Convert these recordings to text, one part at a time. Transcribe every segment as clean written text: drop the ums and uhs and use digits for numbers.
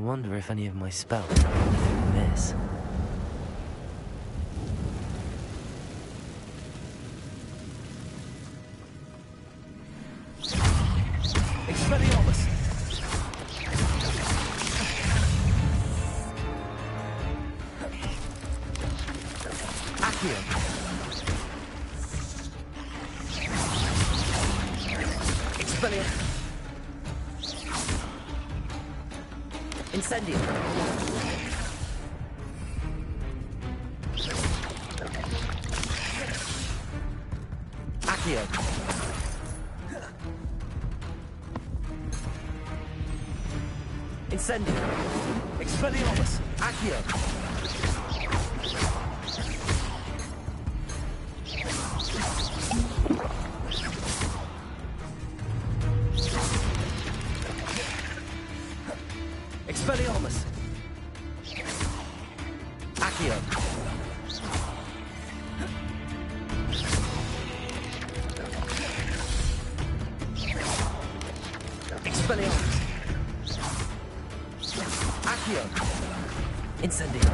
wonder if any of my spells miss. Expelliarmus! Accio! Expelliarmus! Incendio! Accio! Incendio! Expelliarmus! Accio! Expelliarmus! Accio! Expelliarmus! Accio! Incendio!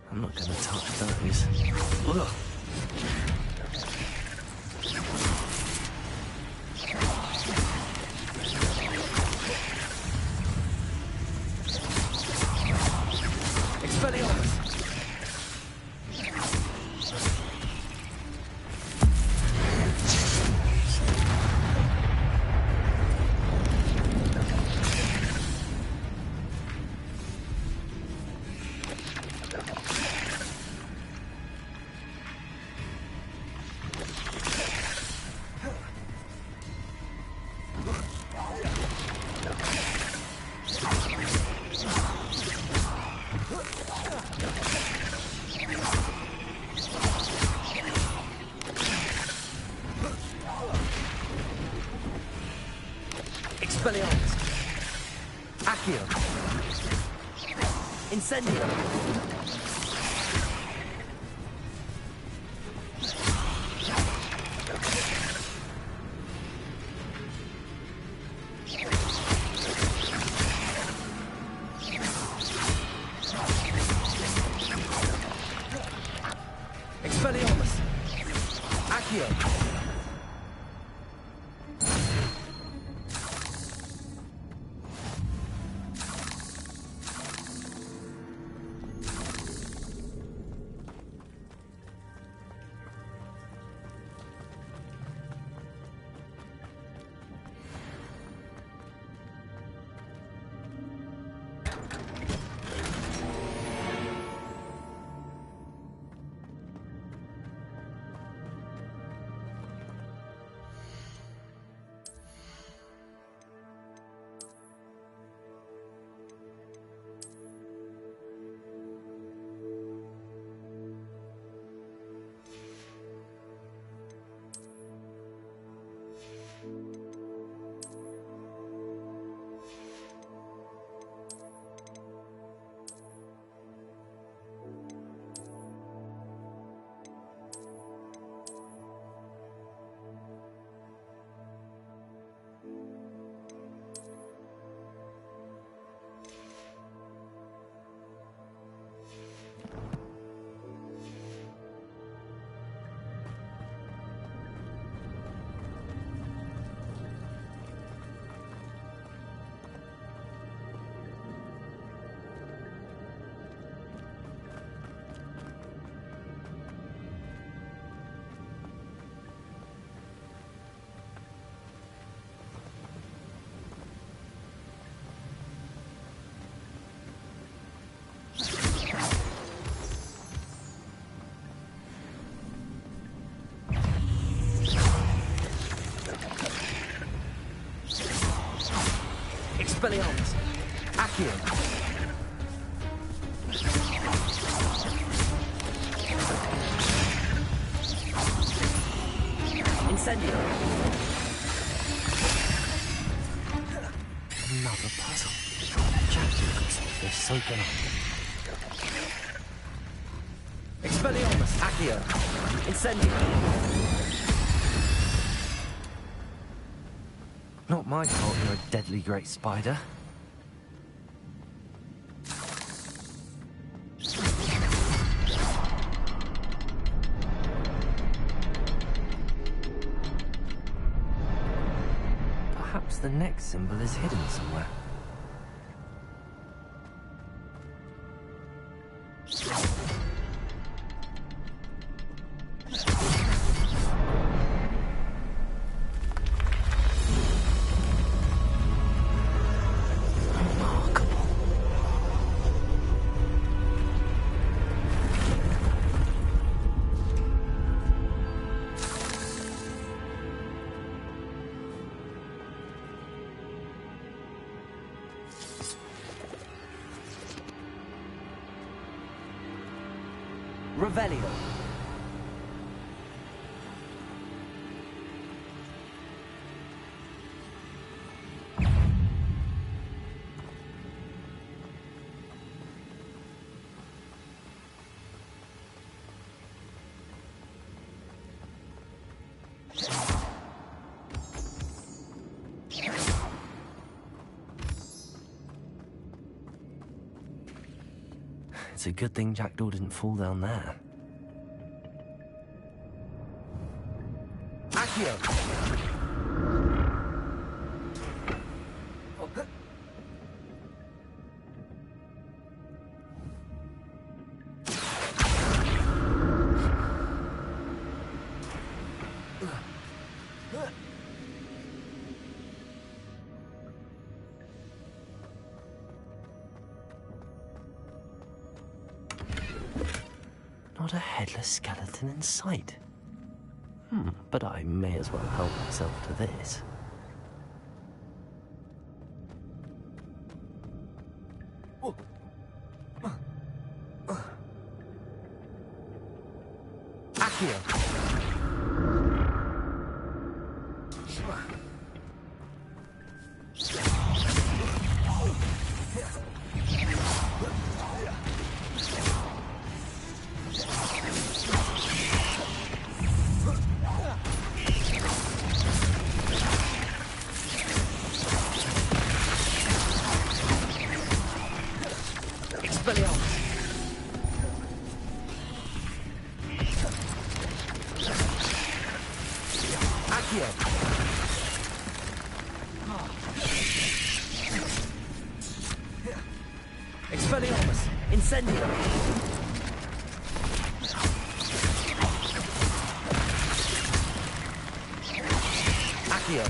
I'm not gonna touch those. Ugh. Expelliarmus! Expelliarmus! Accio! Incendio! Expelliarmus! Accio! Expelliarmus. Accio. Incendio. Another puzzle. Jackson could solve this so can I. Expelliarmus. Accio. Incendio. Not my fault you're a deadly great spider. Perhaps the next symbol is hidden somewhere. Revelio. It's a good thing Jackdaw didn't fall down there. Accio. Not a headless skeleton in sight. But I may as well help myself to this. Accio. Expelliarmus. Incendio. Accio.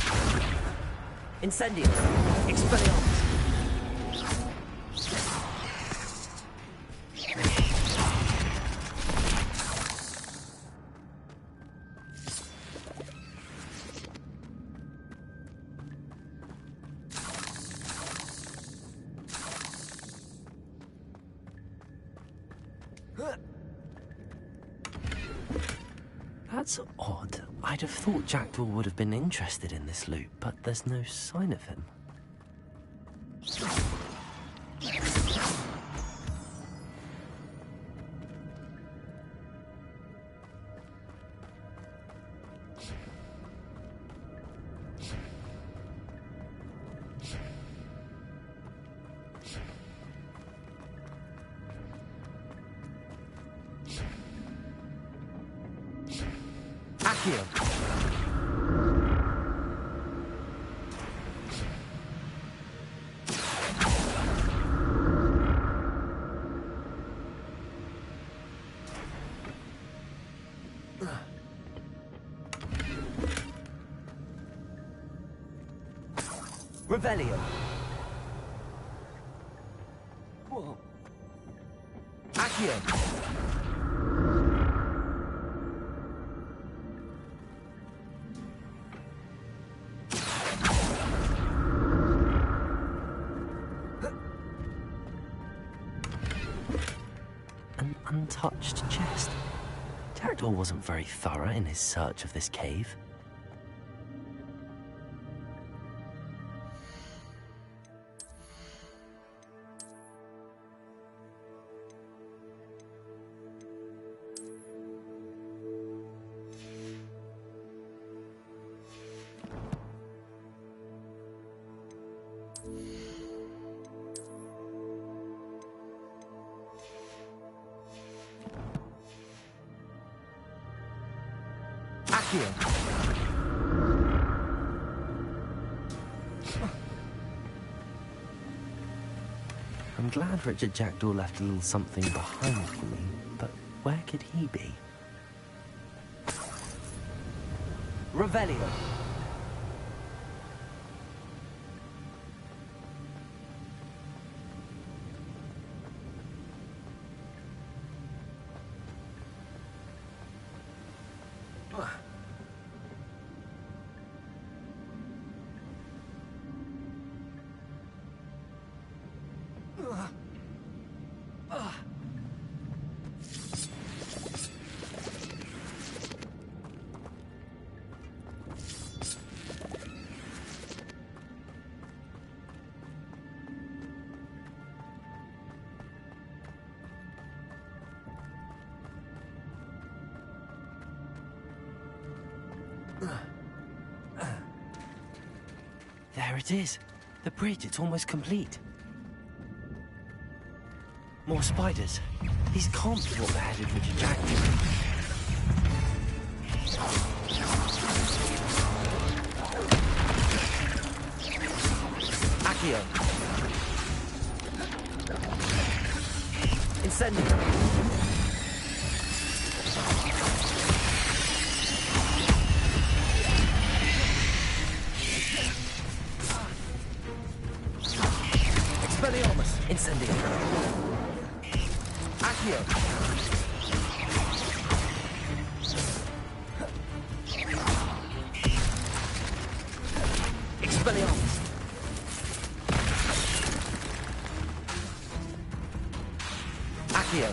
Incendio. Expelliarmus. That's odd. I'd have thought Jackdaw would have been interested in this loot, but there's no sign of him. Accio. Revelio. Accio. untouched chest. Jackdaw wasn't very thorough in his search of this cave. I'm glad Richard Jackdaw left a little something behind for me, but where could he be? Revelio. There it is. The bridge, it's almost complete. More spiders. These can't be what beheaded Richard Jackdaw. Accio. Incendio. Incendio. Accio. Expelliarmus. Accio.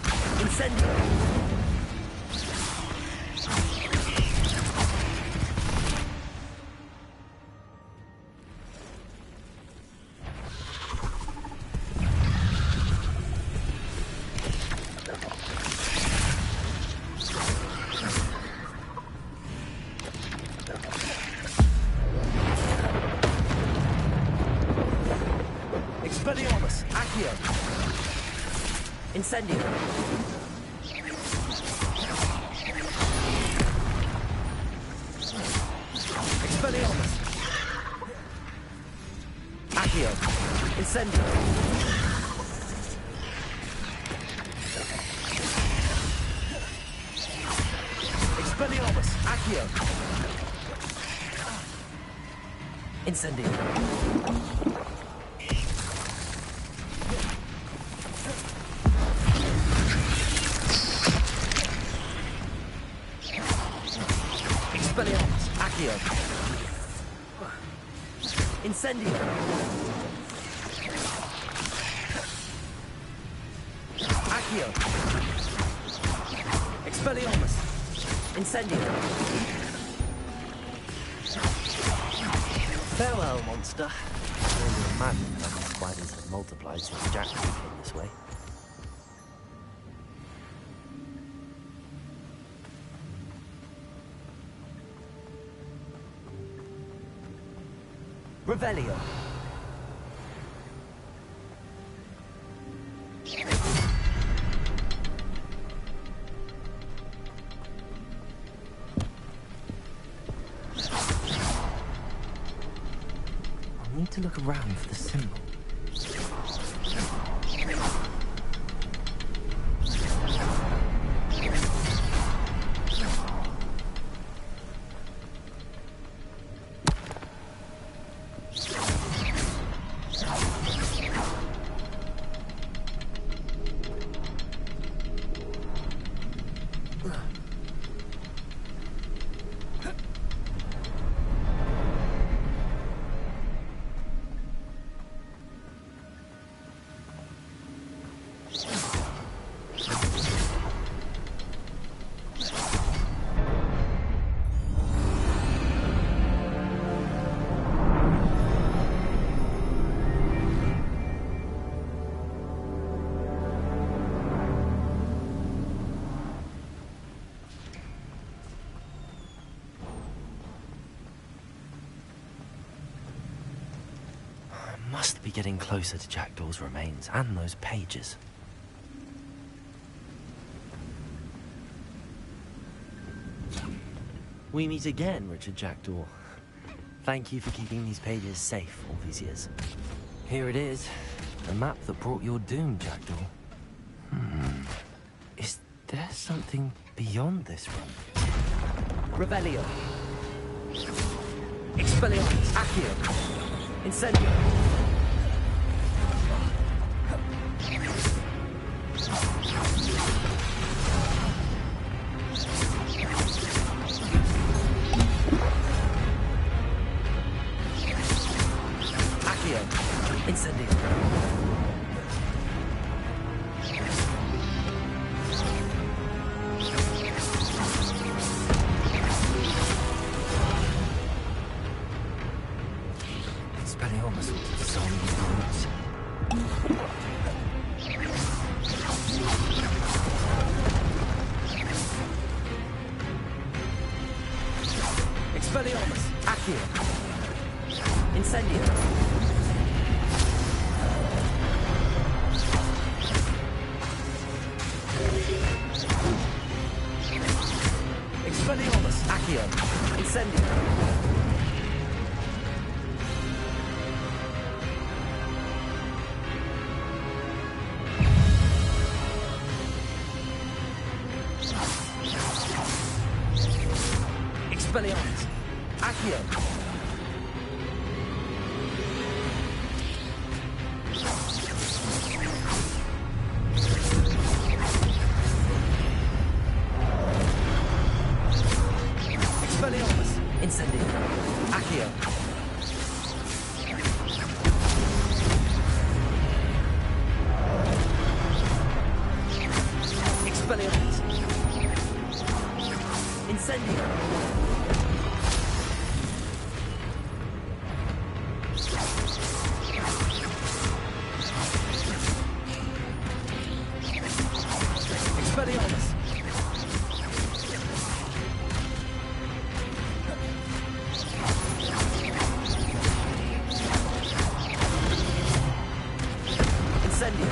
Incendio. Incendio. Expelliarmus. Accio. Incendio. Expelliarmus. Accio. Incendio. Accio. Incendio. Accio. Expelliarmus. Incendio. Farewell, monster. I can only imagine how the spiders have multiplied since Jackdaw came this way. Revelio. I'll need to look around for the symbol. must be getting closer to Jackdaw's remains and those pages. We meet again, Richard Jackdaw. Thank you for keeping these pages safe all these years. Here it is, the map that brought your doom, Jackdaw. Is there something beyond this room? Revelio. Expelliarmus. Accio. Incendio. Accio. Incendio. Expelliarmus. Accio. Incendio. Expelliarmus. Accio. Incendio. Expelliarmus. Accio. Expelliarmus. Incendio. Accio. Expelliarmus. Incendio. Expelliarmus. Incendio.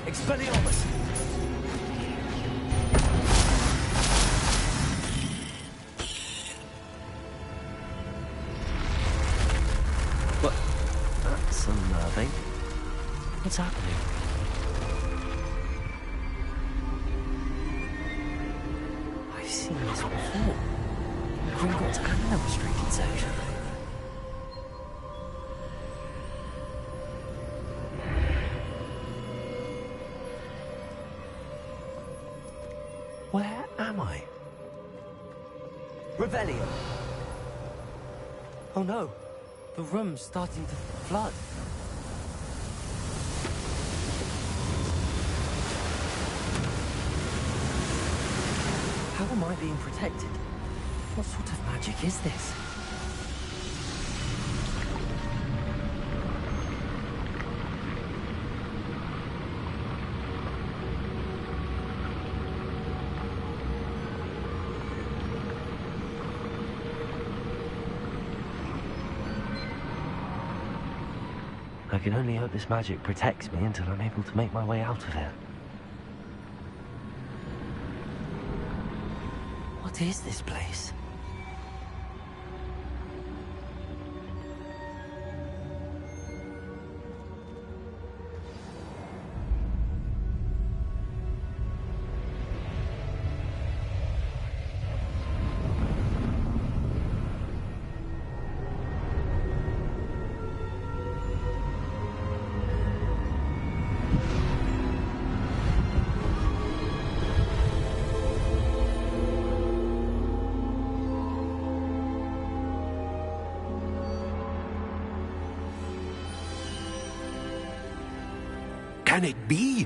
Expelliarmus. What? That's unnerving. What's happening? I've seen this before. Gringotts and the restricted section. Where am I? Revelio. Oh no, the room's starting to flood. How am I being protected? What sort of magic is this? I can only hope this magic protects me until I'm able to make my way out of here. What is this place? Can it be?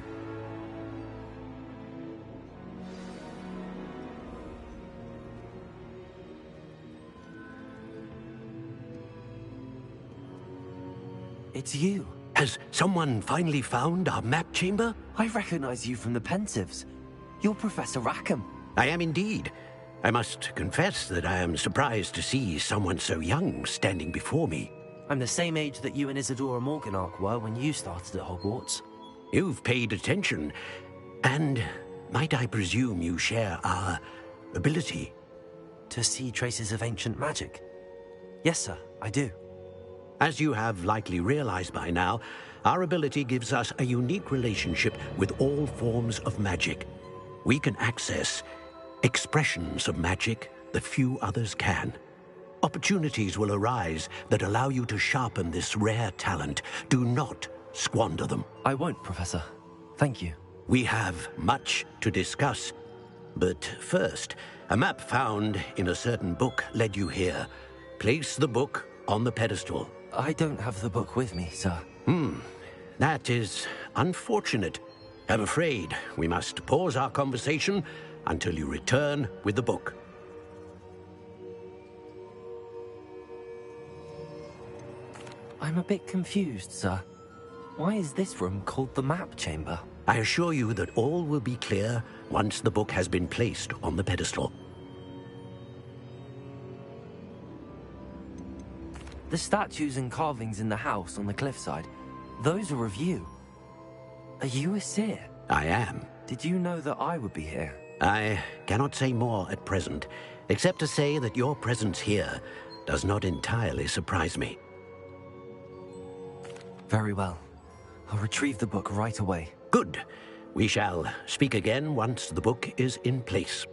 It's you. Has someone finally found our map chamber? I recognize you from the Pensives. You're Professor Rackham. I am indeed. I must confess that I am surprised to see someone so young standing before me. I'm the same age that you and Isadora Morganach were when you started at Hogwarts. You've paid attention, and might I presume you share our ability? To see traces of ancient magic? Yes, sir, I do. As you have likely realized by now, our ability gives us a unique relationship with all forms of magic. We can access expressions of magic that few others can. Opportunities will arise that allow you to sharpen this rare talent. Do not squander them. I won't, Professor. Thank you. We have much to discuss. But first, a map found in a certain book led you here. Place the book on the pedestal. I don't have the book with me, sir. That is unfortunate. I'm afraid we must pause our conversation until you return with the book. I'm a bit confused, sir. Why is this room called the map chamber? I assure you that all will be clear once the book has been placed on the pedestal. The statues and carvings in the house on the cliffside, those are of you. Are you a seer? I am. Did you know that I would be here? I cannot say more at present, except to say that your presence here does not entirely surprise me. Very well. I'll retrieve the book right away. Good. We shall speak again once the book is in place.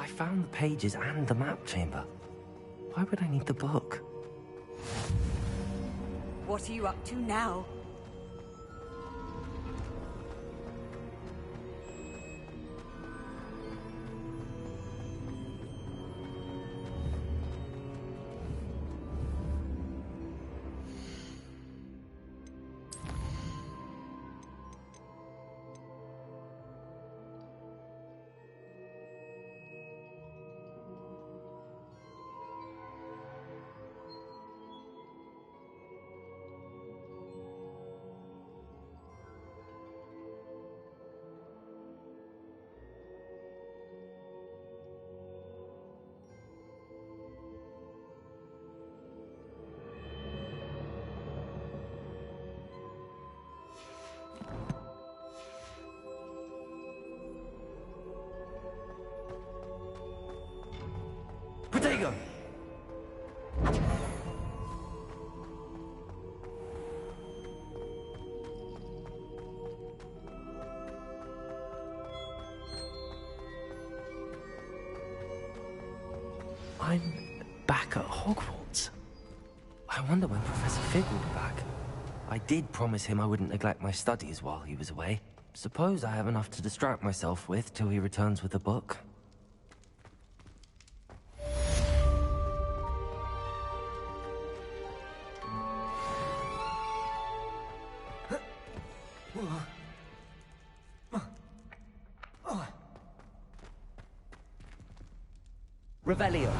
I found the pages and the map chamber. Why would I need the book? What are you up to now? Protego! I'm back at Hogwarts. I wonder when Professor Fig will be back. I did promise him I wouldn't neglect my studies while he was away. Suppose I have enough to distract myself with till he returns with a book. Revelio.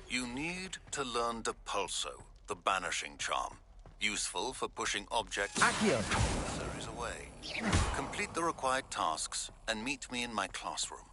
You need to learn the pulso, the banishing charm. Useful for pushing objects Accio. adversaries away. Complete the required tasks and meet me in my classroom.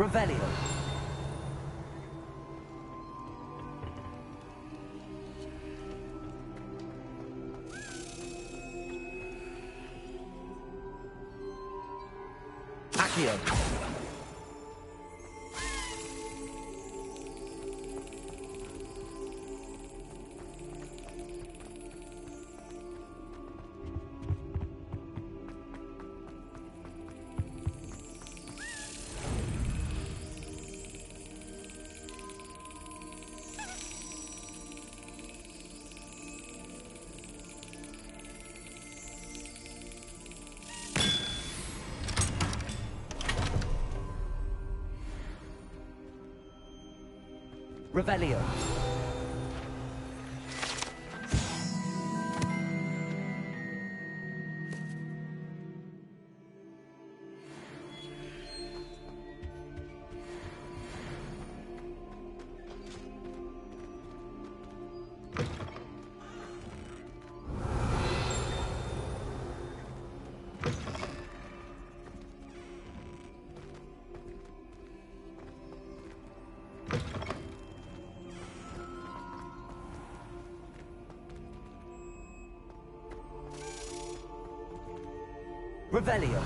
Revelio. Accio. Revelio. Revelio.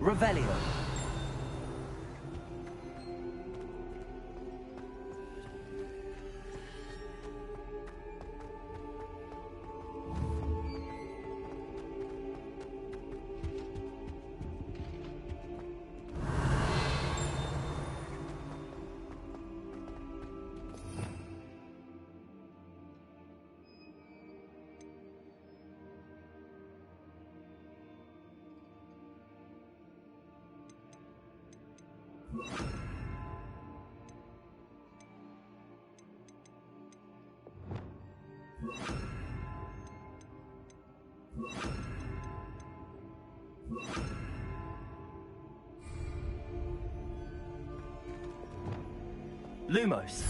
Revelio. Lumos.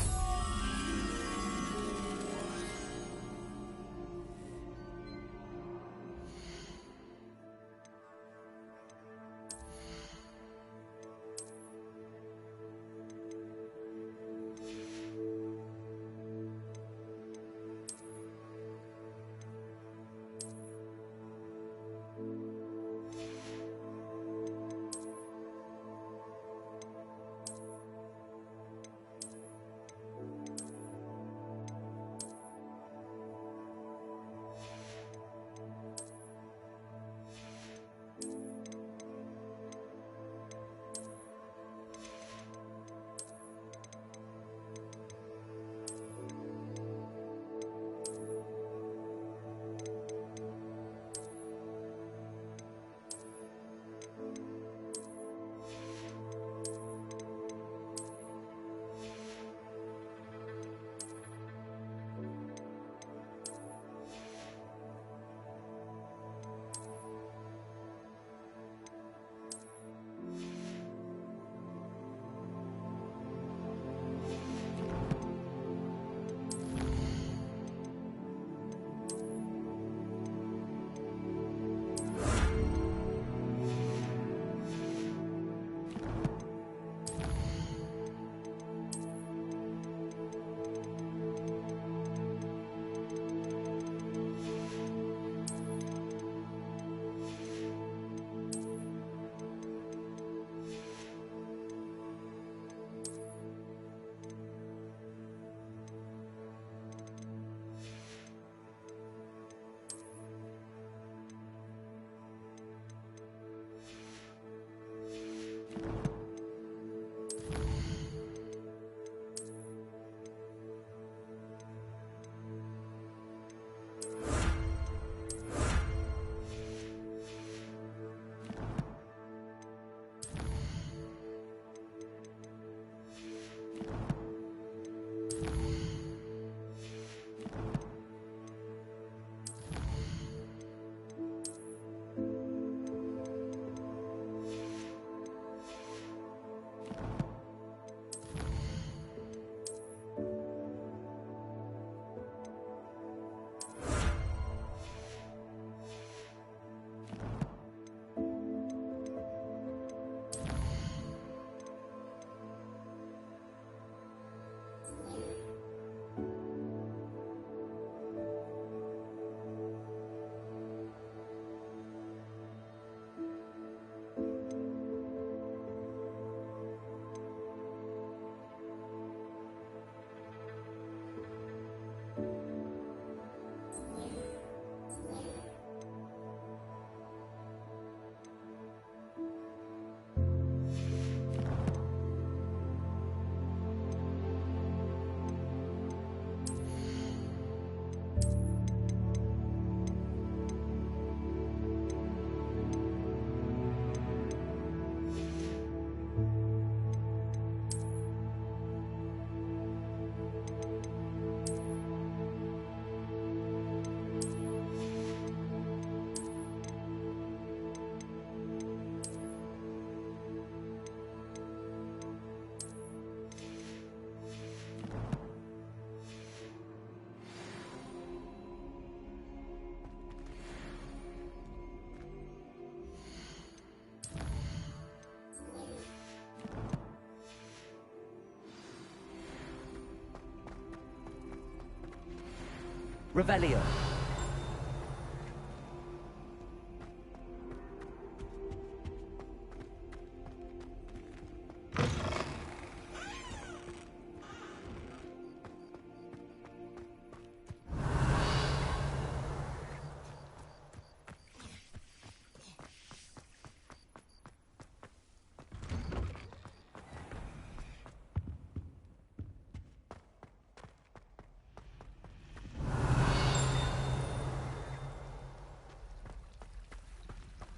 Revelio.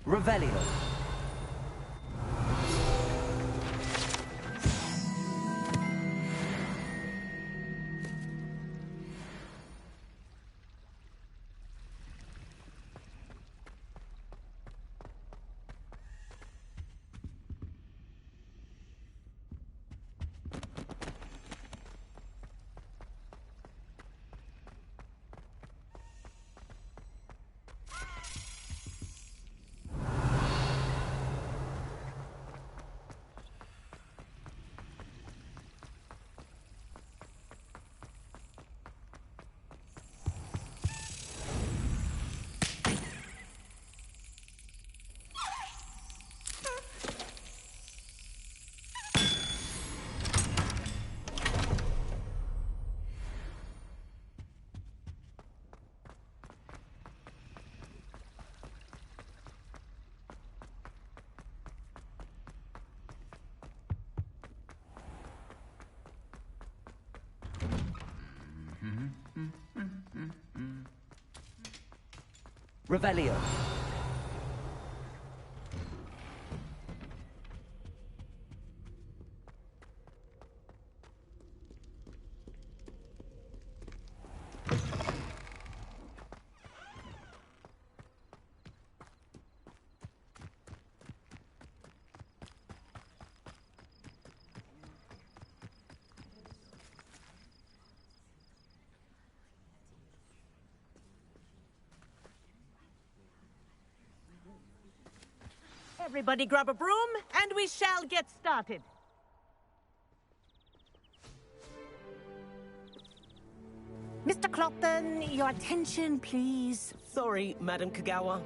Revelio. Revelio. Everybody grab a broom, and we shall get started. Mr. Clopton, your attention, please. Sorry, Madam Kagawa.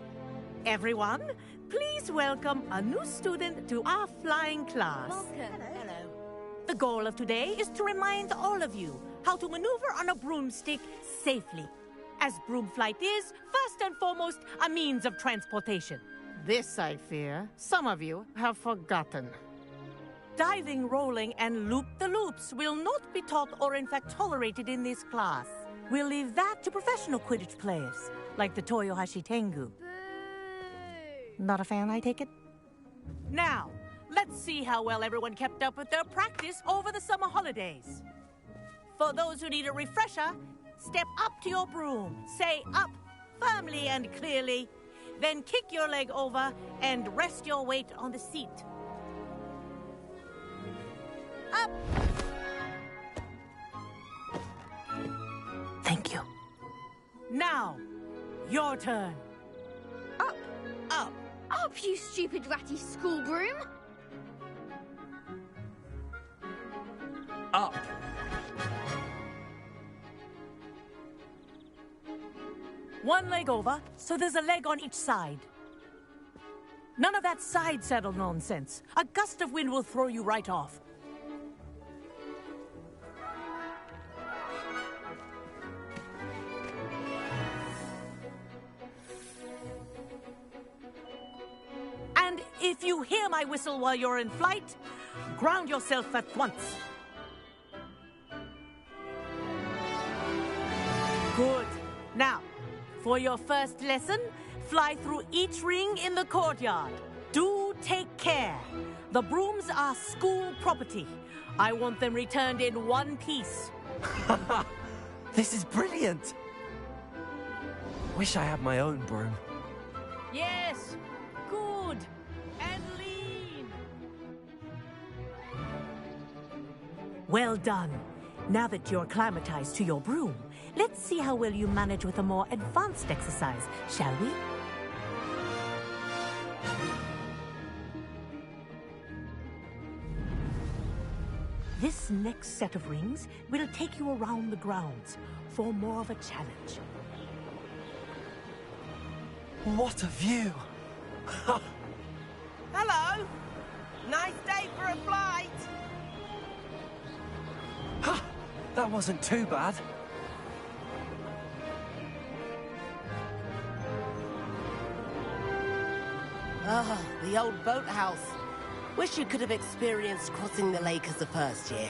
Everyone, please welcome a new student to our flying class. Welcome. Hello. The goal of today is to remind all of you how to maneuver on a broomstick safely, as broom flight is, first and foremost, a means of transportation. This, I fear, some of you have forgotten. Diving, rolling, and loop-the-loops will not be taught or in fact tolerated in this class. We'll leave that to professional Quidditch players, like the Toyohashi Tengu. Not a fan, I take it? Now, let's see how well everyone kept up with their practice over the summer holidays. For those who need a refresher, step up to your broom, say up firmly and clearly, then kick your leg over and rest your weight on the seat. Up! Thank you. Now, your turn. Up. Up. Up, you stupid ratty school broom. Up. One leg over, so there's a leg on each side. None of that side saddle nonsense. A gust of wind will throw you right off. And if you hear my whistle while you're in flight, ground yourself at once. Good. Now, for your first lesson, fly through each ring in the courtyard. Do take care. The brooms are school property. I want them returned in one piece. This is brilliant! Wish I had my own broom. Yes, good. And lean. Well done. Now that you're acclimatized to your broom, let's see how well you manage with a more advanced exercise, shall we? This next set of rings will take you around the grounds for more of a challenge. What a view! Hello! Nice day for a flight! That wasn't too bad. Ah, the old boathouse. Wish you could have experienced crossing the lake as a first year.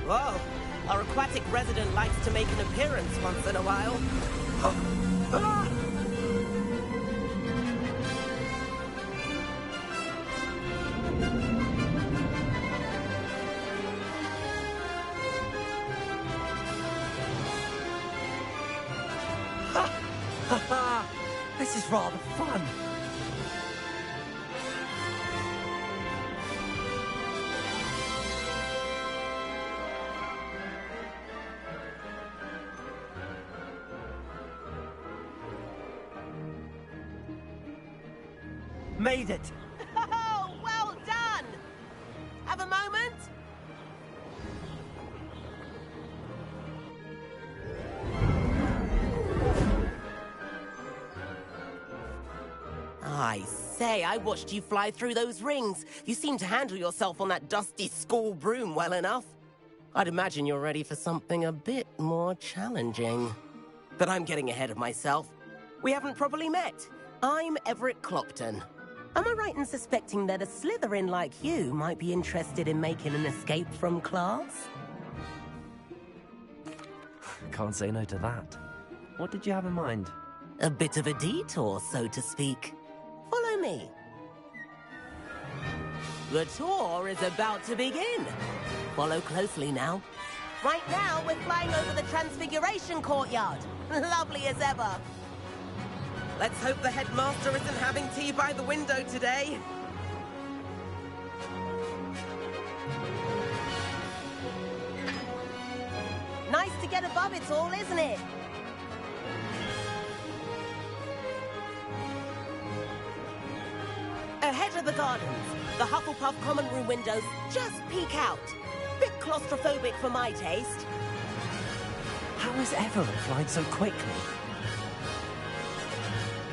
Whoa, our aquatic resident likes to make an appearance once in a while. This is rather fun. Made it! Oh, well done! Have a moment? I say, I watched you fly through those rings. You seem to handle yourself on that dusty school broom well enough. I'd imagine you're ready for something a bit more challenging. But I'm getting ahead of myself. We haven't properly met. I'm Everett Clopton. Am I right in suspecting that a Slytherin like you might be interested in making an escape from class? Can't say no to that. What did you have in mind? A bit of a detour, so to speak. Follow me. The tour is about to begin. Follow closely now. Right now, we're flying over the Transfiguration Courtyard. Lovely as ever. Let's hope the headmaster isn't having tea by the window today. Nice to get above it all, isn't it? Ahead of the gardens, the Hufflepuff common room windows just peek out. Bit claustrophobic for my taste. How is Everett flying so quickly?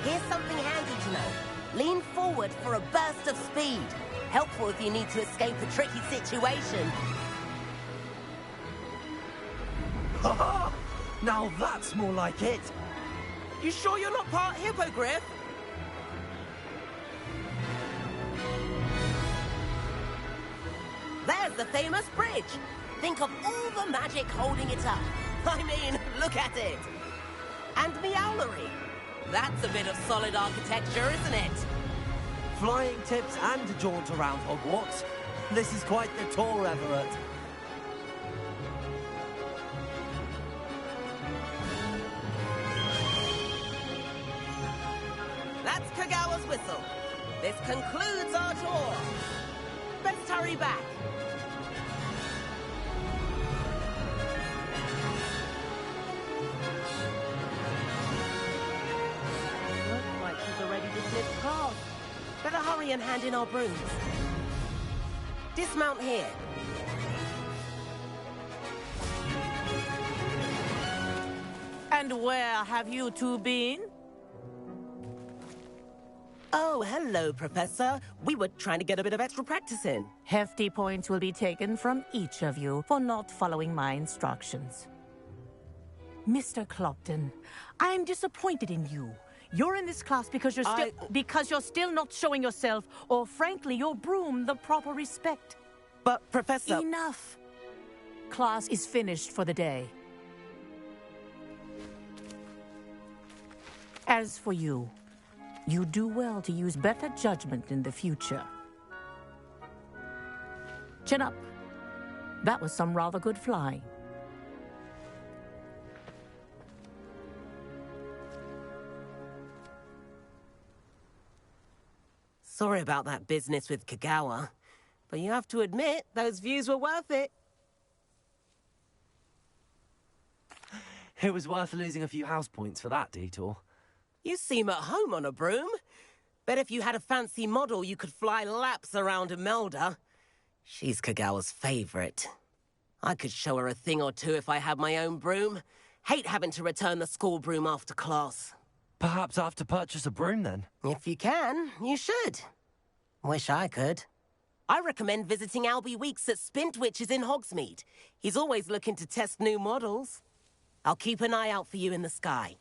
Here's something handy to know. Lean forward for a burst of speed. Helpful if you need to escape a tricky situation. Ha! Now that's more like it. You sure you're not part hippogriff? There's the famous bridge. Think of all the magic holding it up. I mean, look at it. And Meowlery. That's a bit of solid architecture, isn't it? Flying tips and a jaunt around Hogwarts. This is quite the tour, Everett. That's Kagawa's whistle. This concludes our tour. Let's hurry back. Looks like she's ready to slip past. Better hurry and hand in our brooms. Dismount here. And where have you two been? Oh, hello, Professor. We were trying to get a bit of extra practice in. Hefty points will be taken from each of you for not following my instructions. Mr. Clopton, I'm disappointed in you. You're in this class because you're still not showing yourself, or frankly, your broom the proper respect. But, Professor... Enough. Class is finished for the day. As for you, you do well to use better judgment in the future. Chin up. That was some rather good flying. Sorry about that business with Kagawa, but you have to admit, those views were worth it. It was worth losing a few house points for that detour. You seem at home on a broom. Bet if you had a fancy model, you could fly laps around Imelda. She's Kagawa's favorite. I could show her a thing or two if I had my own broom. Hate having to return the school broom after class. Perhaps I have to purchase a broom then? If you can, you should. Wish I could. I recommend visiting Albie Weeks at Spintwitches in Hogsmeade. He's always looking to test new models. I'll keep an eye out for you in the sky.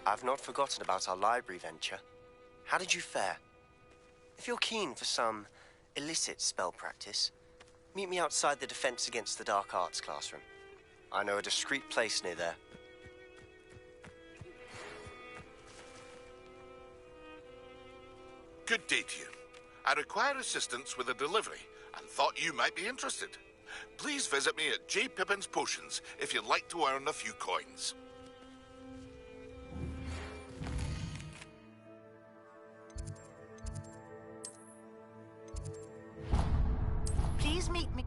I've not forgotten about our library venture. How did you fare? If you're keen for some illicit spell practice, meet me outside the Defense Against the Dark Arts classroom. I know a discreet place near there. Good day to you. I require assistance with a delivery and thought you might be interested. Please visit me at J. Pippin's Potions if you'd like to earn a few coins. Please meet me.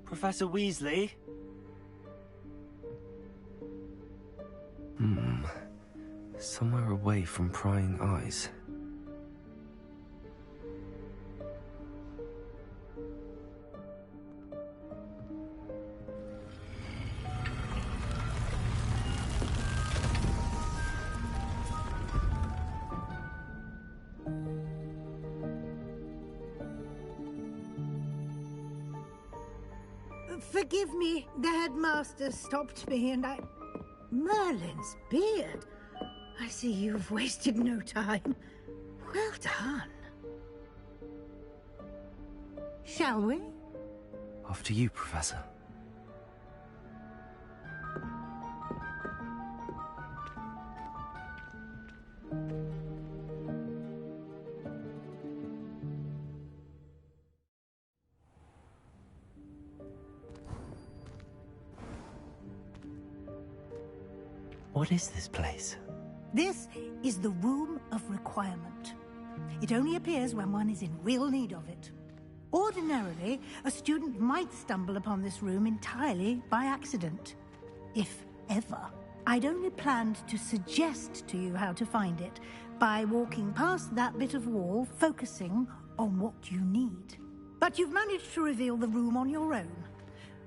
Professor Weasley? Somewhere away from prying eyes. Forgive me, the headmaster stopped me and I... Merlin's beard. I see you've wasted no time. Well done. Shall we? After you, Professor. What is this place? This is the Room of Requirement. It only appears when one is in real need of it. Ordinarily, a student might stumble upon this room entirely by accident. If ever. I'd only planned to suggest to you how to find it by walking past that bit of wall, focusing on what you need. But you've managed to reveal the room on your own.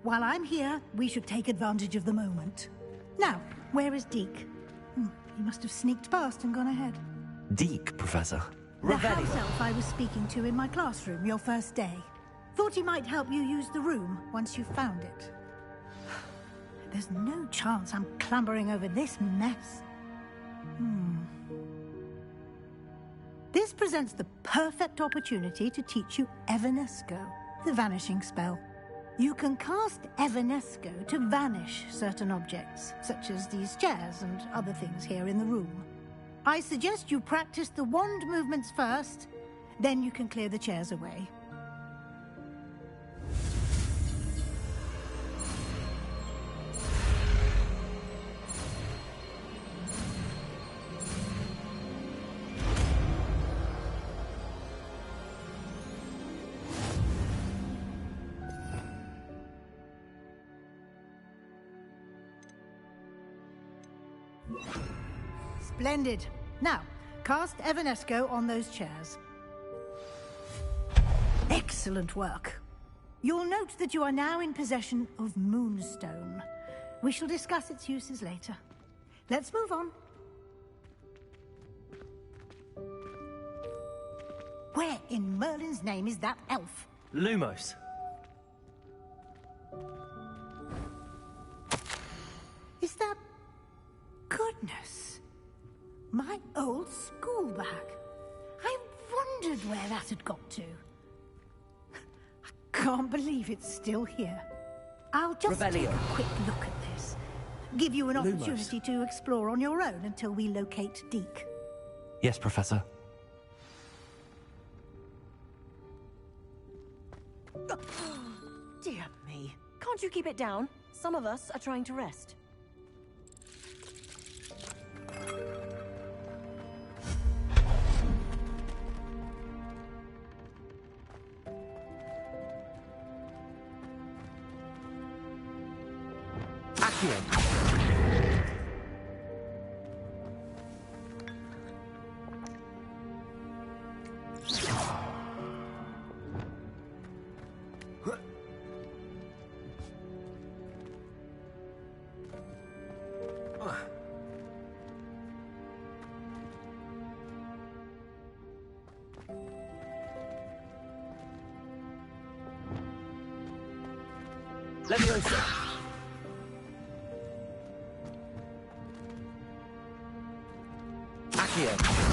While I'm here, we should take advantage of the moment. Now, where is Deke? He must have sneaked past and gone ahead. Deke, Professor. The house elf I was speaking to in my classroom your first day. Thought he might help you use the room once you found it. There's no chance I'm clambering over this mess. This presents the perfect opportunity to teach you Evanesco, the vanishing spell. You can cast Evanesco to vanish certain objects, such as these chairs and other things here in the room. I suggest you practice the wand movements first, then you can clear the chairs away. Splendid. Now, cast Evanesco on those chairs. Excellent work. You'll note that you are now in possession of Moonstone. We shall discuss its uses later. Let's move on. Where in Merlin's name is that elf? Lumos. Is that... Goodness. My old school bag. I wondered where that had got to. I can't believe it's still here. I'll just take a quick look at this. Give you an opportunity to explore on your own until we locate Deke. Yes, Professor. Dear me. Can't you keep it down? Some of us are trying to rest. Leviosa. Accio.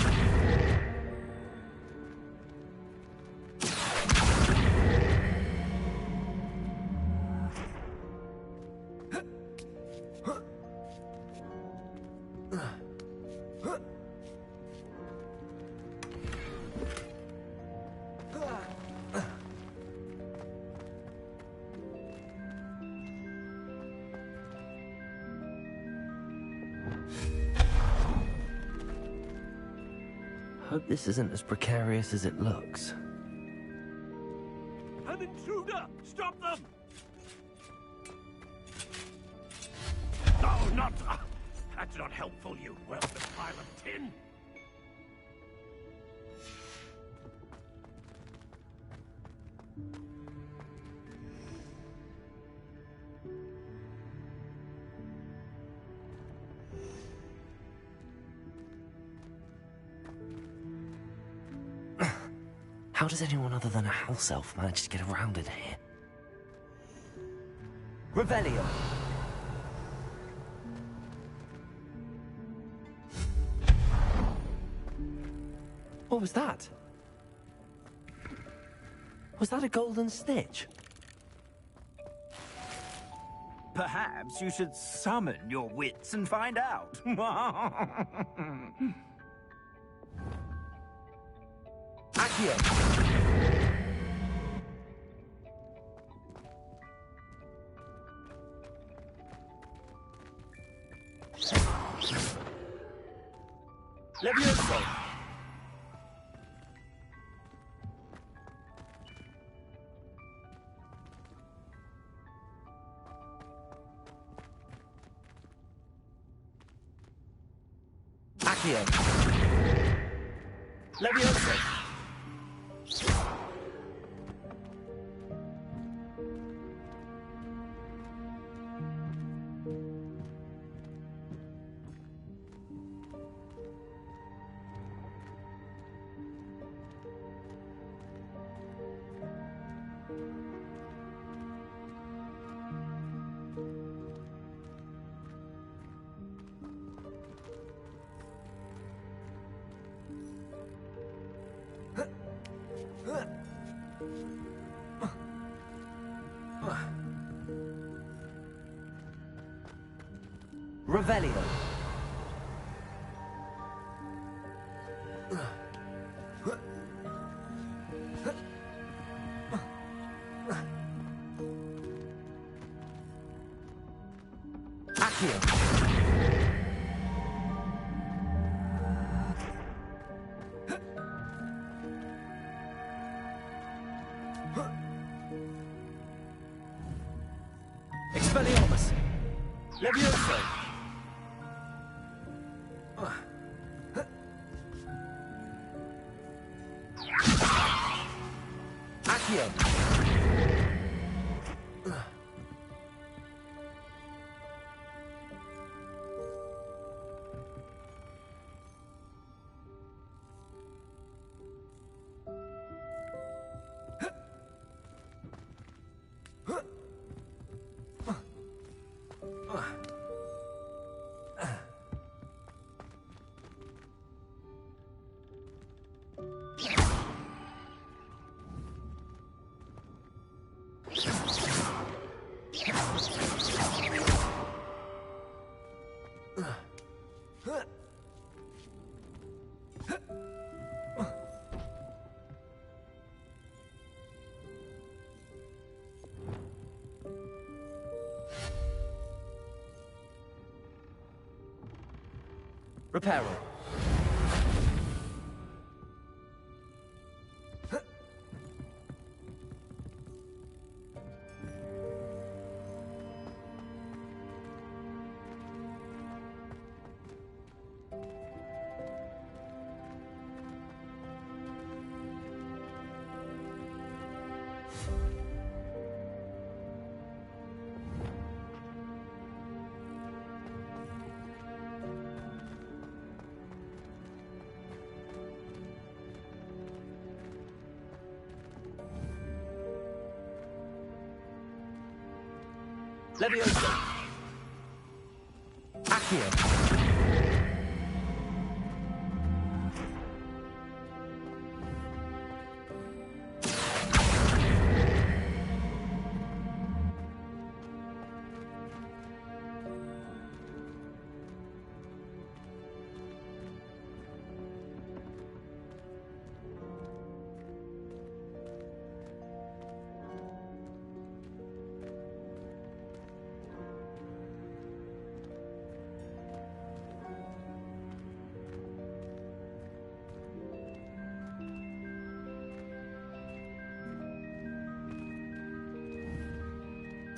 Hope this isn't as precarious as it looks. An intruder! Stop them! No, not... that's not helpful, you welded pile of tin! How does anyone other than a house elf manage to get around in here? Revelio. What was that? Was that a golden snitch? Perhaps you should summon your wits and find out. Accio. Levioso. Accio. Levioso. Revelio. Accio. Expelliarmus! Levioso. Accio. Reparo. Levioso. Accio.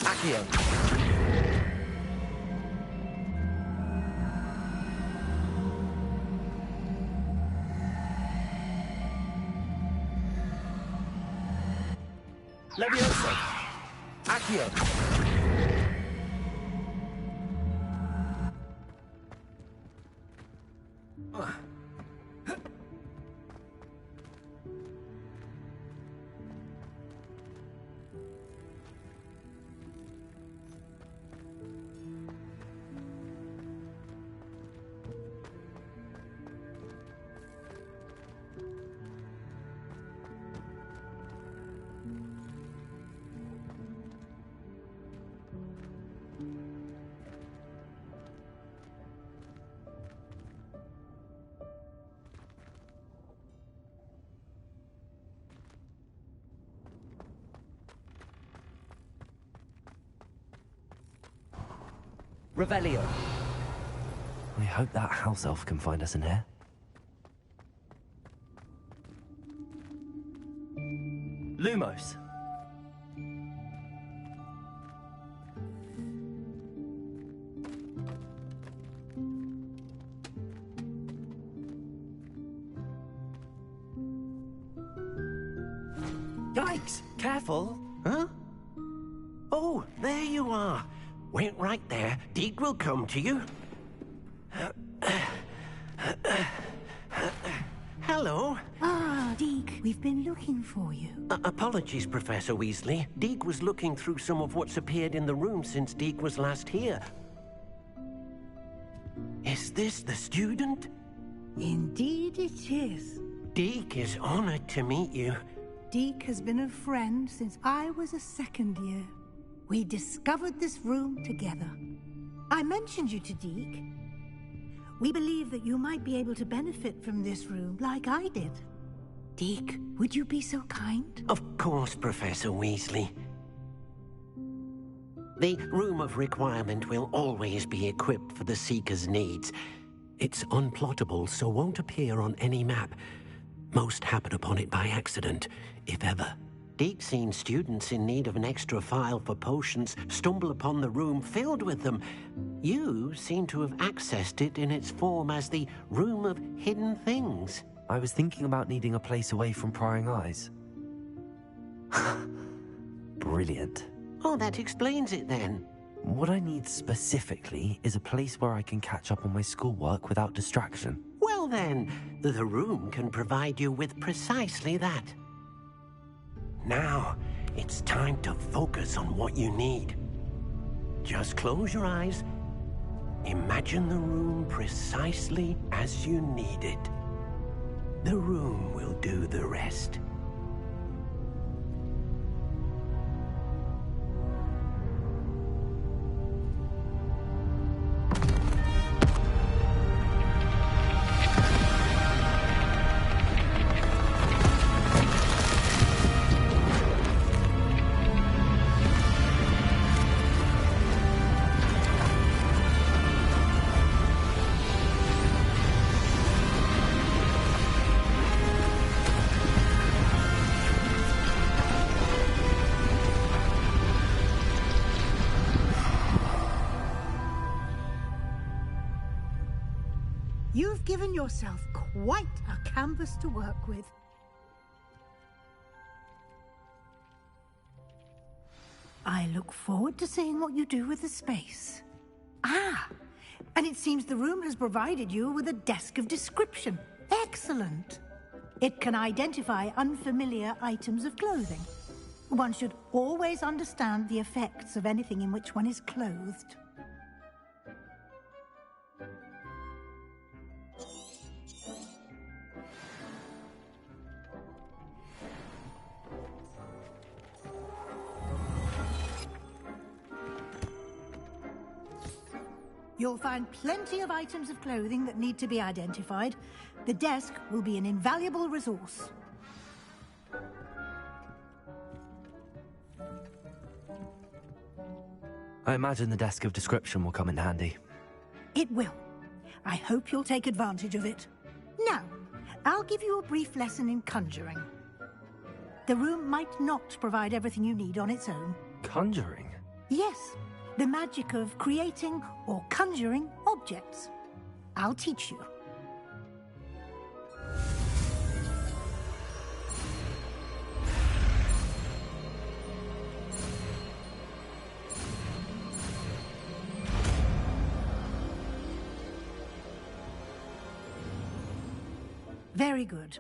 Accio. Levioso. Accio. Revelio. I hope that house elf can find us in here. Lumos. Yikes! Careful! Huh? Oh, there you are. Wait right there. Deke will come to you. Hello. Ah, Deke, we've been looking for you. Apologies, Professor Weasley. Deke was looking through some of what's appeared in the room since Deke was last here. Is this the student? Indeed it is. Deke is honored to meet you. Deke has been a friend since I was a second year. We discovered this room together. I mentioned you to Deke. We believe that you might be able to benefit from this room like I did. Deke, would you be so kind? Of course, Professor Weasley. The Room of Requirement will always be equipped for the Seeker's needs. It's unplottable, so won't appear on any map. Most happen upon it by accident, if ever. Deke's seen students in need of an extra file for potions stumble upon the room filled with them. You seem to have accessed it in its form as the Room of Hidden Things. I was thinking about needing a place away from prying eyes. Brilliant. Oh, that explains it then. What I need specifically is a place where I can catch up on my schoolwork without distraction. Well then, the room can provide you with precisely that. Now, it's time to focus on what you need. Just close your eyes. Imagine the room precisely as you need it. The room will do the rest. You've given yourself quite a canvas to work with. I look forward to seeing what you do with the space. Ah, and it seems the room has provided you with a desk of description. Excellent. It can identify unfamiliar items of clothing. One should always understand the effects of anything in which one is clothed. You'll find plenty of items of clothing that need to be identified. The desk will be an invaluable resource. I imagine the desk of description will come in handy. It will. I hope you'll take advantage of it. Now, I'll give you a brief lesson in conjuring. The room might not provide everything you need on its own. Conjuring? Yes. The magic of creating or conjuring objects. I'll teach you. Very good.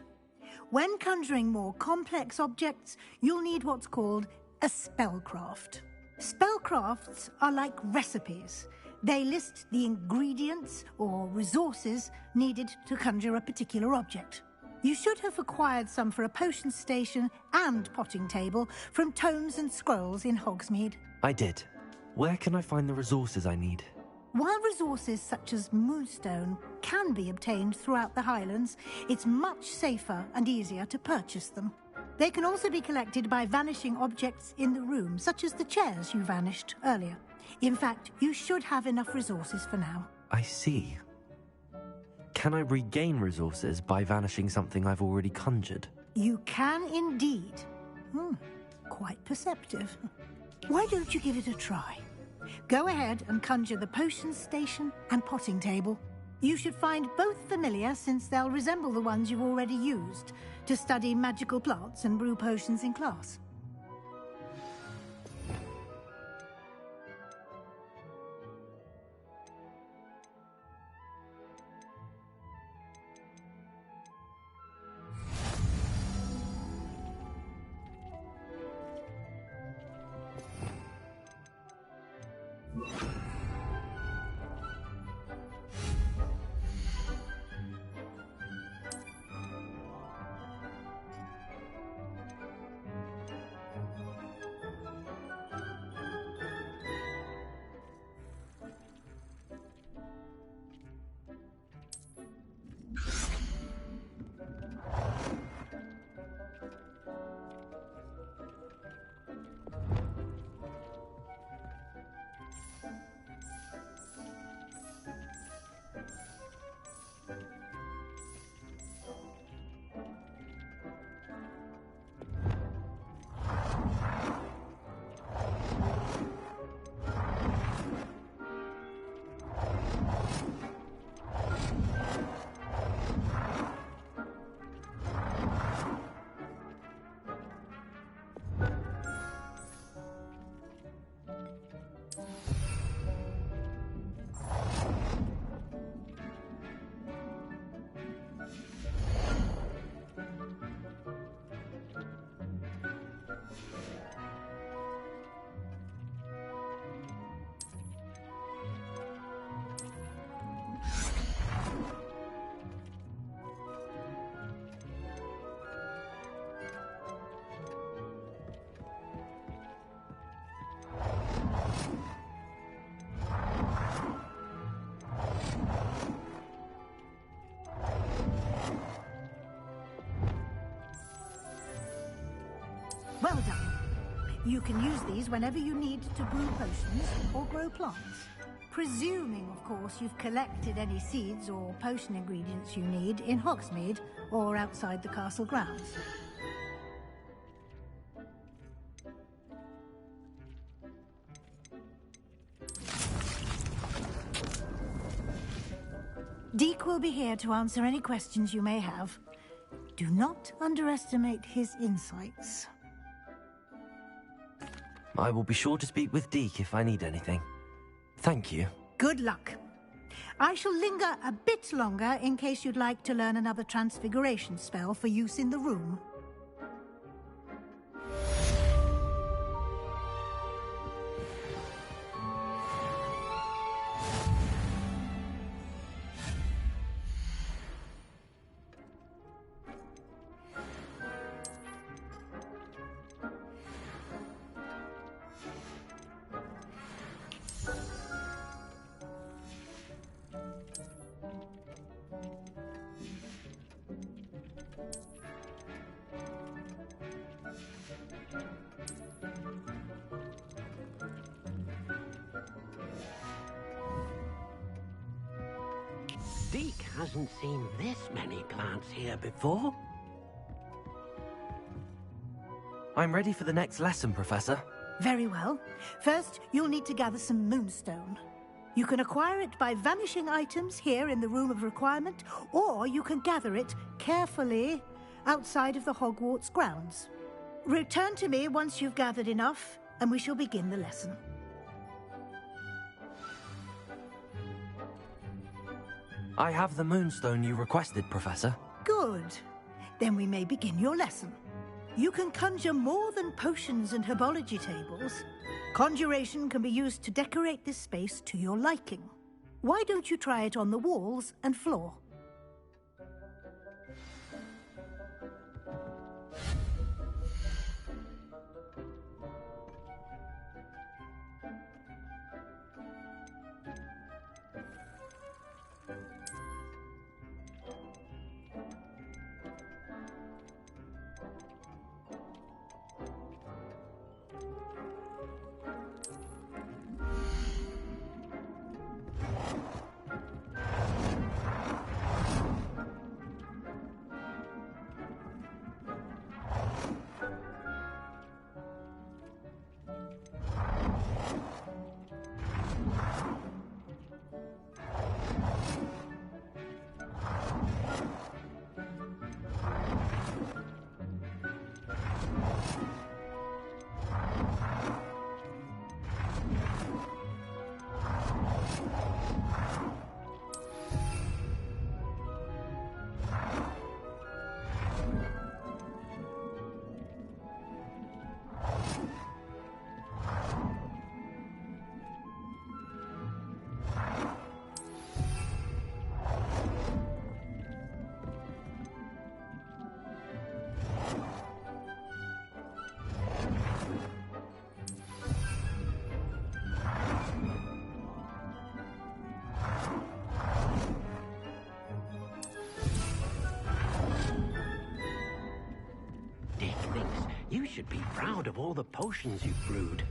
When conjuring more complex objects, you'll need what's called a spellcraft. Spellcrafts are like recipes. They list the ingredients or resources needed to conjure a particular object. You should have acquired some for a potion station and potting table from tomes and scrolls in Hogsmeade. I did. Where can I find the resources I need? While resources such as moonstone can be obtained throughout the Highlands, it's much safer and easier to purchase them. They can also be collected by vanishing objects in the room, such as the chairs you vanished earlier. In fact, you should have enough resources for now. I see. Can I regain resources by vanishing something I've already conjured? You can indeed. Quite perceptive. Why don't you give it a try? Go ahead and conjure the potions station and potting table. You should find both familiar, since they'll resemble the ones you've already used to study magical plants and brew potions in class. Well done. You can use these whenever you need to brew potions or grow plants. Presuming, of course, you've collected any seeds or potion ingredients you need in Hogsmeade or outside the castle grounds. Deke will be here to answer any questions you may have. Do not underestimate his insights. I will be sure to speak with Deke if I need anything. Thank you. Good luck. I shall linger a bit longer in case you'd like to learn another transfiguration spell for use in the room. Deke hasn't seen this many plants here before. I'm ready for the next lesson, Professor. Very well. First, you'll need to gather some moonstone. You can acquire it by vanishing items here in the Room of Requirement, or you can gather it carefully outside of the Hogwarts grounds. Return to me once you've gathered enough, and we shall begin the lesson. I have the moonstone you requested, Professor. Good. Then we may begin your lesson. You can conjure more than potions and herbology tables. Conjuration can be used to decorate this space to your liking. Why don't you try it on the walls and floor? should be proud of all the potions you've brewed.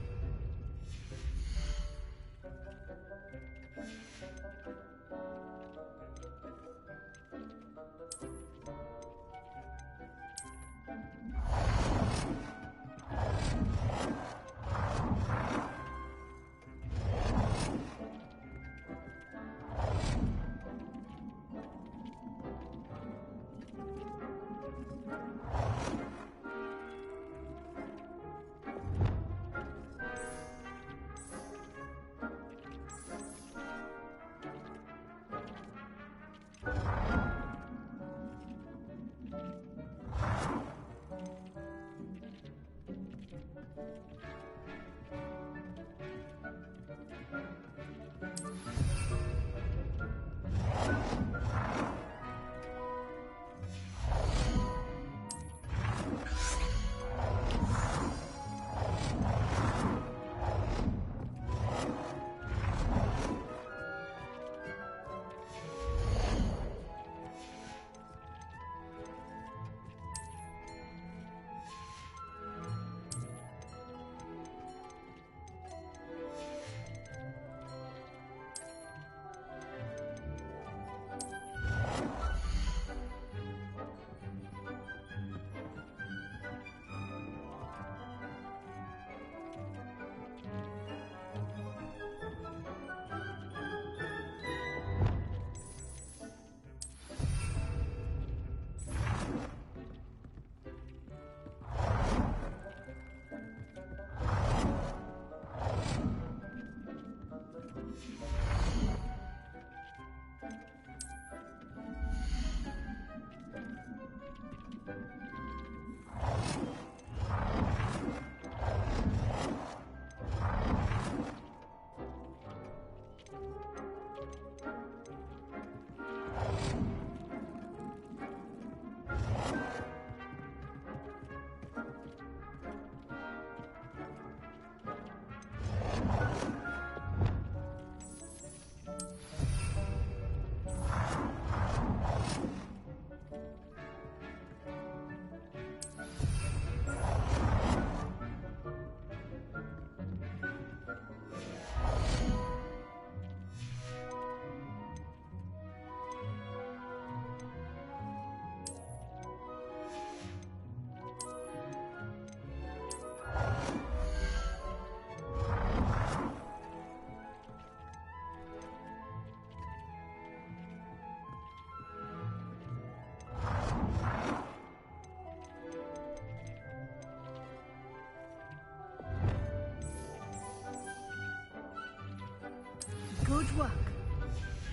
Good work.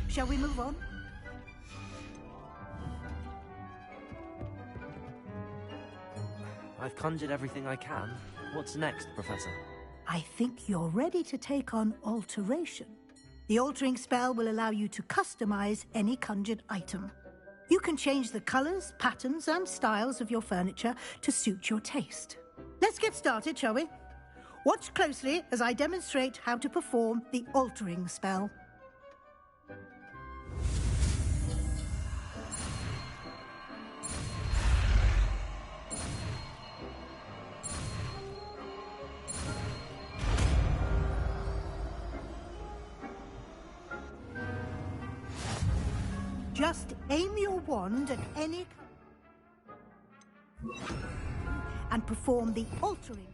Shall we move on? I've conjured everything I can. What's next, Professor? I think you're ready to take on alteration. The altering spell will allow you to customize any conjured item. You can change the colors, patterns, and styles of your furniture to suit your taste. Let's get started, shall we? Watch closely as I demonstrate how to perform the altering spell. Just aim your wand at any and perform the altering.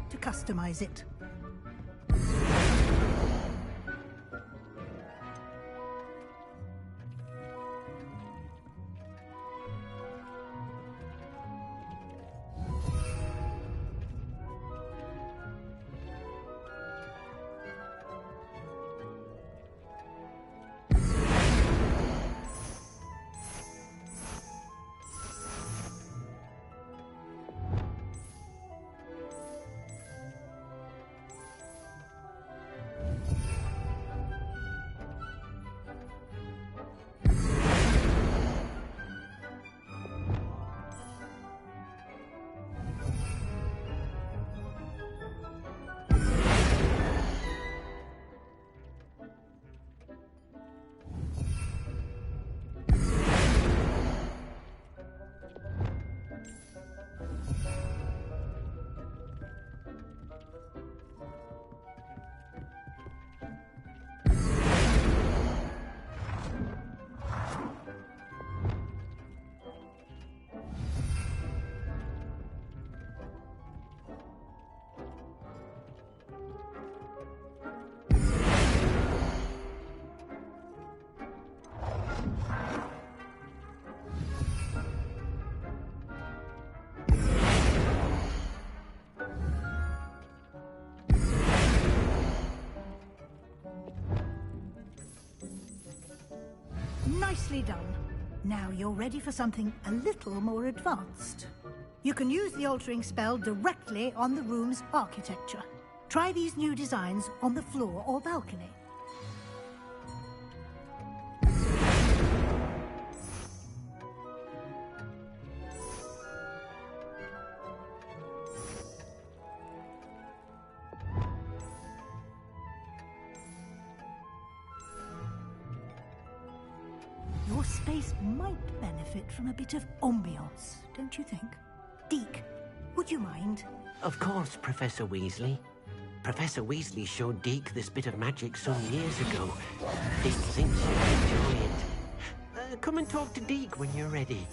To customize it. Nicely done. Now you're ready for something a little more advanced. You can use the altering spell directly on the room's architecture. Try these new designs on the floor or balcony. Your space might benefit from a bit of ambiance, don't you think? Deke, would you mind? Of course, Professor Weasley. Professor Weasley showed Deke this bit of magic some years ago. Deke thinks you'll enjoy it. Come and talk to Deke when you're ready.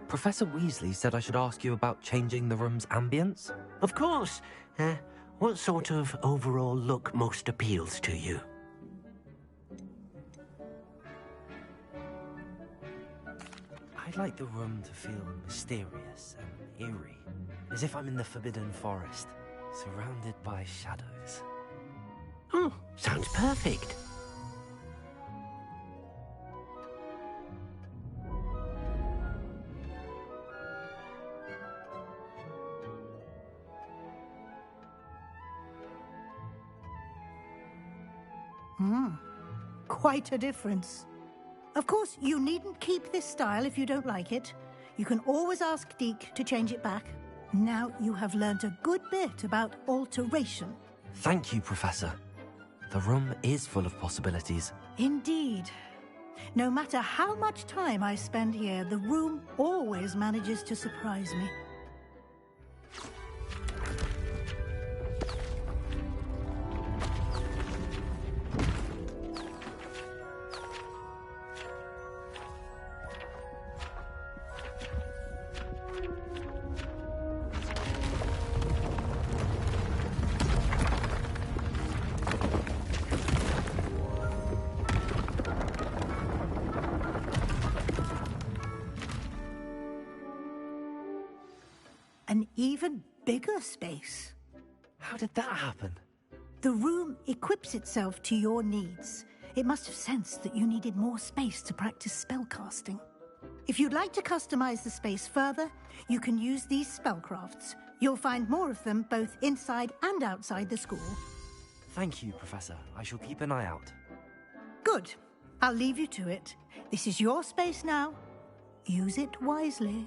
Professor Weasley said I should ask you about changing the room's ambience? Of course. What sort of overall look most appeals to you? I'd like the room to feel mysterious and eerie, as if I'm in the Forbidden Forest, surrounded by shadows. Oh, sounds perfect. Quite a difference. Of course, you needn't keep this style if you don't like it. You can always ask Deke to change it back. Now you have learnt a good bit about alteration. Thank you, Professor. The room is full of possibilities. Indeed. No matter how much time I spend here, the room always manages to surprise me. An even bigger space. How did that happen? The room equips itself to your needs. It must have sensed that you needed more space to practice spellcasting. If you'd like to customize the space further, you can use these spellcrafts. You'll find more of them both inside and outside the school. Thank you, Professor. I shall keep an eye out. Good. I'll leave you to it. This is your space now. Use it wisely.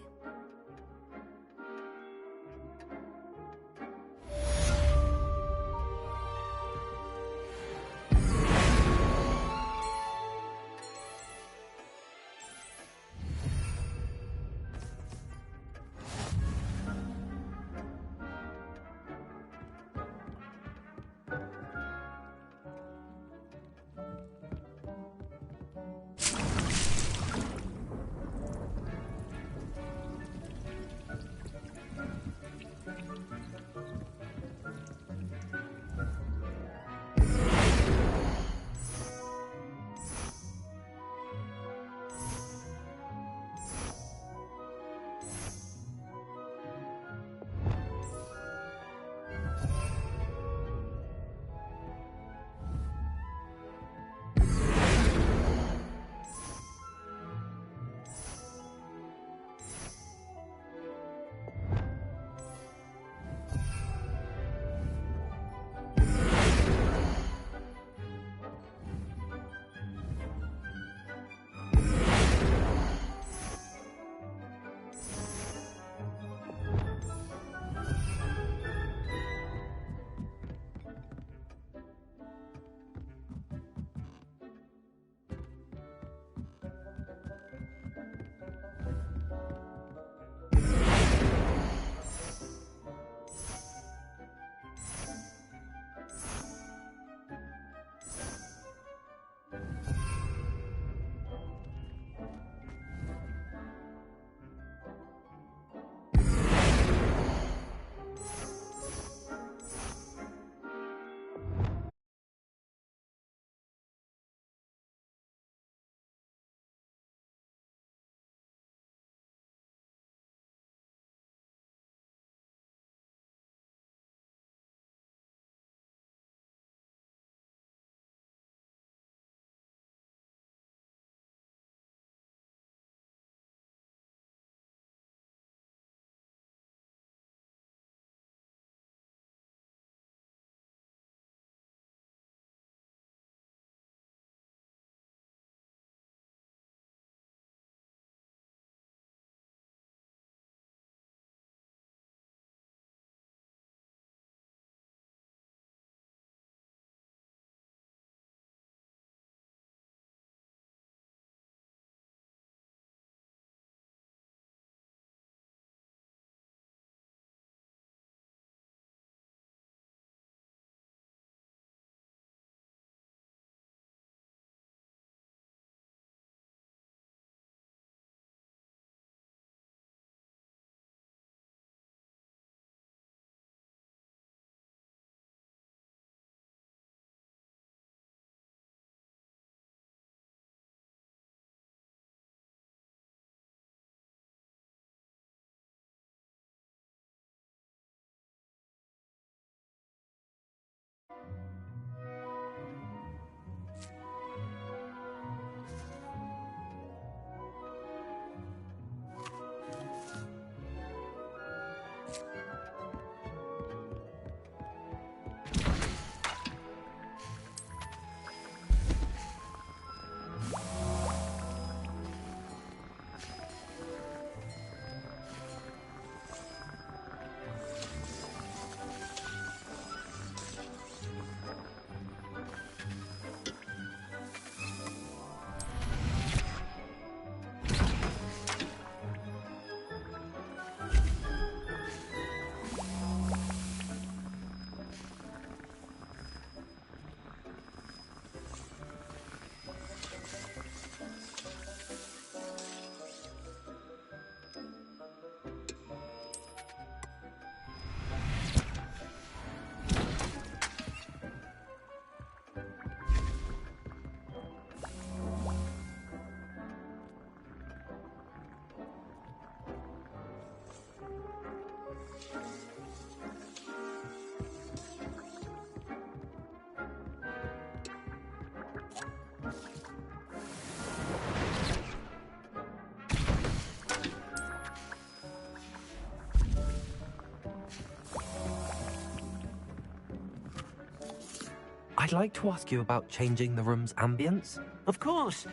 I'd like to ask you about changing the room's ambience. Of course.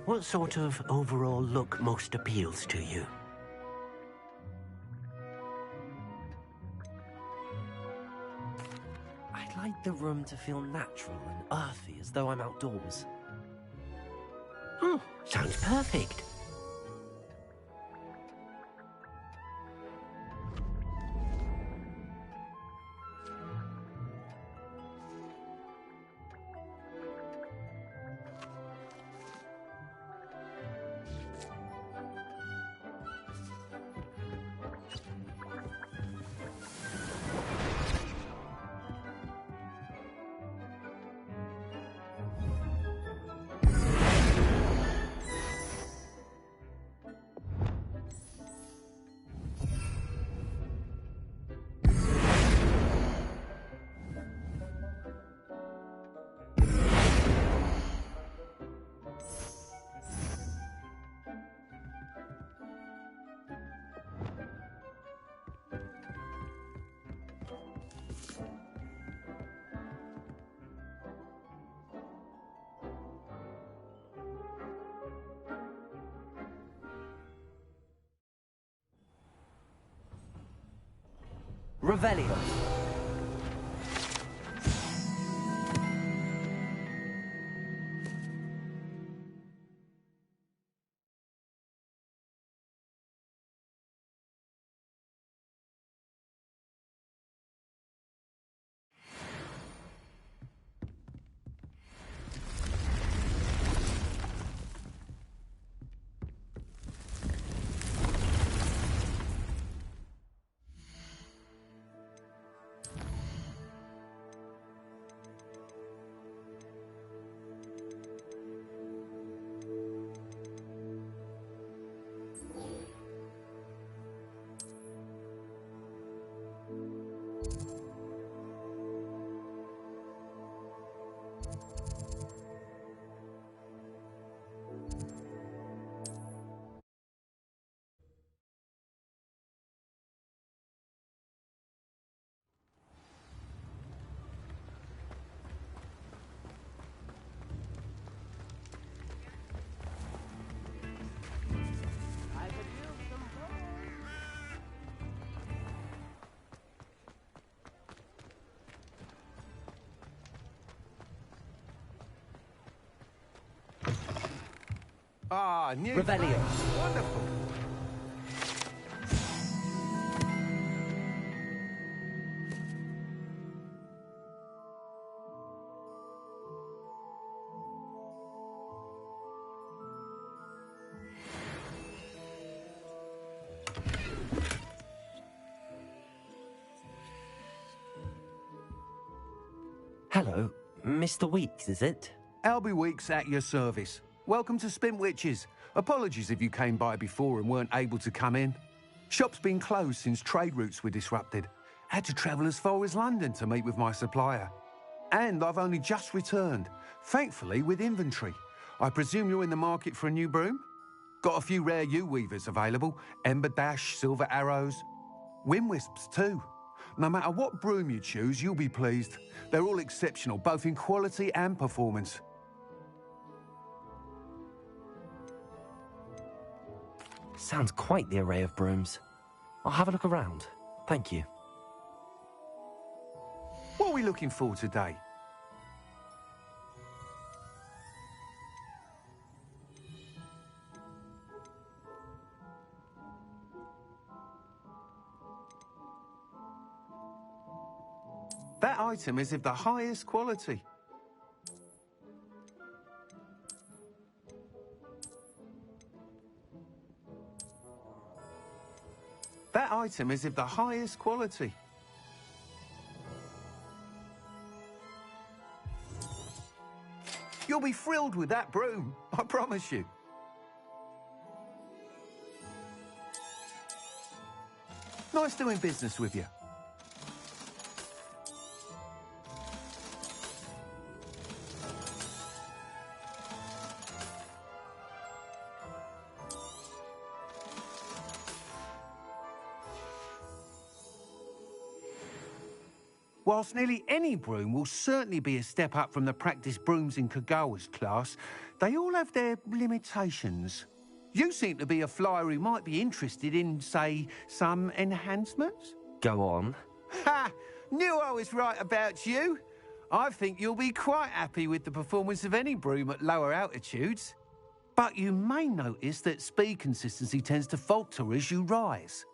What sort of overall look most appeals to you? I'd like the room to feel natural and earthy, as though I'm outdoors. Oh, sounds perfect. Revelio. Ah, new. Revelio. Wonderful. Hello, Mr. Weeks, is it? Albie Weeks at your service. Welcome to Spin Witches. Apologies if you came by before and weren't able to come in. Shop's been closed since trade routes were disrupted. Had to travel as far as London to meet with my supplier. And I've only just returned, thankfully with inventory. I presume you're in the market for a new broom? Got a few rare U-weavers available. Ember Dash, Silver Arrows. Wind Wisps too. No matter what broom you choose, you'll be pleased. They're all exceptional, both in quality and performance. Sounds quite the array of brooms. I'll have a look around. Thank you. What are we looking for today? That item is of the highest quality. That item is of the highest quality. You'll be thrilled with that broom, I promise you. Nice doing business with you. Whilst nearly any broom will certainly be a step up from the practice brooms in Kagawa's class, they all have their limitations. You seem to be a flyer who might be interested in, say, some enhancements? Go on. Ha! Knew I was right about you. I think you'll be quite happy with the performance of any broom at lower altitudes. But you may notice that speed consistency tends to falter as you rise.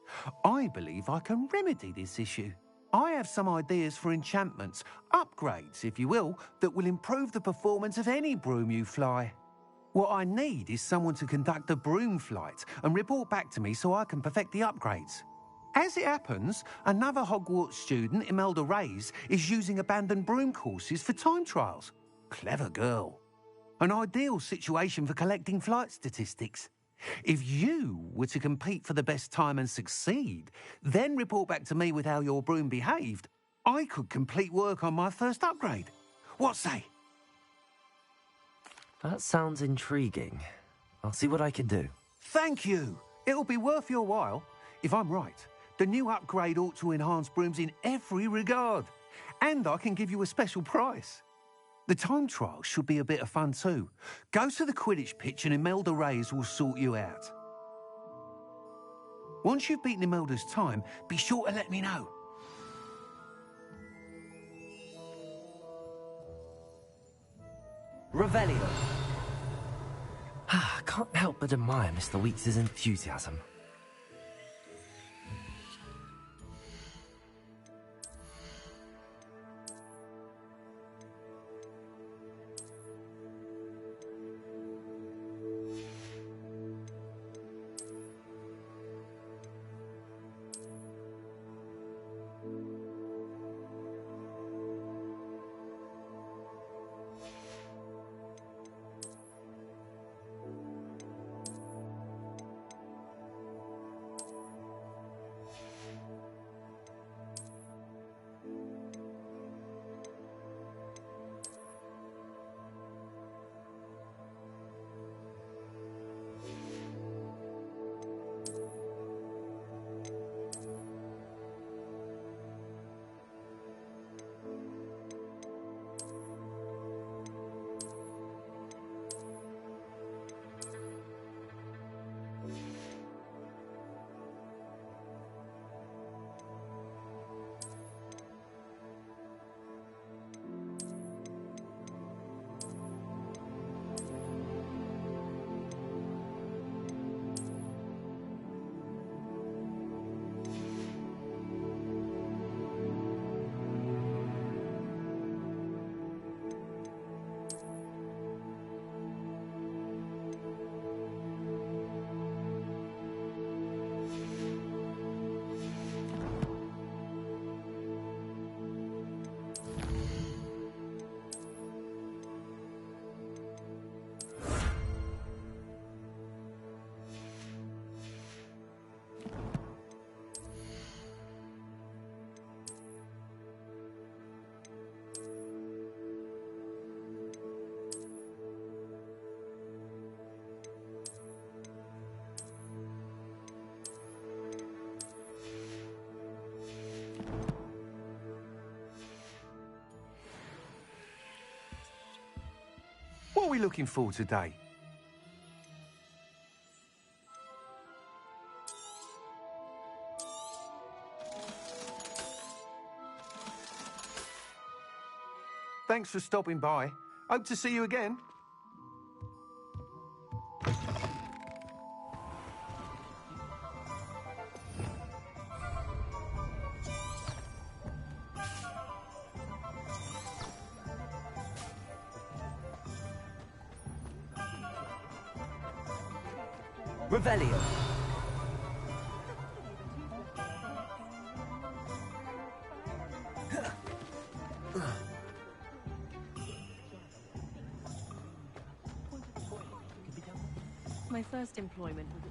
I believe I can remedy this issue. I have some ideas for enchantments, upgrades, if you will, that will improve the performance of any broom you fly. What I need is someone to conduct a broom flight and report back to me so I can perfect the upgrades. As it happens, another Hogwarts student, Imelda Reyes, is using abandoned broom courses for time trials. Clever girl. An ideal situation for collecting flight statistics. If you were to compete for the best time and succeed, then report back to me with how your broom behaved, I could complete work on my first upgrade. What say? That sounds intriguing. I'll see what I can do. Thank you. It'll be worth your while. If I'm right, the new upgrade ought to enhance brooms in every regard. And I can give you a special price. The time trial should be a bit of fun too. Go to the Quidditch pitch and Imelda Reyes will sort you out. Once you've beaten Imelda's time, be sure to let me know. Revelio. Can't help but admire Mr. Weeks' enthusiasm. What are we looking for today? Thanks for stopping by. Hope to see you again. Revelio. My first employment was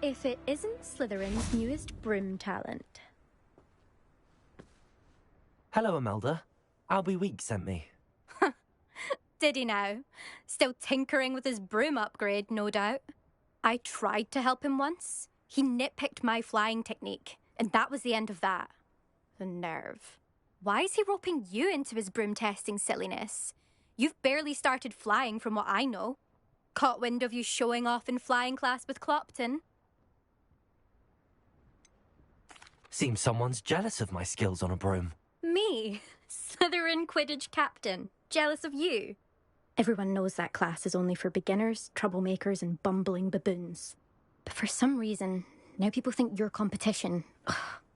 if it isn't Slytherin's newest broom talent. Hello, Imelda. Albie Weeks sent me. Did he now? Still tinkering with his broom upgrade, no doubt. I tried to help him once. He nitpicked my flying technique, and that was the end of that. The nerve. Why is he roping you into his broom testing silliness? You've barely started flying from what I know. Caught wind of you showing off in flying class with Clopton. Seems someone's jealous of my skills on a broom. Me? Slytherin Quidditch captain. Jealous of you? Everyone knows that class is only for beginners, troublemakers, and bumbling baboons. But for some reason, now people think you're competition. Ugh,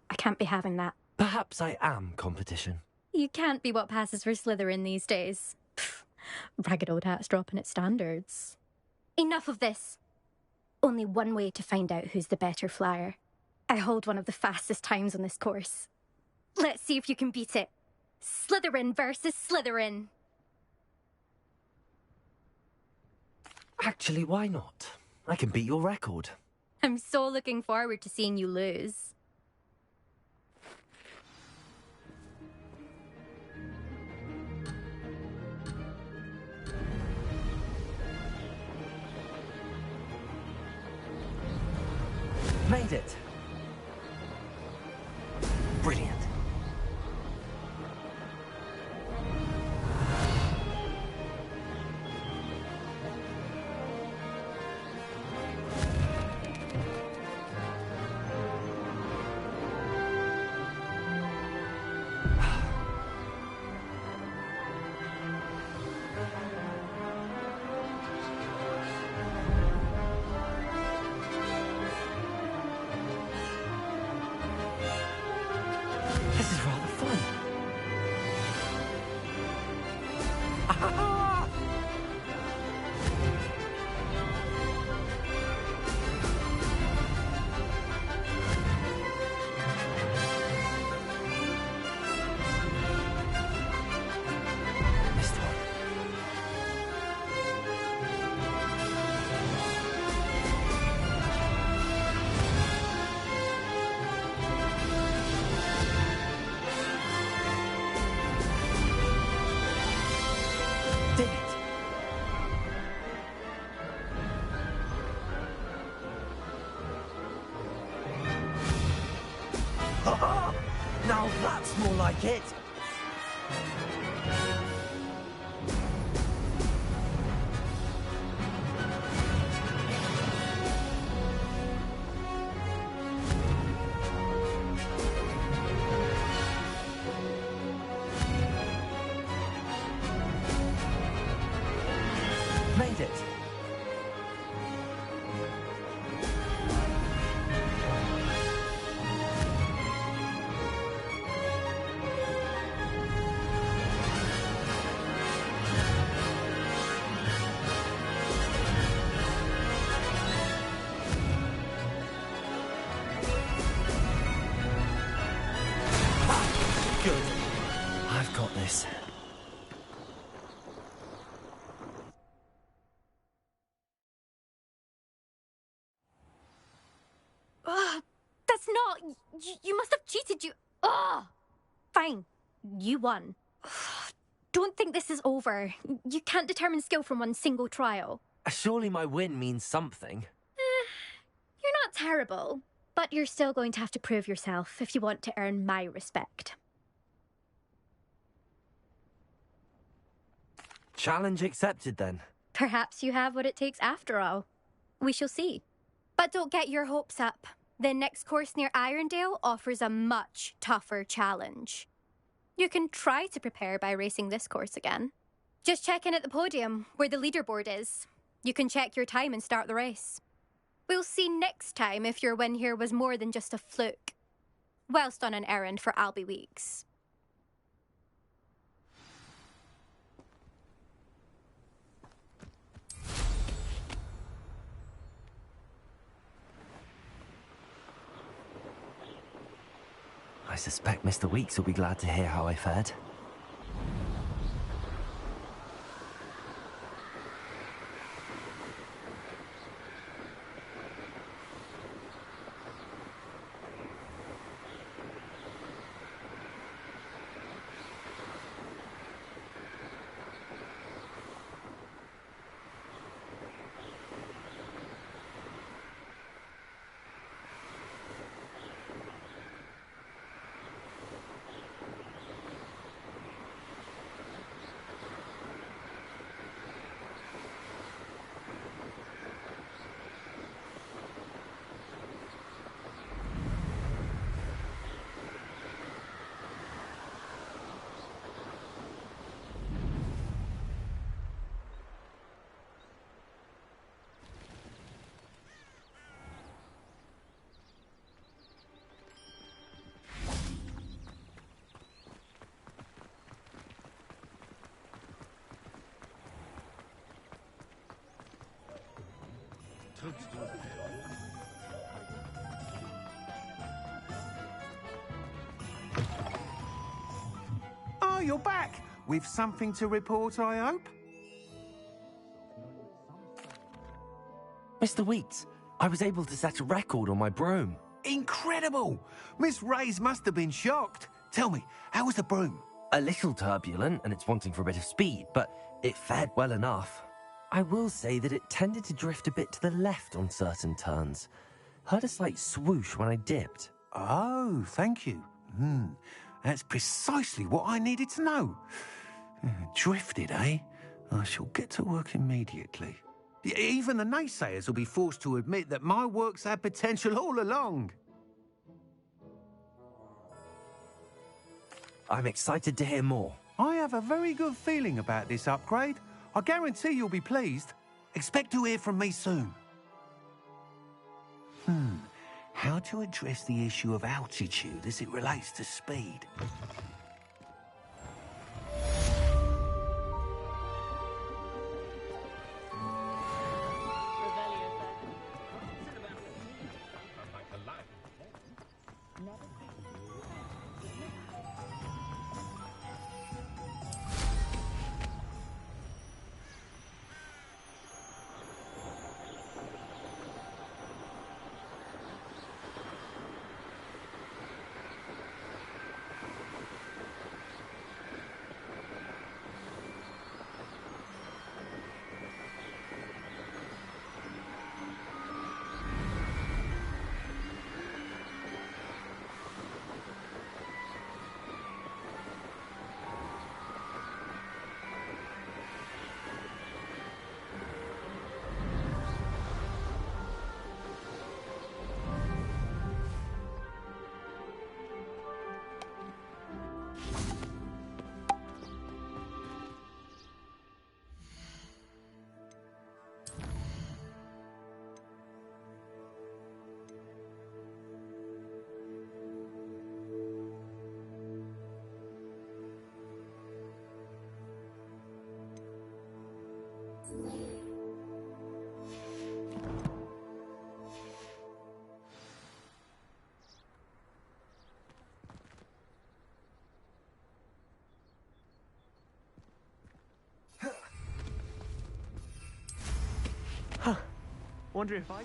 I can't be having that. Perhaps I am competition. You can't be what passes for Slytherin these days. Pfft, ragged old hat's dropping its standards. Enough of this. Only one way to find out who's the better flyer. I hold one of the fastest times on this course. Let's see if you can beat it. Slytherin versus Slytherin. Actually, why not? I can beat your record. I'm so looking forward to seeing you lose. Made it! Brilliant. This is rather fun. Missed one. Did it! Now that's more like it! Made it! Good. I've got this. That's not... You must have cheated, you... Ugh! Fine. You won. Don't think this is over. You can't determine skill from one single trial. Surely my win means something. You're not terrible, but you're still going to have to prove yourself if you want to earn my respect. Challenge accepted, then. Perhaps you have what it takes after all. We shall see. But don't get your hopes up. The next course near Irondale offers a much tougher challenge. You can try to prepare by racing this course again. Just check in at the podium, where the leaderboard is. You can check your time and start the race. We'll see next time if your win here was more than just a fluke. Whilst on an errand for Albie Weeks. I suspect Mr. Weeks will be glad to hear how I fared. Oh, you're back! With something to report, I hope? Mr. Weeks, I was able to set a record on my broom. Incredible! Miss Reyes must have been shocked. Tell me, how was the broom? A little turbulent, and it's wanting for a bit of speed, but it fared well enough. I will say that it tended to drift a bit to the left on certain turns. Heard a slight swoosh when I dipped. Oh, thank you. That's precisely what I needed to know. Drifted, eh? I shall get to work immediately. Even the naysayers will be forced to admit that my work's had potential all along. I'm excited to hear more. I have a very good feeling about this upgrade. I guarantee you'll be pleased. Expect to hear from me soon. How to address the issue of altitude as it relates to speed? Wonder if I...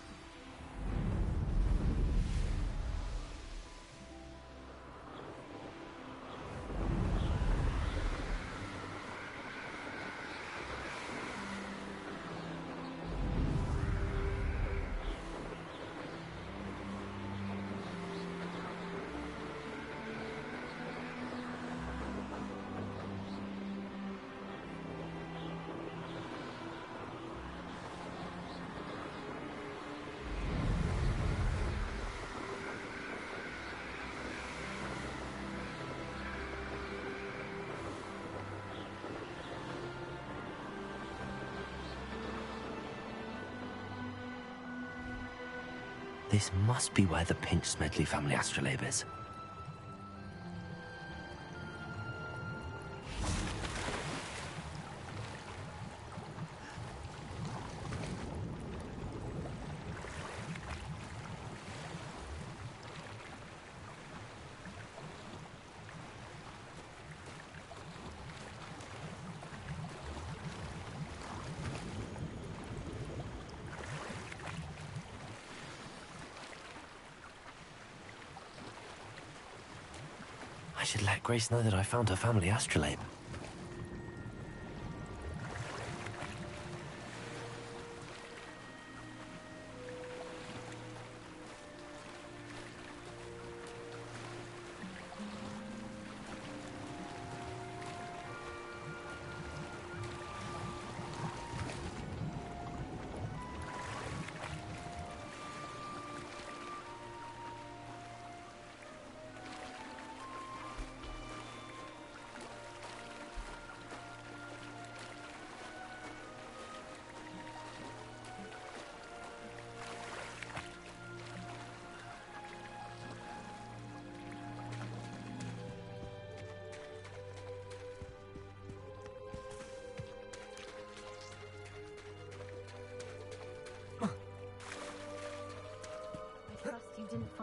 This must be where the Pinch-Smedley family astrolabe is. I should let Grace know that I found her family astrolabe.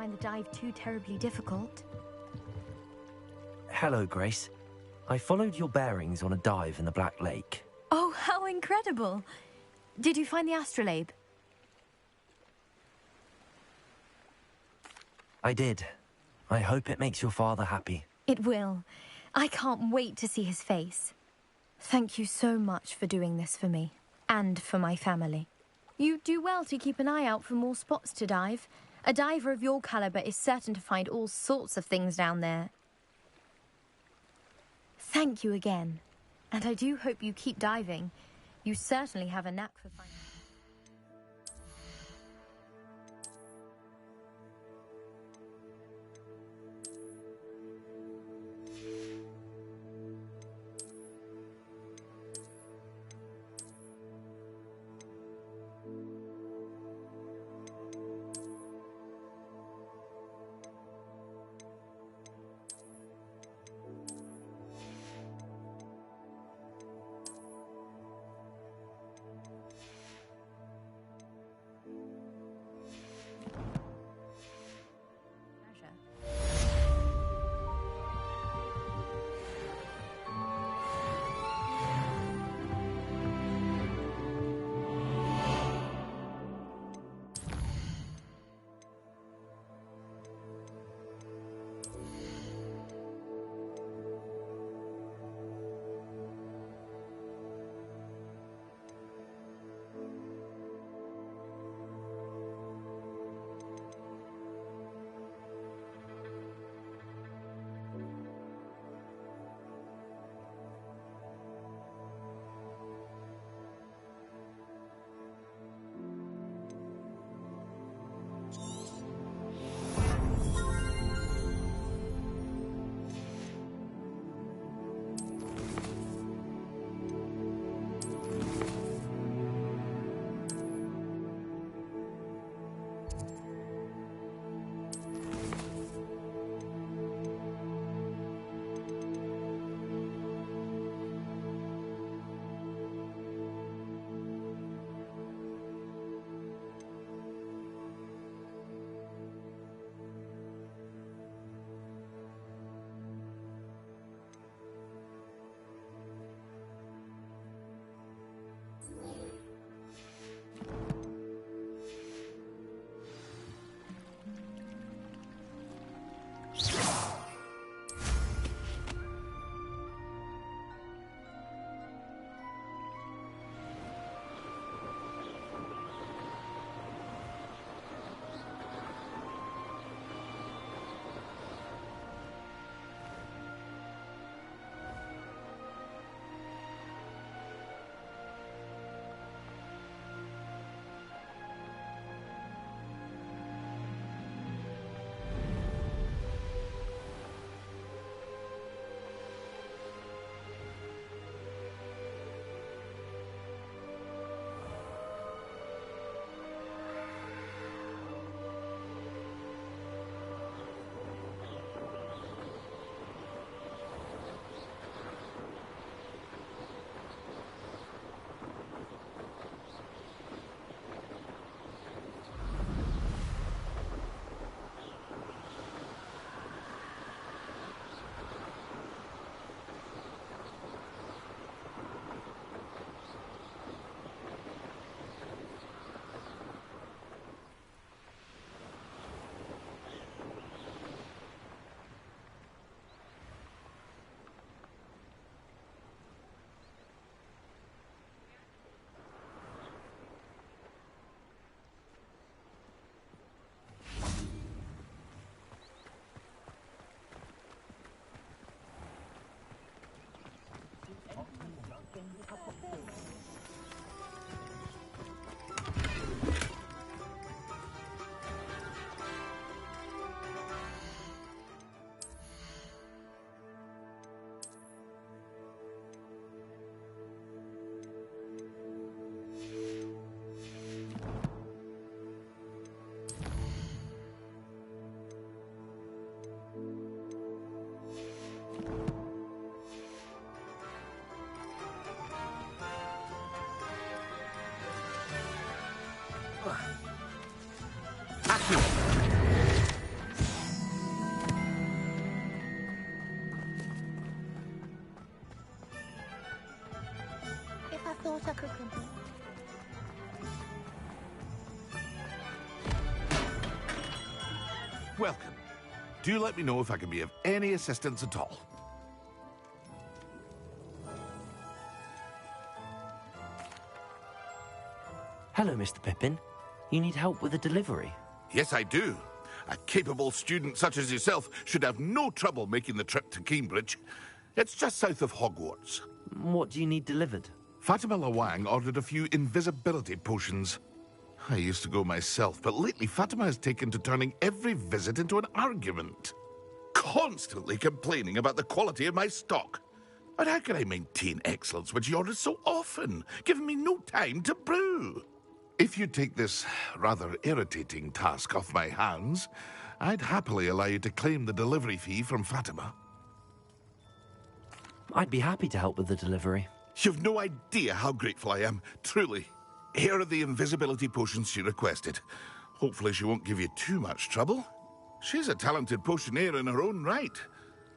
find the dive too terribly difficult. Hello, Grace. I followed your bearings on a dive in the Black Lake. Oh, how incredible! Did you find the astrolabe? I did. I hope it makes your father happy. It will. I can't wait to see his face. Thank you so much for doing this for me, and for my family. You do well to keep an eye out for more spots to dive. A diver of your caliber is certain to find all sorts of things down there. Thank you again. And I do hope you keep diving. You certainly have a knack for finding... Welcome. Do let me know if I can be of any assistance at all. Hello, Mr. Pippin. You need help with a delivery? Yes, I do. A capable student such as yourself should have no trouble making the trip to Cambridge. It's just south of Hogwarts. What do you need delivered? Fatima Lawang ordered a few invisibility potions. I used to go myself, but lately Fatima has taken to turning every visit into an argument. Constantly complaining about the quality of my stock. But how can I maintain excellence when she orders so often, giving me no time to brew? If you take this rather irritating task off my hands, I'd happily allow you to claim the delivery fee from Fatima. I'd be happy to help with the delivery. You've no idea how grateful I am, truly. Here are the invisibility potions she requested. Hopefully she won't give you too much trouble. She's a talented potioneer in her own right.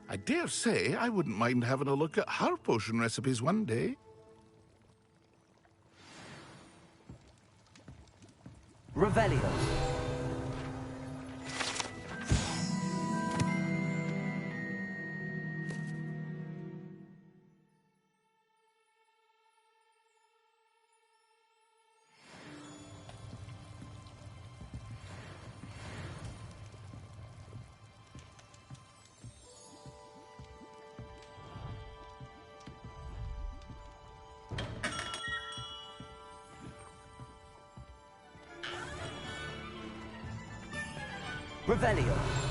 I dare say I wouldn't mind having a look at her potion recipes one day. Revelio. Revelio.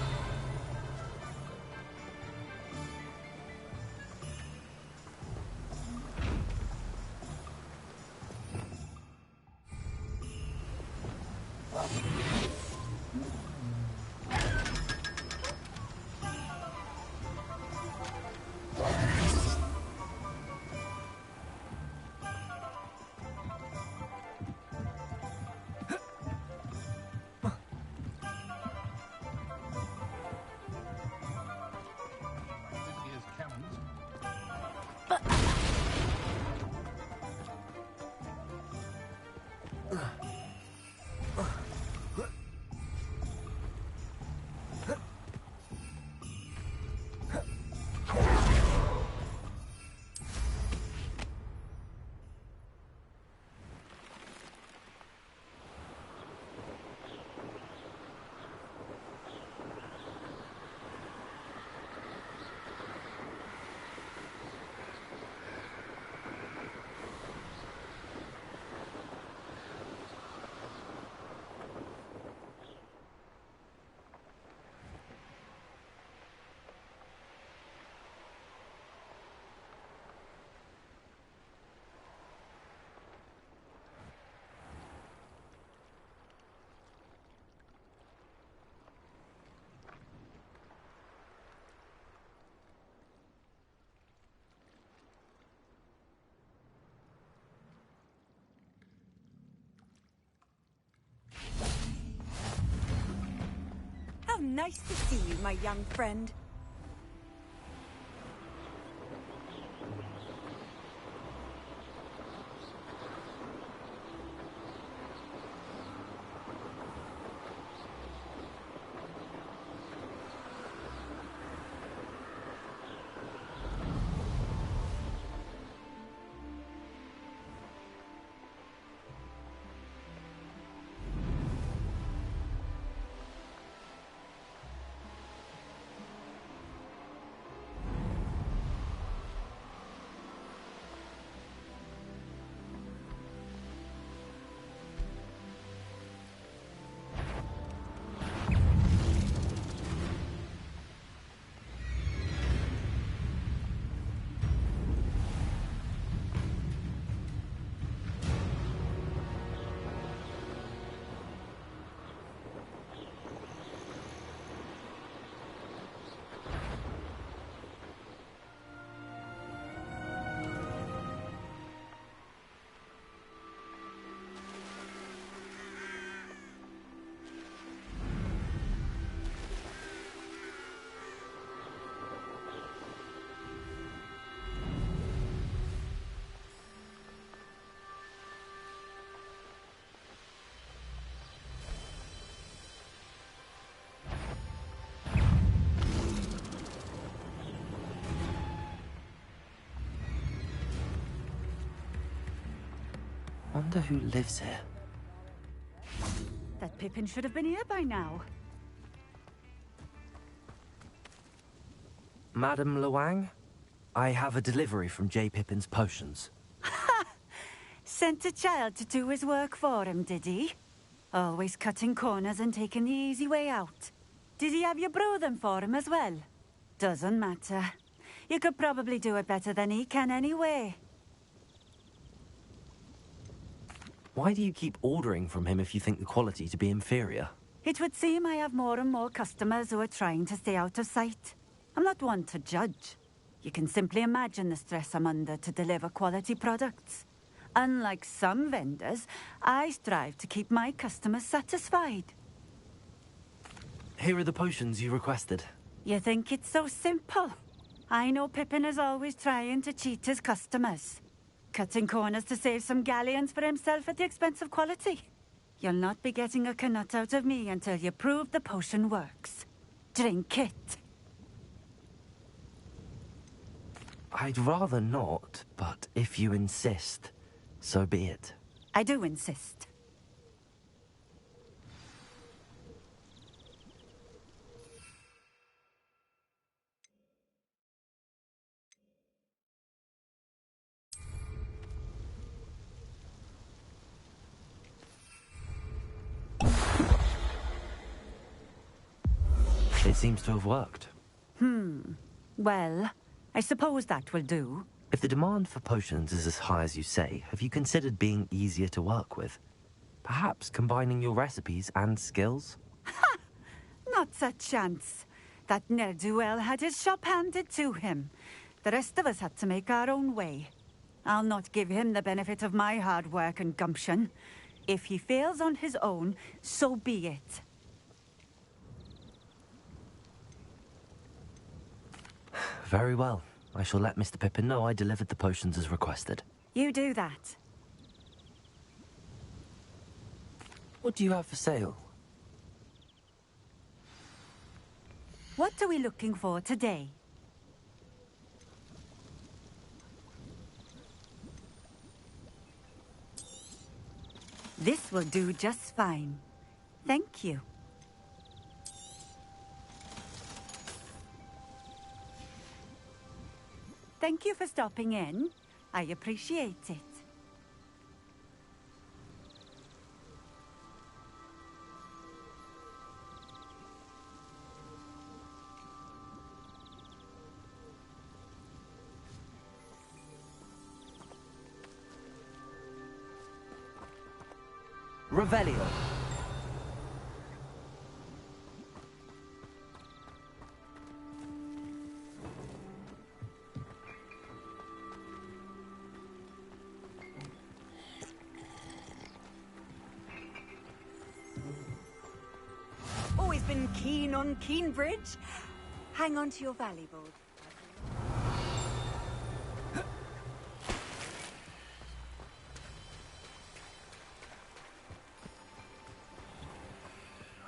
How nice to see you, my young friend. Wonder who lives here. That Pippin should have been here by now. Madam Luang, I have a delivery from J. Pippin's potions. Sent a child to do his work for him, did he? Always cutting corners and taking the easy way out. Did he have you brew them for him as well? Doesn't matter. You could probably do it better than he can anyway. Why do you keep ordering from him if you think the quality to be inferior? It would seem I have more and more customers who are trying to stay out of sight. I'm not one to judge. You can simply imagine the stress I'm under to deliver quality products. Unlike some vendors, I strive to keep my customers satisfied. Here are the potions you requested. You think it's so simple? I know Pippin is always trying to cheat his customers. Cutting corners to save some galleons for himself at the expense of quality. You'll not be getting a canut out of me until you prove the potion works. Drink it. I'd rather not, but if you insist, so be it. I do insist. It seems to have worked. Well, I suppose that will do. If the demand for potions is as high as you say, have you considered being easier to work with? Perhaps combining your recipes and skills? Not a chance. That ne'er-do-well had his shop handed to him. The rest of us had to make our own way. I'll not give him the benefit of my hard work and gumption. If he fails on his own, so be it. Very well. I shall let Mr. Pippin know I delivered the potions as requested. You do that. What do you have for sale? What are we looking for today? This will do just fine. Thank you. Thank you for stopping in. I appreciate it. Revelio. Always been keen on Keenbridge. Hang on to your valuables.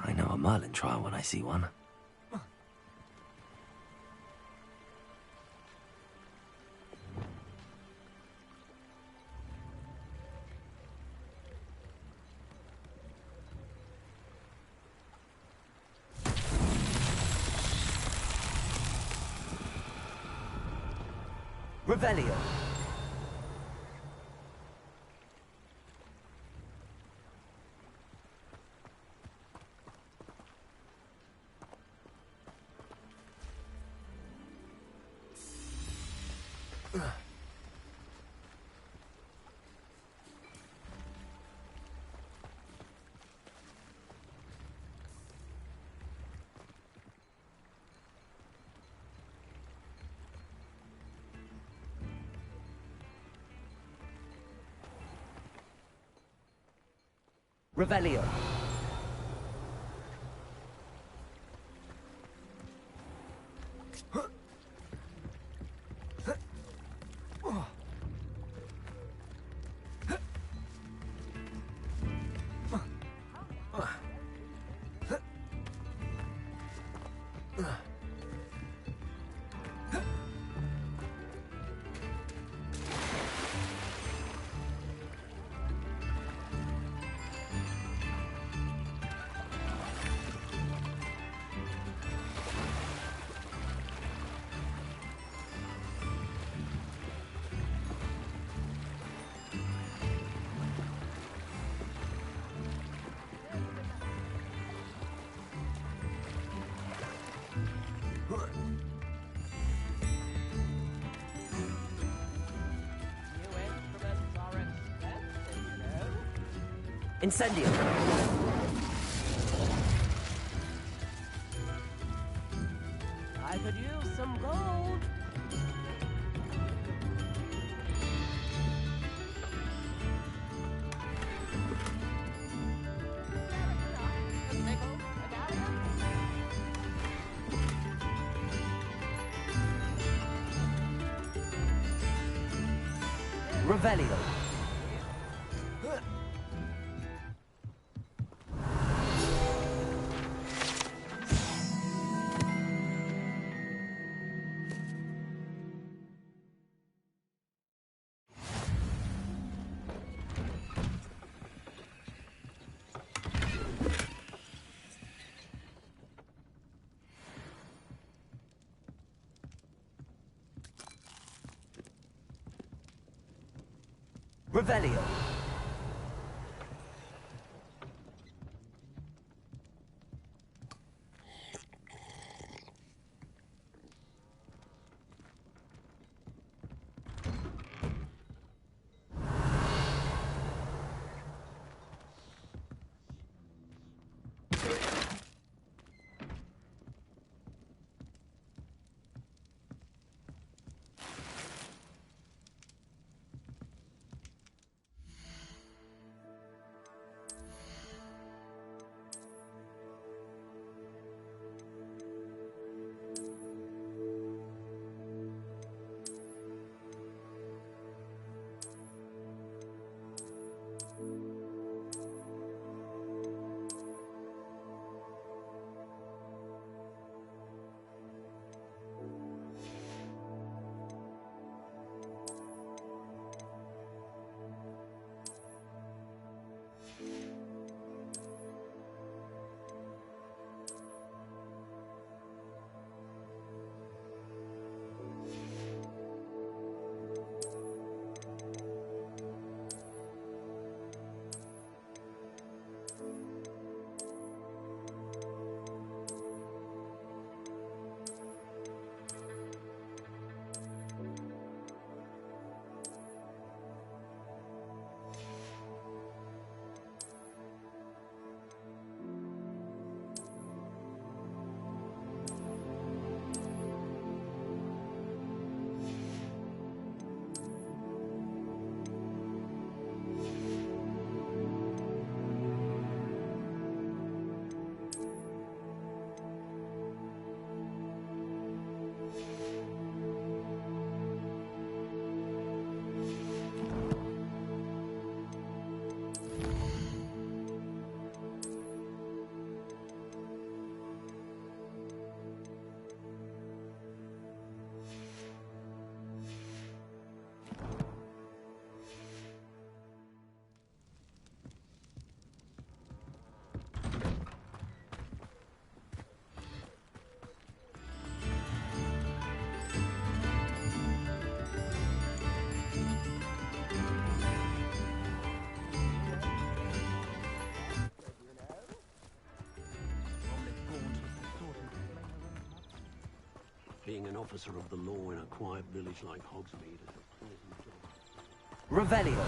I know a Merlin trial when I see one. Revelio. Revelio. Incendio. I could use some gold. Revelio. Revelio. Being an officer of the law in a quiet village like Hogsmeade is a pleasant job. Revelio.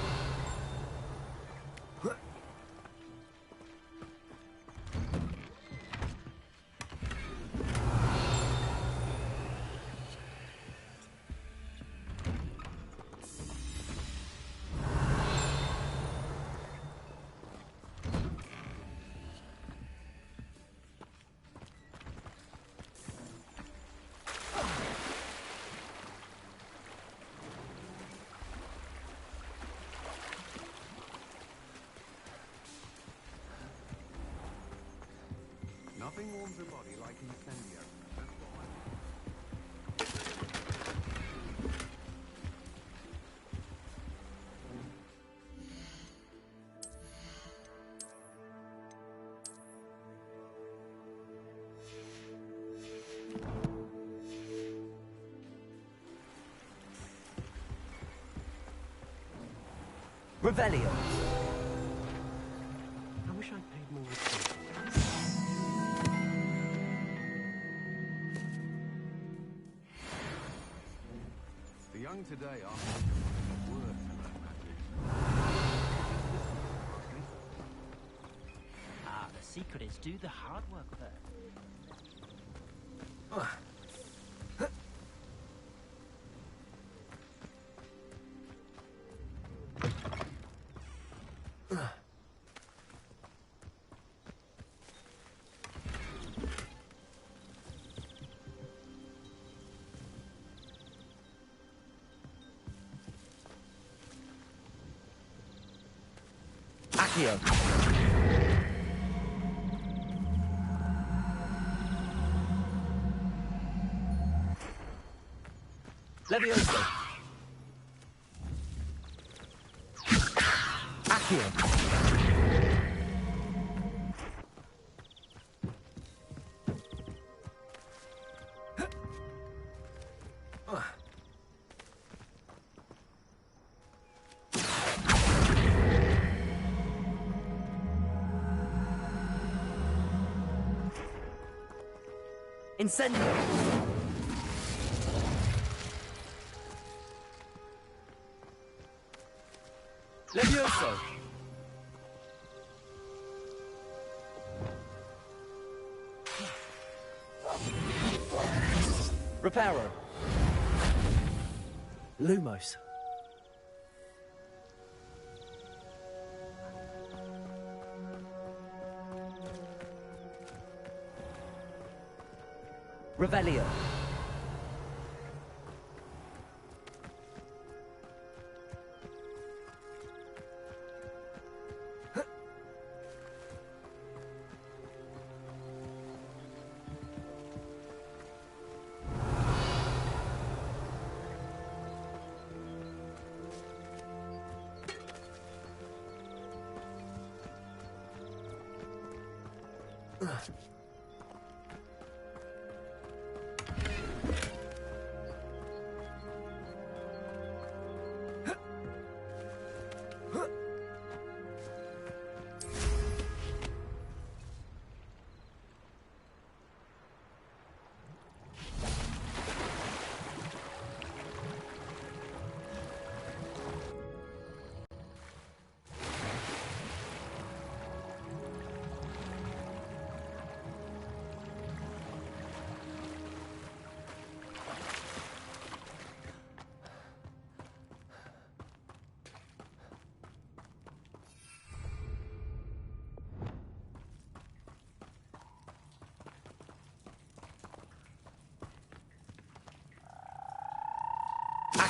Nothing warms a body like incendio. That's what Revelio. I wish I'd paid more attention. young today, aren't we? Work to learn Ah, the secret is do the hard work first. Accio. Levioso. Accio. Incendio. Levioso. Reparo. Lumos. Revelio.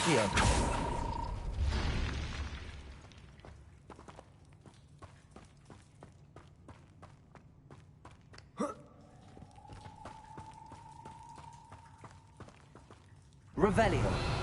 Accio. Revelio.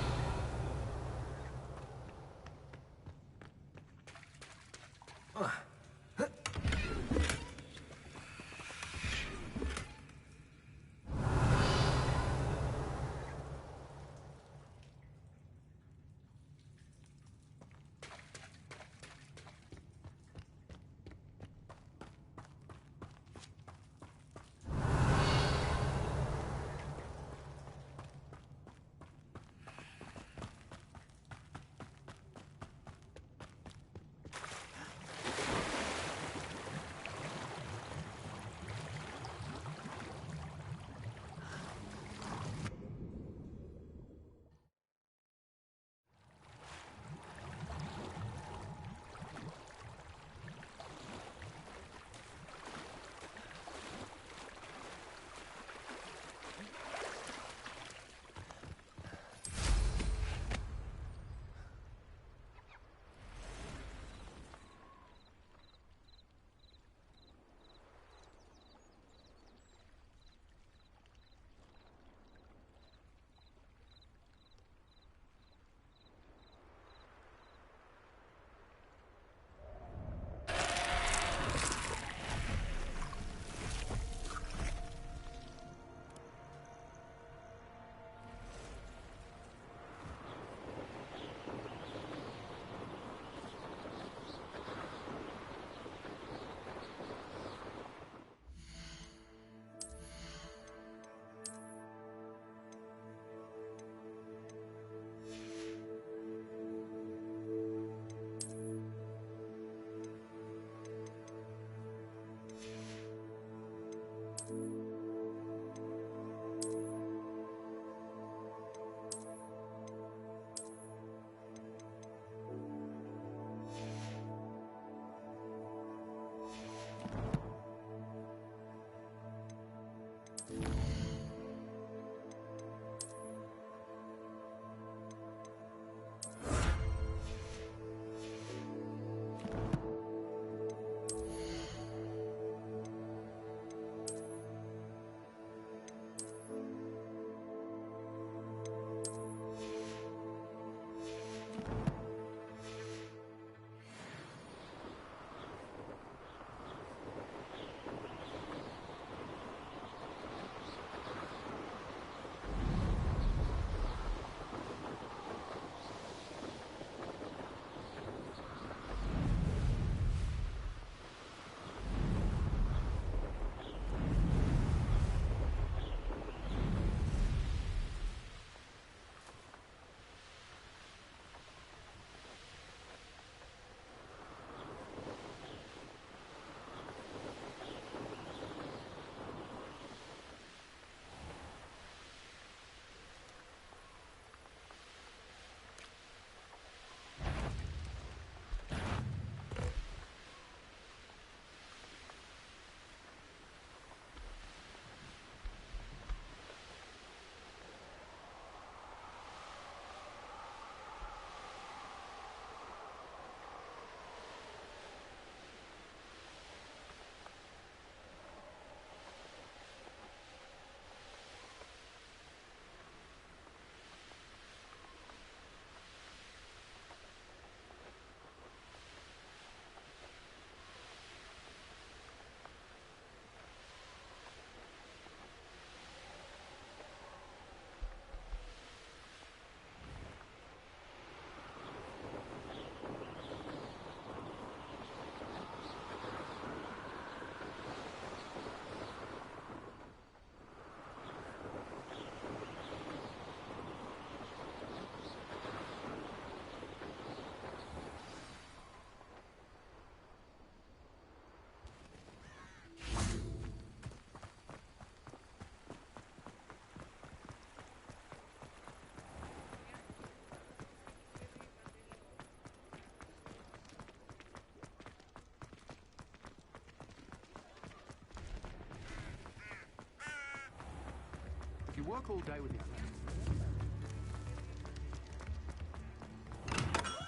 Work all day with it.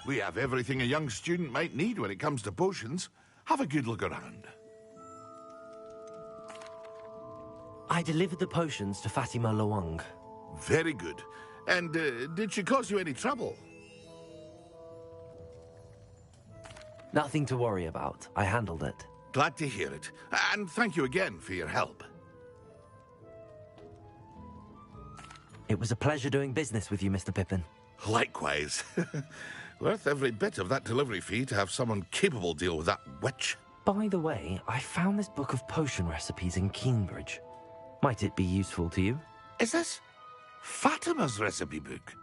We have everything a young student might need when it comes to potions. Have a good look around. I delivered the potions to Fatima Lawang. Very good. And did she cause you any trouble? Nothing to worry about. I handled it. Glad to hear it. And thank you again for your help. It was a pleasure doing business with you, Mr. Pippin. Likewise. Worth every bit of that delivery fee to have someone capable deal with that witch. By the way, I found this book of potion recipes in Cambridge. Might it be useful to you? Is this Fatima's recipe book?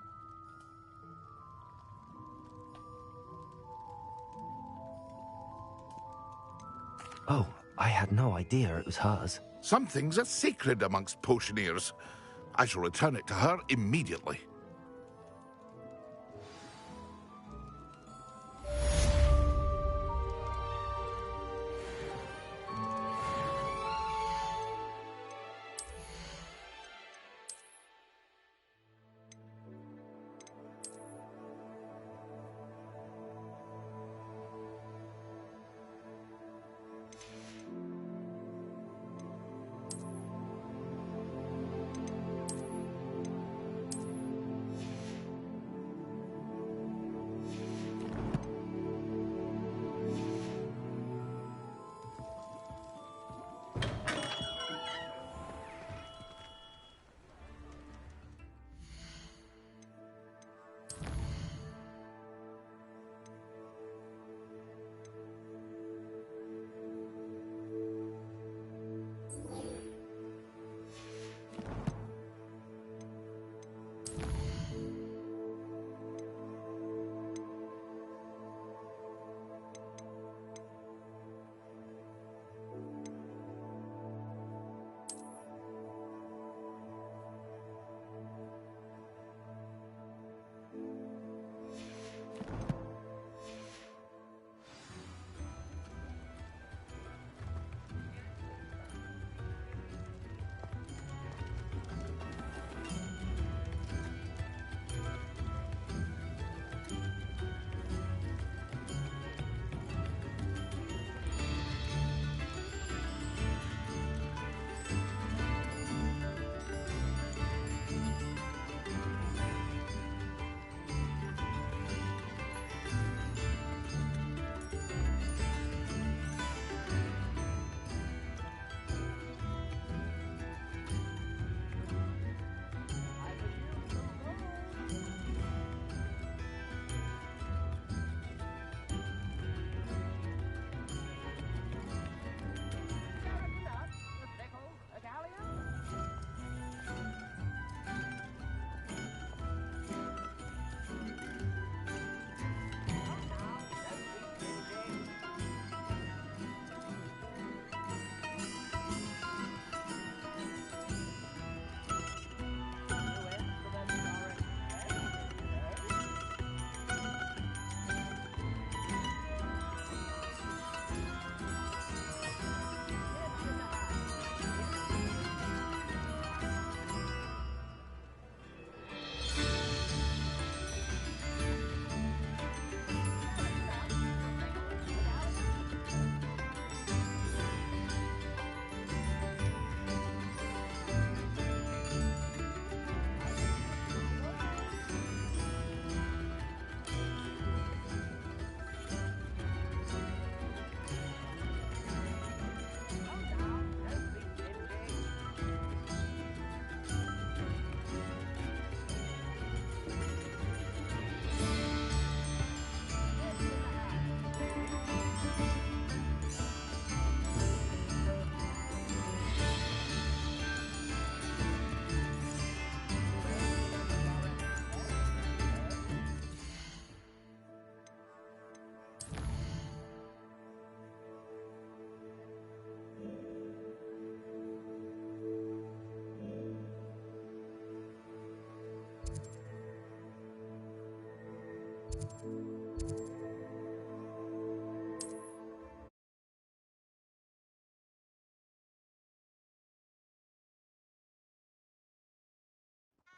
Oh, I had no idea it was hers. Some things are sacred amongst potioneers. I shall return it to her immediately.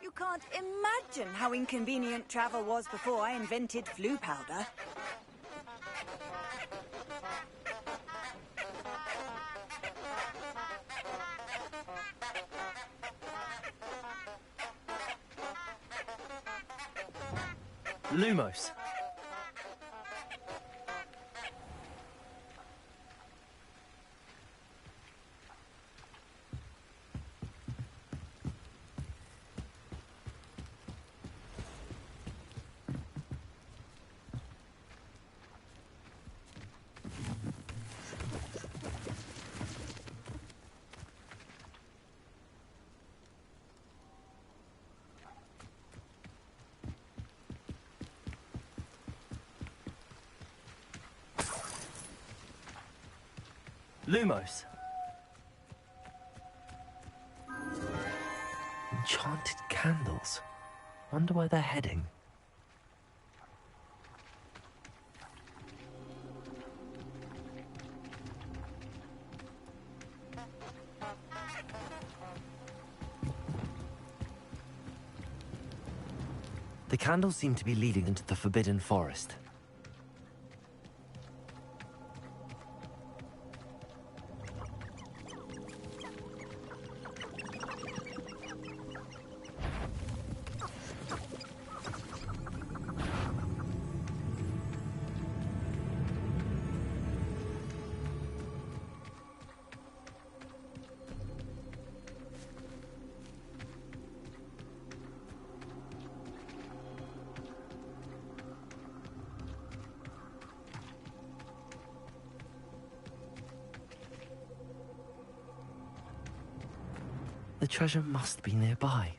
You can't imagine how inconvenient travel was before I invented flu powder. Lumos. Lumos. Enchanted candles. Wonder where they're heading. The candles seem to be leading into the Forbidden Forest. The treasure must be nearby.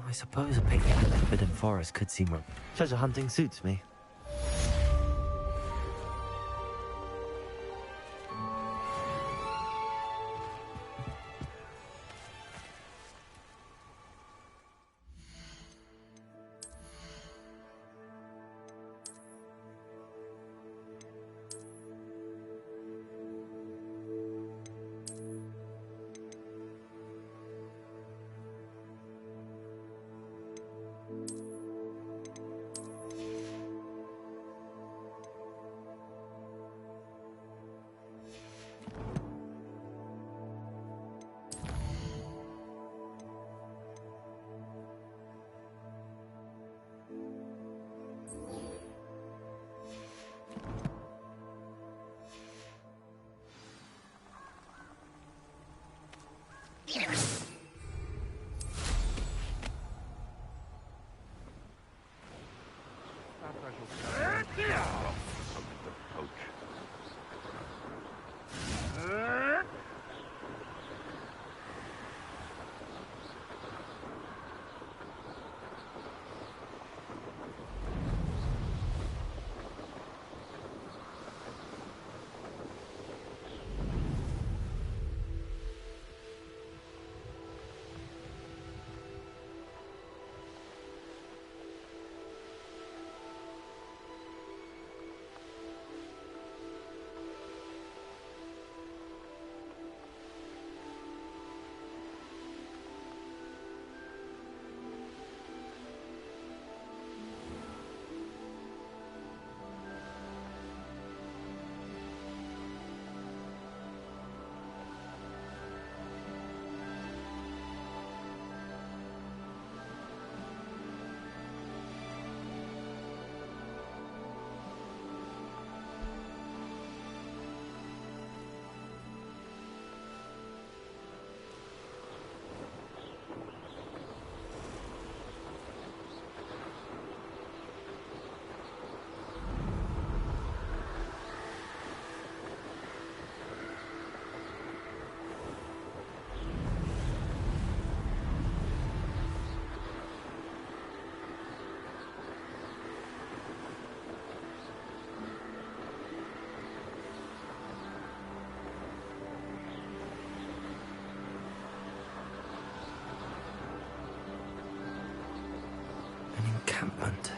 I suppose a picnic in the Forbidden Forest could seem wrong. Treasure hunting suits me. Encampment.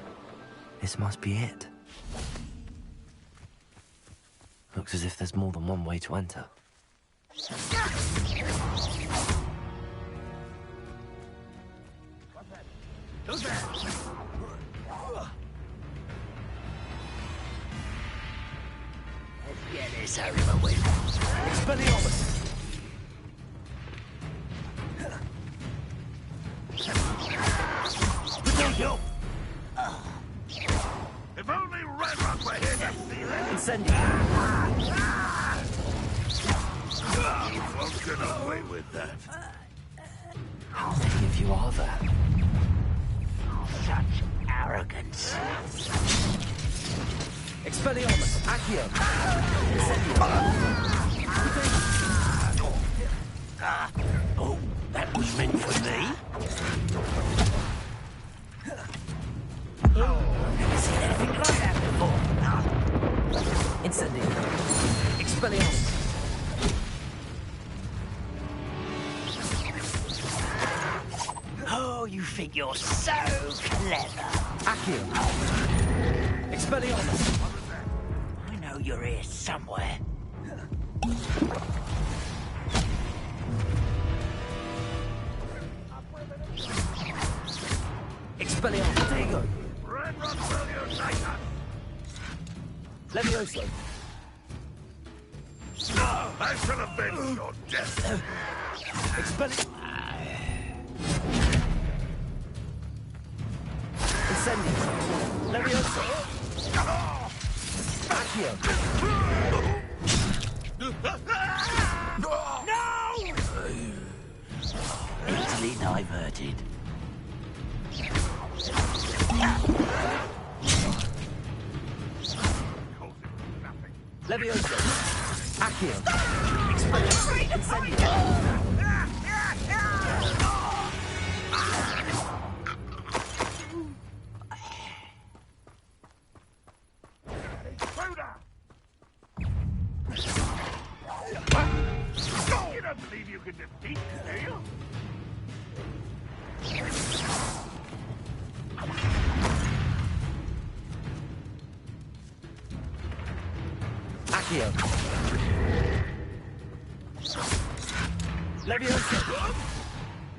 This must be it. Looks as if there's more than one way to enter. Who's there? Let's get this over with. Expelliarmus! Potato! If only Red Rock were here to see that! Incendio! You won't get away with that. How many of you are there? Such arrogance. Expelliarmus! Accio! Oh, that was meant for me? Never seen anything like that before. Incendio! Expelliarmus! Oh, you think you're so clever. Accio! Expelliarmus! I know you're here somewhere. Expelliarmus! There you go. Red Rock will unite us! Levioso! I shall avenge your death! Expelliarmus! Incendio! Levioso! Accio! No! Easily diverted. Levioso! Accio! Incendio! You don't believe you can defeat me, do you? Accio! Levioso!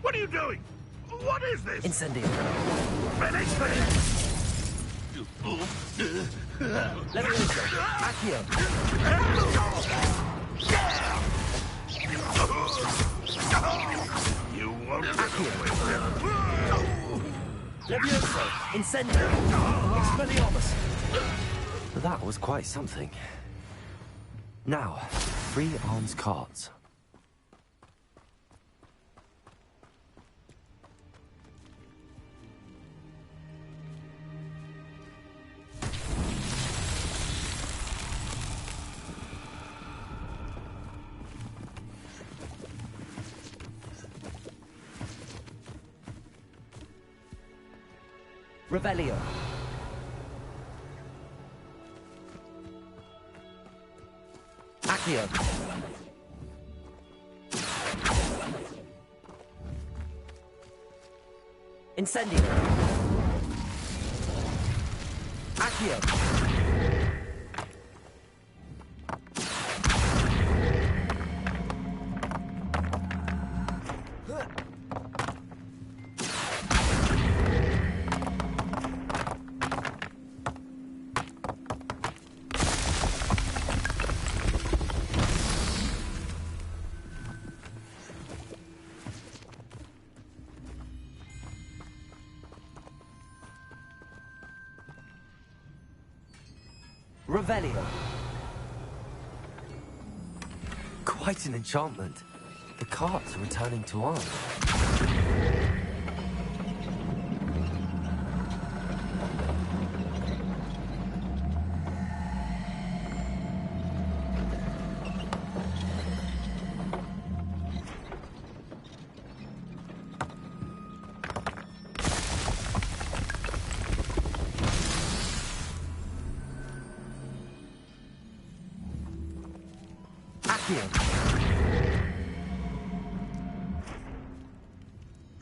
What are you doing? What is this? Incendio! Finish me! Levioso! Accio! You won't get away with it. Levioso! Incendio! Expelliarmus! That was quite something. Now, 3 arms cards. Revelio! Accio! Incendio! Accio! Revelio! Quite an enchantment. The cards are returning to arms.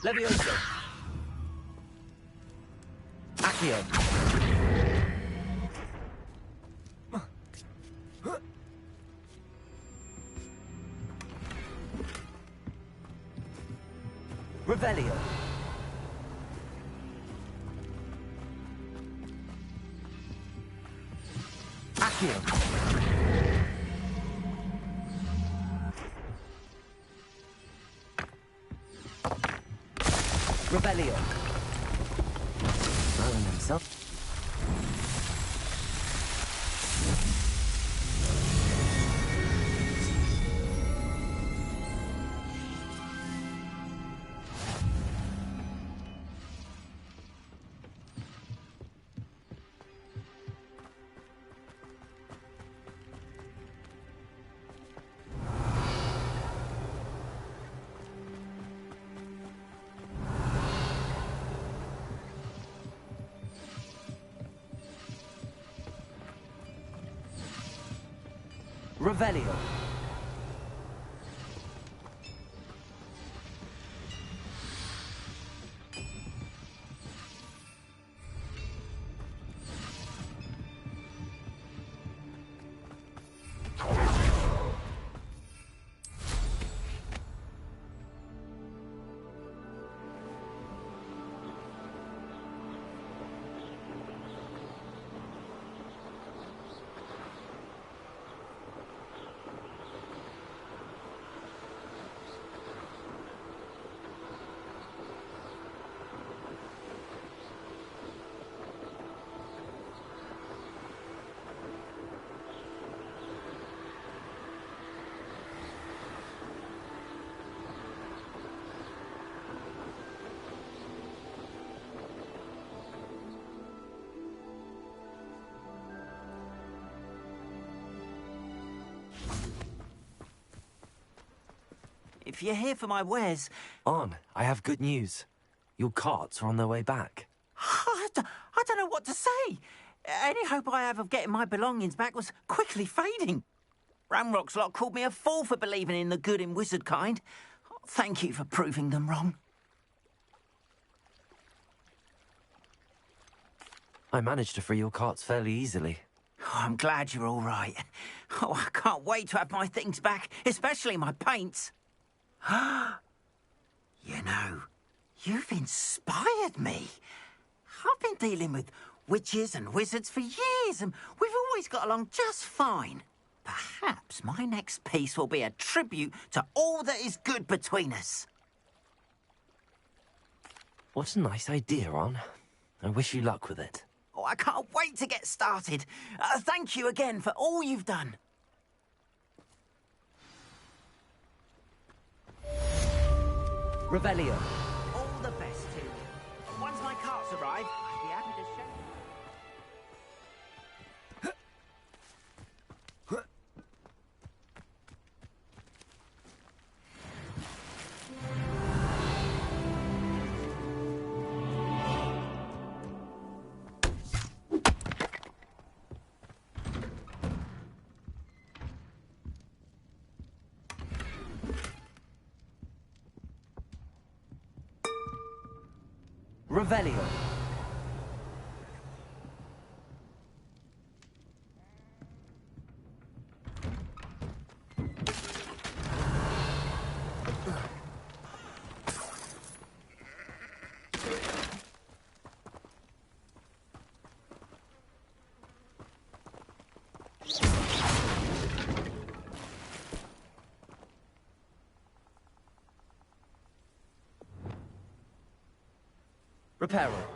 Levioso! Accio! Revelio! Accio. Rebellion. Throwing himself. Revelio. If you're here for my wares... On, I have good news. Your carts are on their way back. I don't know what to say. Any hope I have of getting my belongings back was quickly fading. Ramrock's lot called me a fool for believing in the good in wizard kind. Thank you for proving them wrong. I managed to free your carts fairly easily. Oh, I'm glad you're all right. Oh, I can't wait to have my things back, especially my paints. You know, you've inspired me. I've been dealing with witches and wizards for years, and we've always got along just fine. Perhaps my next piece will be a tribute to all that is good between us. What a nice idea, Ron. I wish you luck with it. Oh, I can't wait to get started. Thank you again for all you've done. Revelio. All the best to you. Once my carts arrive, I'll be happy to show Revelio. Reparo.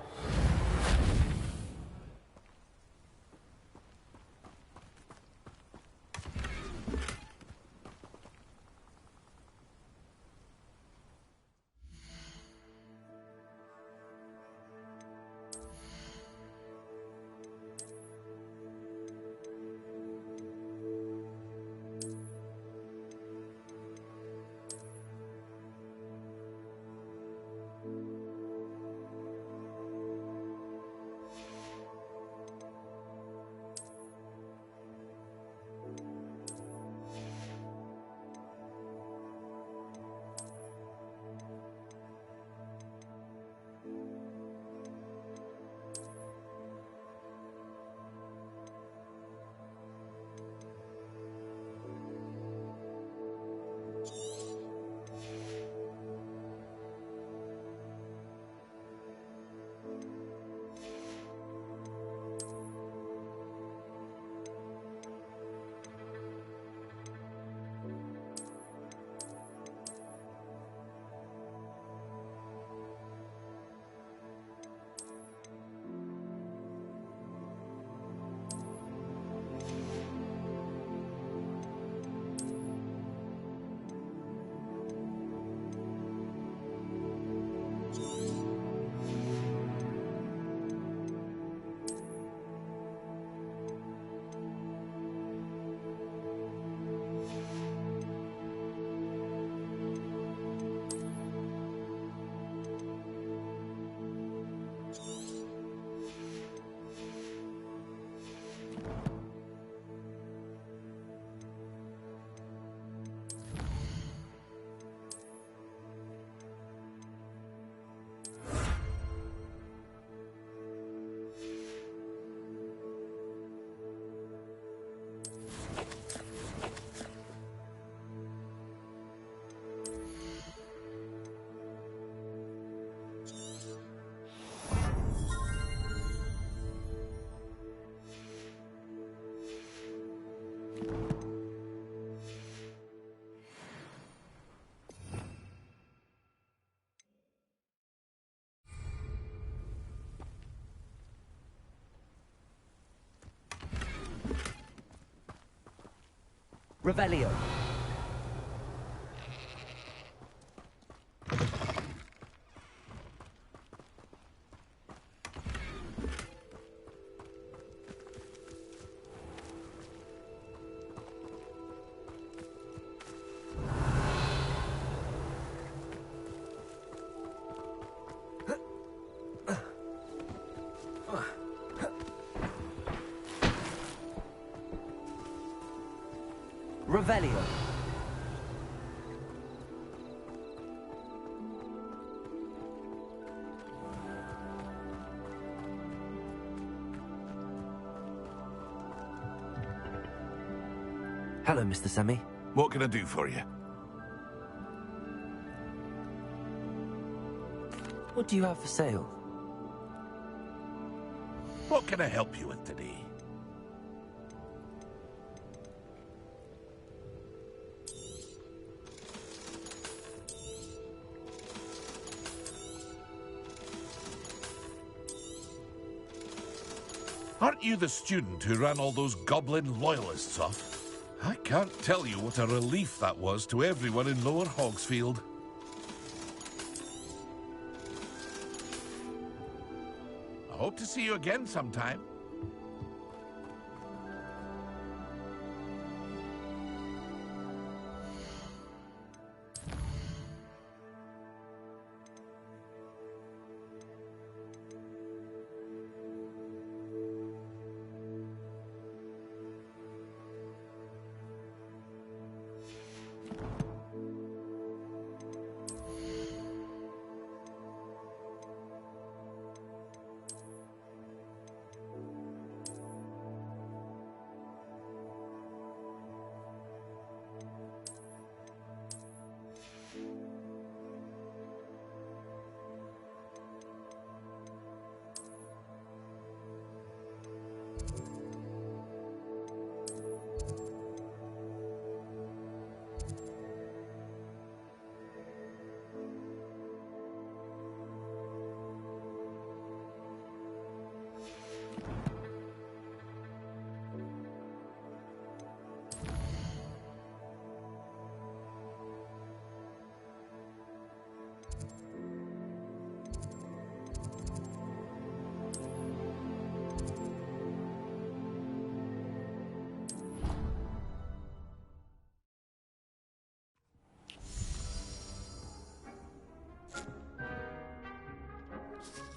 Revelio. Revelio. Hello, Mr. Semi. What can I do for you? What do you have for sale? What can I help you with today? Aren't you the student who ran all those goblin loyalists off? I can't tell you what a relief that was to everyone in Lower Hogsfield. I hope to see you again sometime.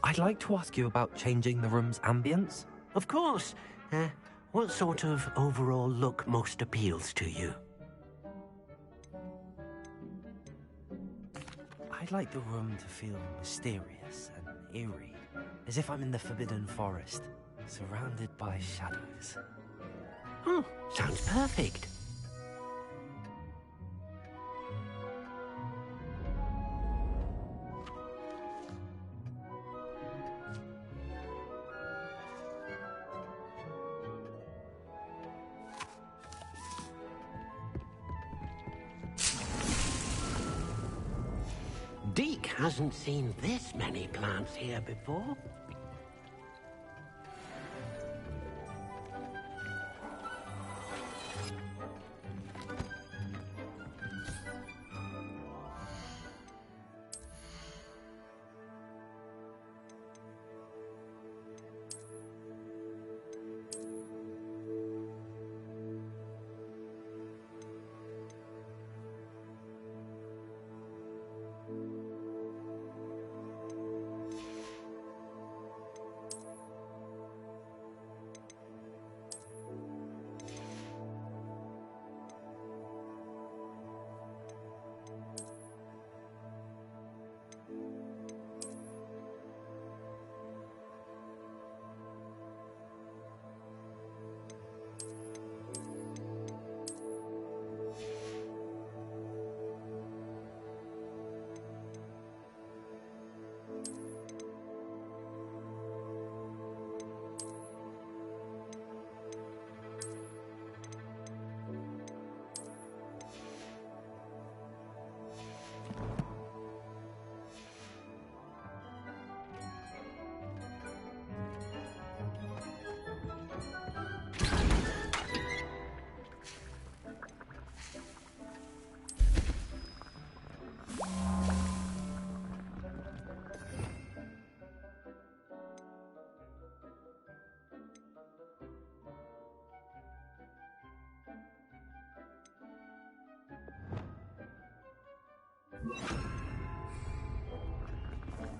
I'd like to ask you about changing the room's ambience. Of course. What sort of overall look most appeals to you? I'd like the room to feel mysterious and eerie, as if I'm in the Forbidden Forest, surrounded by shadows. Oh, sounds perfect. Deke hasn't seen this many plants here before.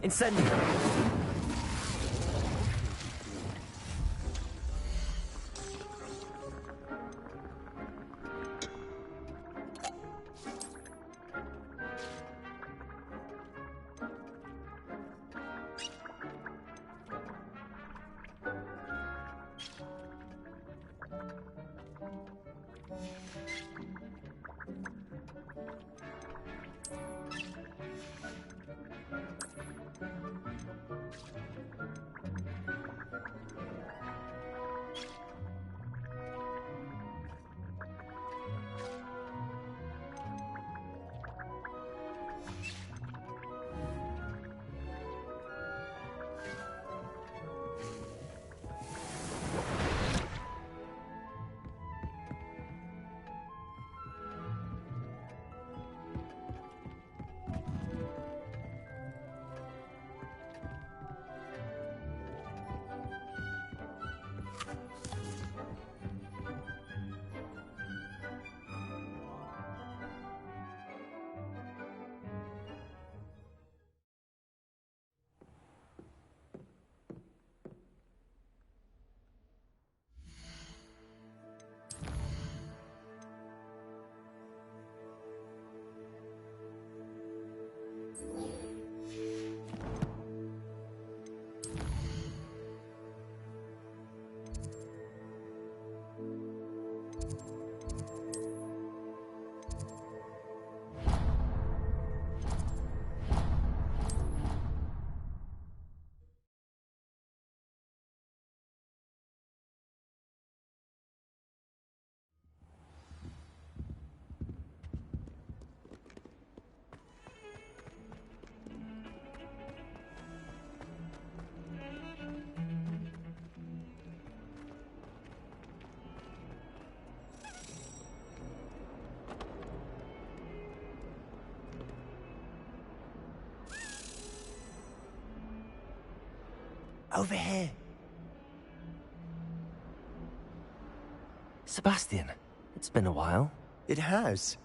Incendio! Over here. Sebastian, it's been a while. It has.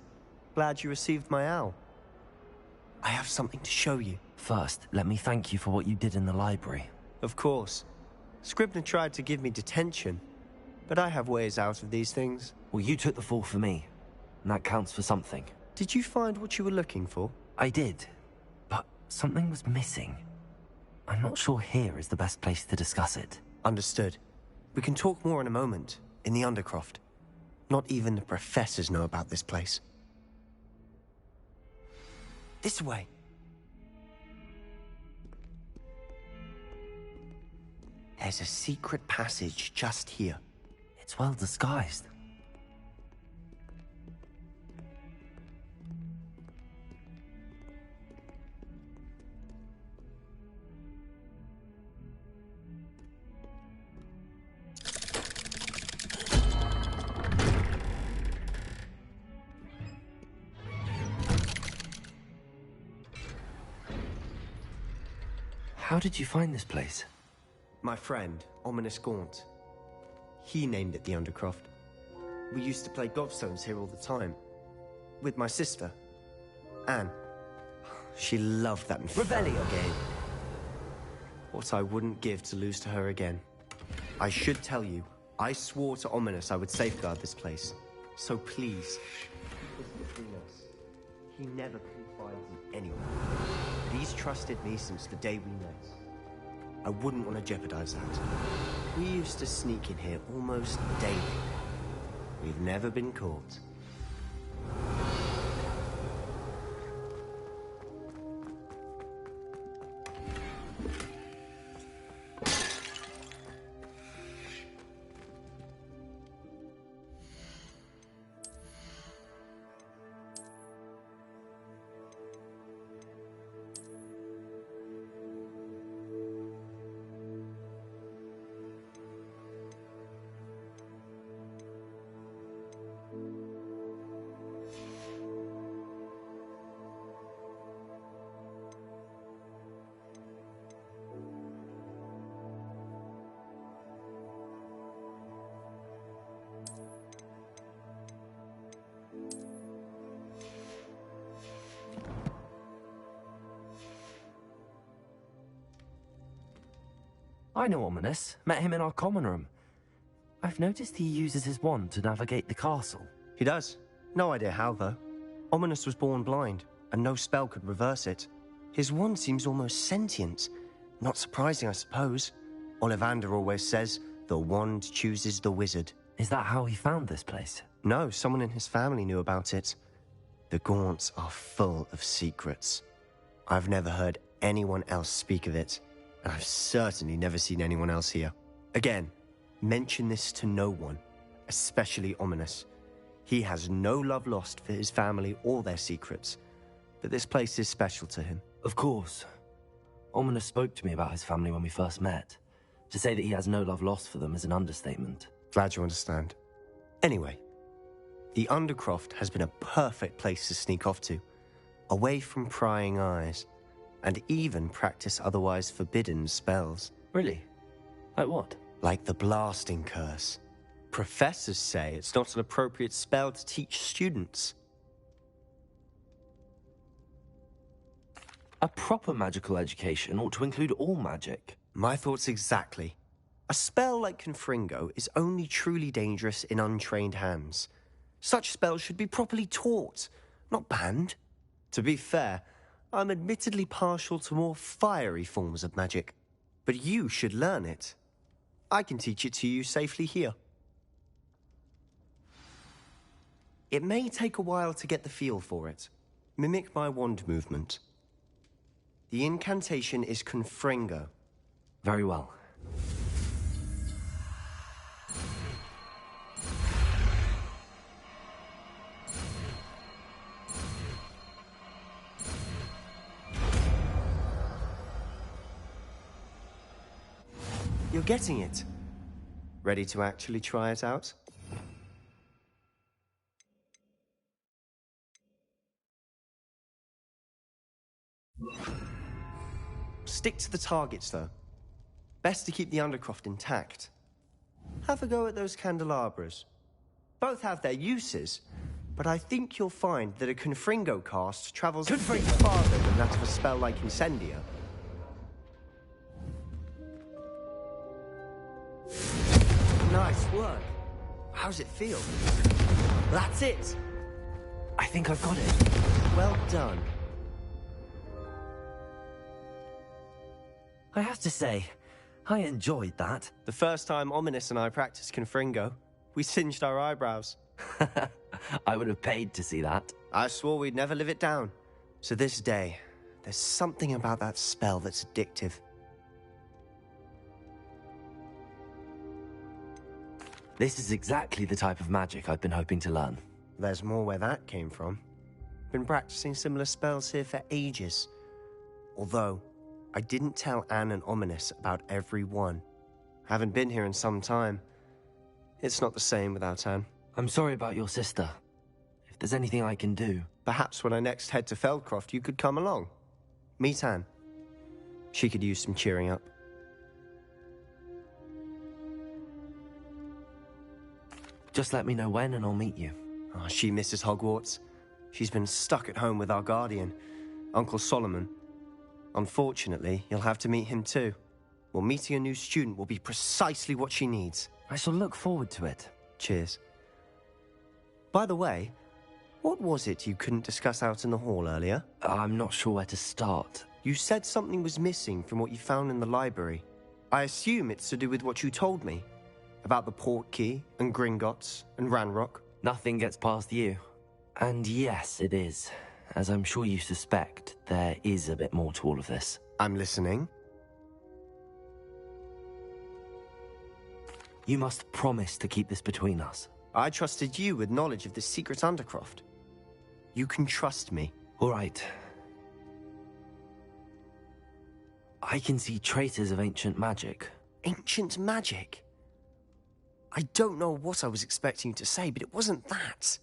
Glad you received my owl. I have something to show you. First, let me thank you for what you did in the library. Of course. Scribner tried to give me detention, but I have ways out of these things. Well, you took the fall for me, and that counts for something. Did you find what you were looking for? I did, but something was missing. I'm not sure here is the best place to discuss it. Understood. We can talk more in a moment, in the Undercroft. Not even the professors know about this place. This way. There's a secret passage just here. It's well disguised. How did you find this place? My friend, Ominous Gaunt. He named it the Undercroft. We used to play gobstones here all the time. With my sister, Anne. She loved that Revelio game. What I wouldn't give to lose to her again. I should tell you, I swore to Ominous I would safeguard this place. So please, keep this between us. He never confides in anyone. But he's trusted me since the day we met. I wouldn't want to jeopardize that. We used to sneak in here almost daily. We've never been caught. I know Ominous. Met him in our common room. I've noticed he uses his wand to navigate the castle. He does. No idea how, though. Ominous was born blind, and no spell could reverse it. His wand seems almost sentient. Not surprising, I suppose. Ollivander always says, the wand chooses the wizard. Is that how he found this place? No, someone in his family knew about it. The Gaunts are full of secrets. I've never heard anyone else speak of it, and I've certainly never seen anyone else here. Again, mention this to no one, especially Ominous. He has no love lost for his family or their secrets, but this place is special to him. Of course. Ominous spoke to me about his family when we first met. To say that he has no love lost for them is an understatement. Glad you understand. Anyway, the Undercroft has been a perfect place to sneak off to, away from prying eyes, and even practice otherwise forbidden spells. Really? Like what? Like the blasting curse. Professors say it's not an appropriate spell to teach students. A proper magical education ought to include all magic. My thoughts exactly. A spell like Confringo is only truly dangerous in untrained hands. Such spells should be properly taught, not banned. To be fair, I'm admittedly partial to more fiery forms of magic, but you should learn it. I can teach it to you safely here. It may take a while to get the feel for it. Mimic my wand movement. The incantation is Confringo. Very well. You're getting it. Ready to actually try it out? Stick to the targets, though. Best to keep the Undercroft intact. Have a go at those candelabras. Both have their uses, but I think you'll find that a Confringo cast travels a bit farther than that of a spell like Incendia. Nice work. How's it feel? That's it. I think I've got it. Well done. I have to say, I enjoyed that. The first time Ominous and I practiced Confringo, we singed our eyebrows. I would have paid to see that. I swore we'd never live it down. So this day, there's something about that spell that's addictive. This is exactly the type of magic I've been hoping to learn. There's more where that came from. Been practicing similar spells here for ages. Although, I didn't tell Anne and Ominous about every one. Haven't been here in some time. It's not the same without Anne. I'm sorry about your sister. If there's anything I can do... Perhaps when I next head to Feldcroft, you could come along. Meet Anne. She could use some cheering up. Just let me know when and I'll meet you. Oh, she misses Hogwarts. She's been stuck at home with our guardian, Uncle Solomon. Unfortunately, you'll have to meet him too. Well, meeting a new student will be precisely what she needs. I shall look forward to it. Cheers. By the way, what was it you couldn't discuss out in the hall earlier? I'm not sure where to start. You said something was missing from what you found in the library. I assume it's to do with what you told me. About the Portkey, and Gringotts, and Ranrock. Nothing gets past you. And yes, it is. As I'm sure you suspect, there is a bit more to all of this. I'm listening. You must promise to keep this between us. I trusted you with knowledge of the secret Undercroft. You can trust me. All right. I can see traces of ancient magic. Ancient magic? I don't know what I was expecting you to say, but it wasn't that.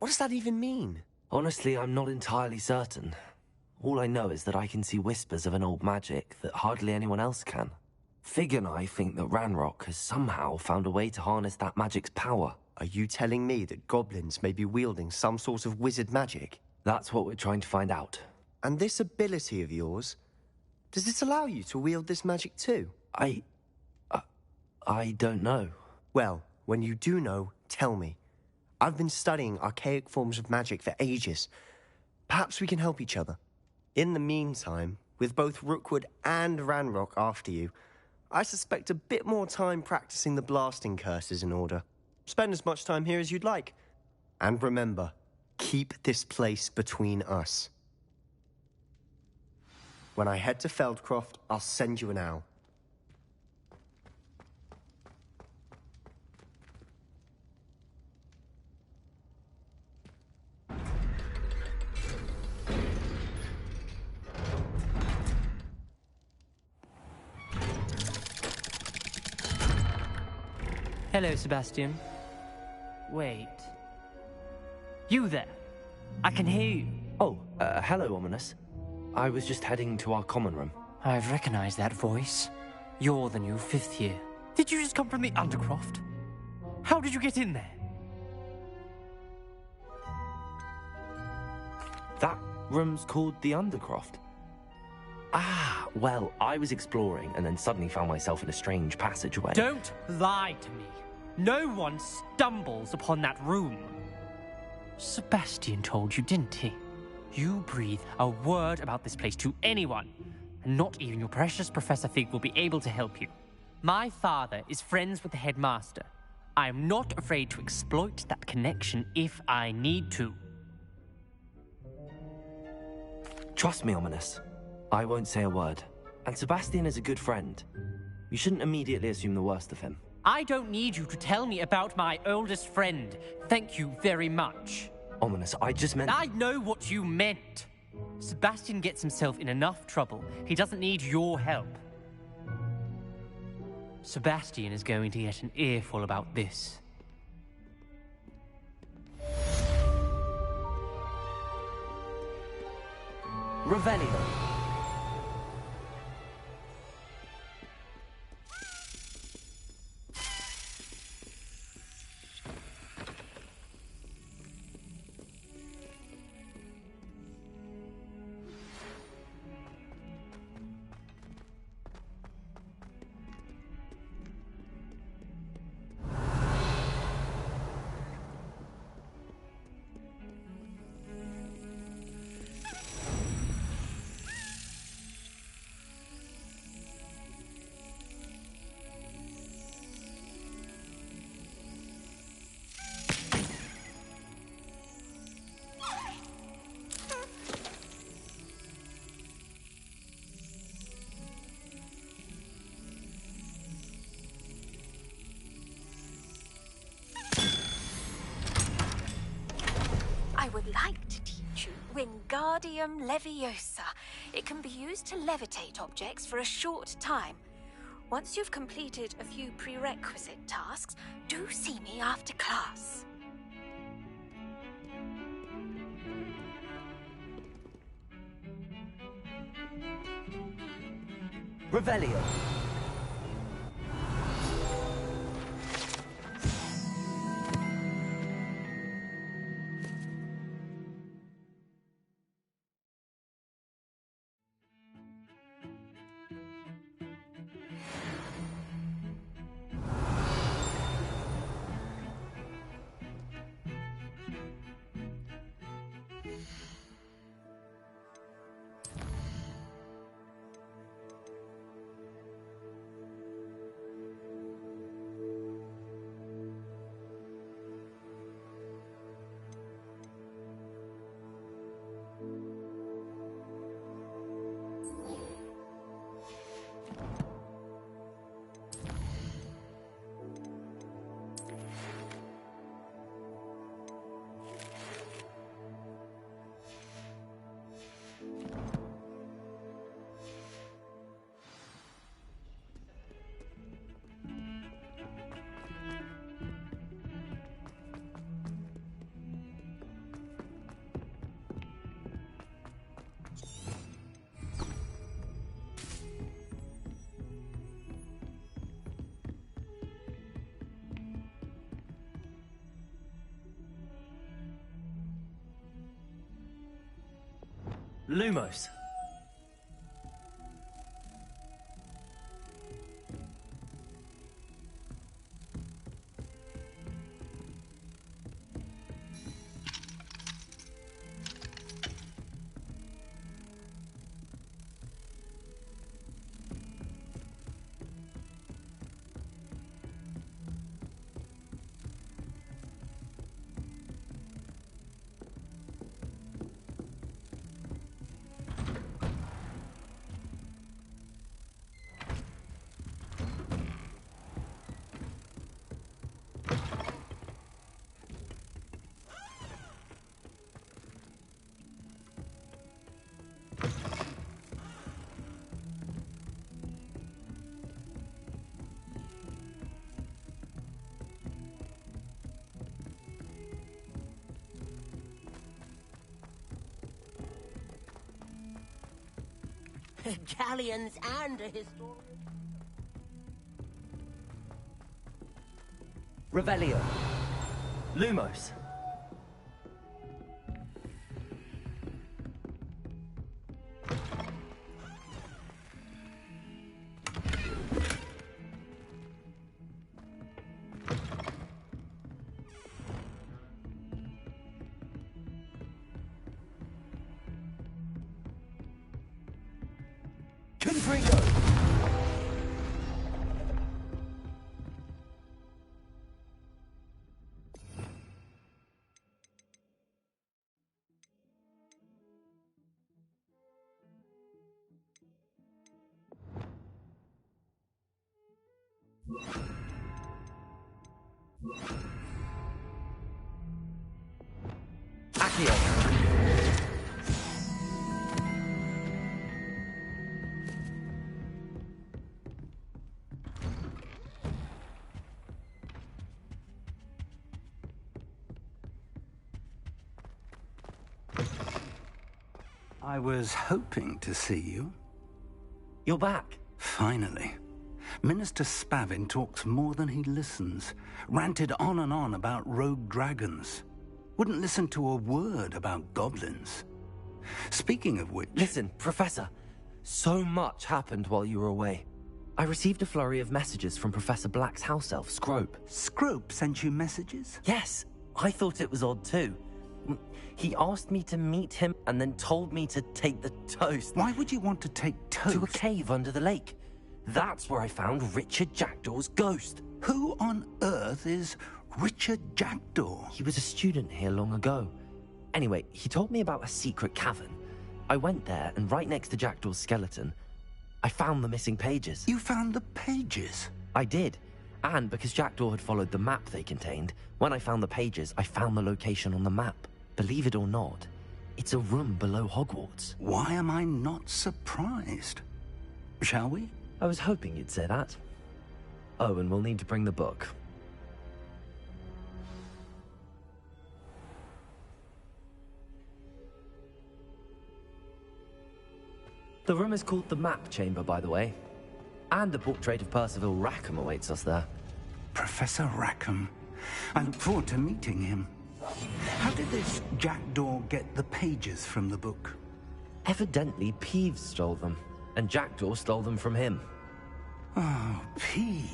What does that even mean? Honestly, I'm not entirely certain. All I know is that I can see whispers of an old magic that hardly anyone else can. Fig and I think that Ranrock has somehow found a way to harness that magic's power. Are you telling me that goblins may be wielding some sort of wizard magic? That's what we're trying to find out. And this ability of yours, Does it allow you to wield this magic too? I don't know. Well, when you do know, tell me. I've been studying archaic forms of magic for ages. Perhaps we can help each other. In the meantime, with both Rookwood and Ranrock after you, I suspect a bit more time practicing the blasting curse is in order. Spend as much time here as you'd like. And remember, keep this place between us. When I head to Feldcroft, I'll send you an owl. Hello, Sebastian. Wait. You there? I can hear you. Oh, hello, Ominous. I was just heading to our common room. I've recognized that voice. You're the new 5th year. Did you just come from the Undercroft? How did you get in there? That room's called the Undercroft. Ah, well, I was exploring and then suddenly found myself in a strange passageway. Don't lie to me. No one stumbles upon that room. Sebastian told you, didn't he? You breathe a word about this place to anyone, and not even your precious Professor Fig will be able to help you. My father is friends with the headmaster. I am not afraid to exploit that connection if I need to. Trust me, Ominous. I won't say a word. And Sebastian is a good friend. You shouldn't immediately assume the worst of him. I don't need you to tell me about my oldest friend. Thank you very much. Ominous, I just meant... I know what you meant. Sebastian gets himself in enough trouble. He doesn't need your help. Sebastian is going to get an earful about this. Revelio. I would like to teach you Wingardium Leviosa. It can be used to levitate objects for a short time. Once you've completed a few prerequisite tasks, do see me after class. Revelio. Lumos. galleons and a historian. Revelio. Lumos. I was hoping to see you. You're back. Finally. Minister Spavin talks more than he listens. Ranted on and on about rogue dragons. Wouldn't listen to a word about goblins. Speaking of which... Listen, Professor. So much happened while you were away. I received a flurry of messages from Professor Black's house elf, Scrope. Scrope sent you messages? Yes. I thought it was odd too. He asked me to meet him and then told me to take the toast. Why would you want to take toast? To a cave under the lake. That's where I found Richard Jackdaw's ghost. Who on earth is Richard Jackdaw? He was a student here long ago. Anyway, he told me about a secret cavern. I went there, and right next to Jackdaw's skeleton, I found the missing pages. You found the pages? I did. And because Jackdaw had followed the map they contained, when I found the pages, I found the location on the map. Believe it or not, it's a room below Hogwarts. Why am I not surprised? Shall we? I was hoping you'd say that. Oh, and we'll need to bring the book. The room is called the Map Chamber, by the way. And a portrait of Percival Rackham awaits us there. Professor Rackham. I look forward to meeting him. How did this Jackdaw get the pages from the book? Evidently, Peeves stole them, and Jackdaw stole them from him. Oh, Peeves.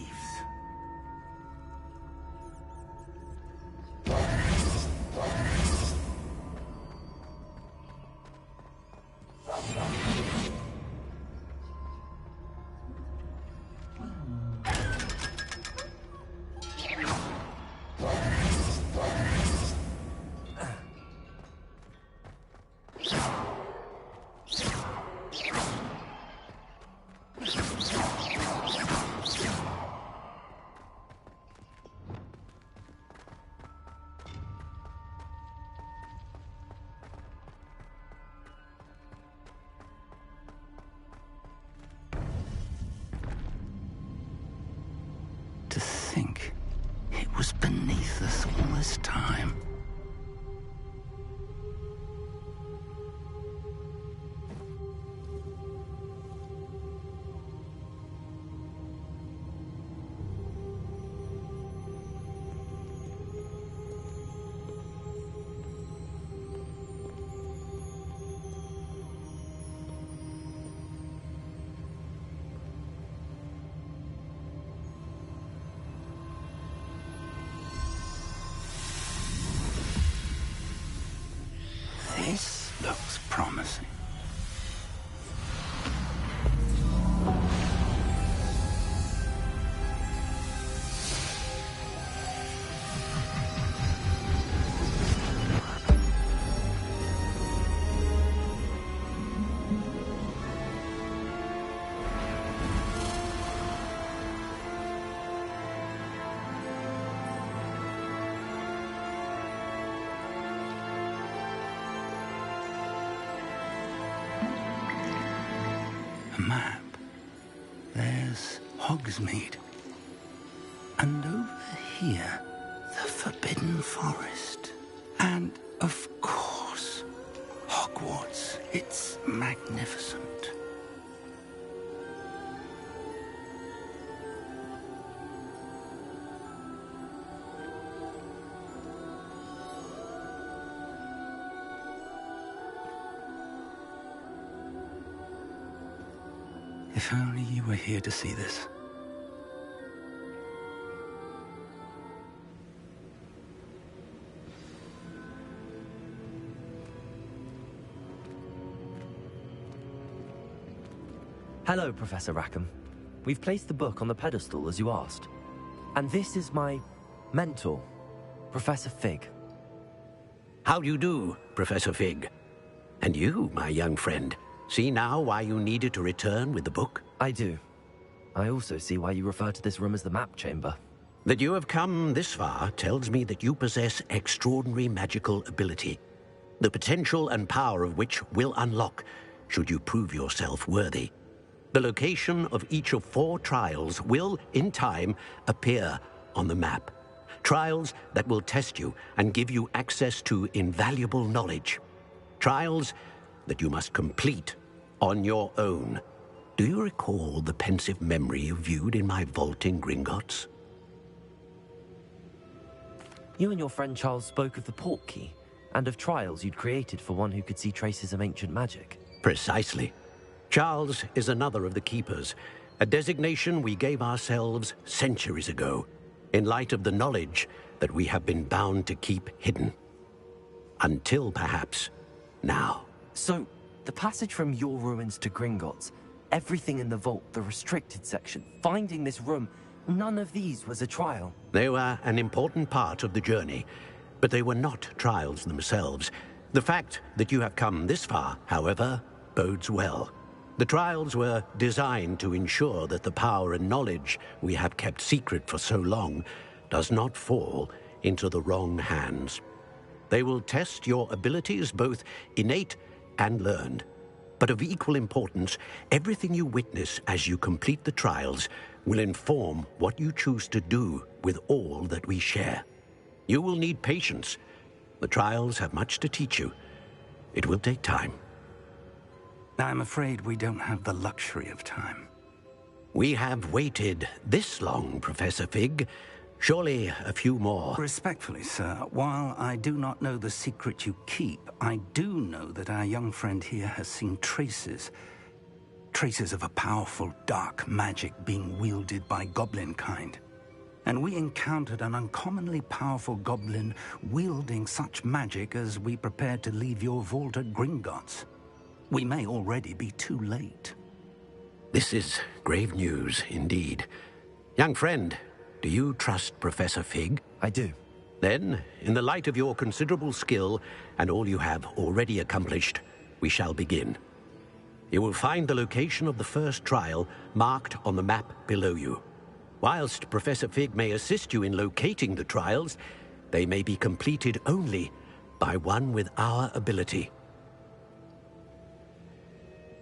To think it was beneath us all this time. This looks promising. Map. There's Hogsmeade. And over here, the Forbidden Forest. And, of course, Hogwarts. It's magnificent. If only you were here to see this. Hello, Professor Rackham. We've placed the book on the pedestal as you asked. And this is my mentor, Professor Fig. How do you do, Professor Fig? And you, my young friend, see now why you needed to return with the book? I do. I also see why you refer to this room as the map chamber. That you have come this far tells me that you possess extraordinary magical ability, the potential and power of which will unlock should you prove yourself worthy. The location of each of 4 trials will, in time, appear on the map. Trials that will test you and give you access to invaluable knowledge. Trials that you must complete on your own. Do you recall the pensive memory you viewed in my vault in Gringotts? You and your friend Charles spoke of the port key, and of trials you'd created for one who could see traces of ancient magic. Precisely. Charles is another of the Keepers, a designation we gave ourselves centuries ago, in light of the knowledge that we have been bound to keep hidden. Until, perhaps, now. So, the passage from your ruins to Gringotts, everything in the vault, the restricted section, finding this room, none of these was a trial. They were an important part of the journey, but they were not trials themselves. The fact that you have come this far, however, bodes well. The trials were designed to ensure that the power and knowledge we have kept secret for so long does not fall into the wrong hands. They will test your abilities, both innate and learned. But of equal importance, everything you witness as you complete the trials will inform what you choose to do with all that we share. You will need patience. The trials have much to teach you. It will take time. I'm afraid we don't have the luxury of time. We have waited this long, Professor Fig. Surely a few more. Respectfully, sir, while I do not know the secret you keep, I do know that our young friend here has seen traces of a powerful dark magic being wielded by goblin kind. And we encountered an uncommonly powerful goblin wielding such magic as we prepared to leave your vault at Gringotts. We may already be too late. This is grave news, indeed. Young friend, do you trust Professor Fig? I do. Then, in the light of your considerable skill and all you have already accomplished, we shall begin. You will find the location of the first trial marked on the map below you. Whilst Professor Fig may assist you in locating the trials, they may be completed only by one with our ability.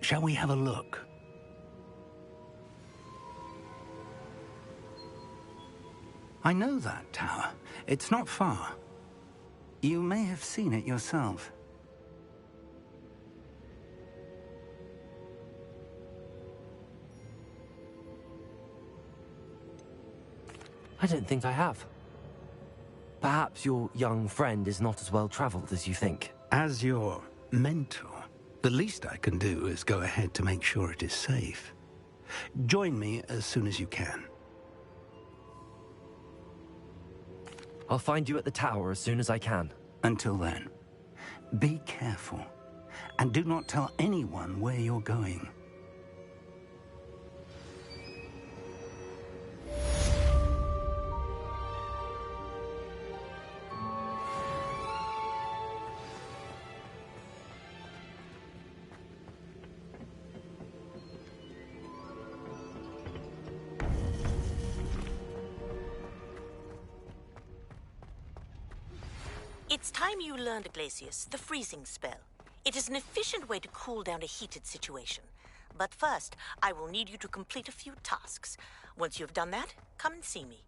Shall we have a look? I know that tower. It's not far. You may have seen it yourself. I don't think I have. Perhaps your young friend is not as well traveled as you think. As your mentor, the least I can do is go ahead to make sure it is safe. Join me as soon as you can. I'll find you at the tower as soon as I can. Until then, be careful, and do not tell anyone where you're going. It's time you learned, Glacius, the freezing spell. It is an efficient way to cool down a heated situation. But first, I will need you to complete a few tasks. Once you've done that, come and see me.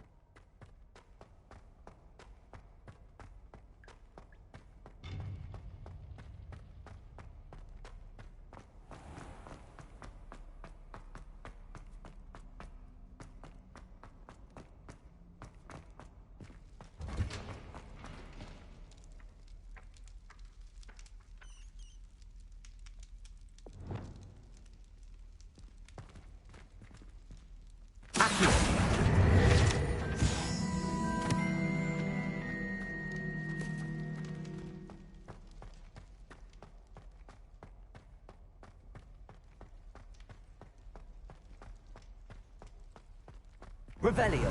Revelio.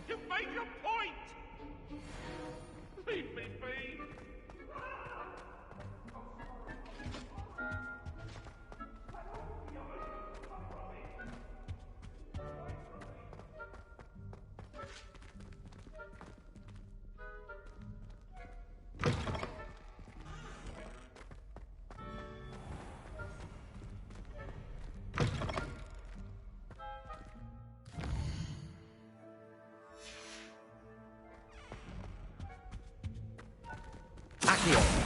You've made your point! Leave me be! Accio.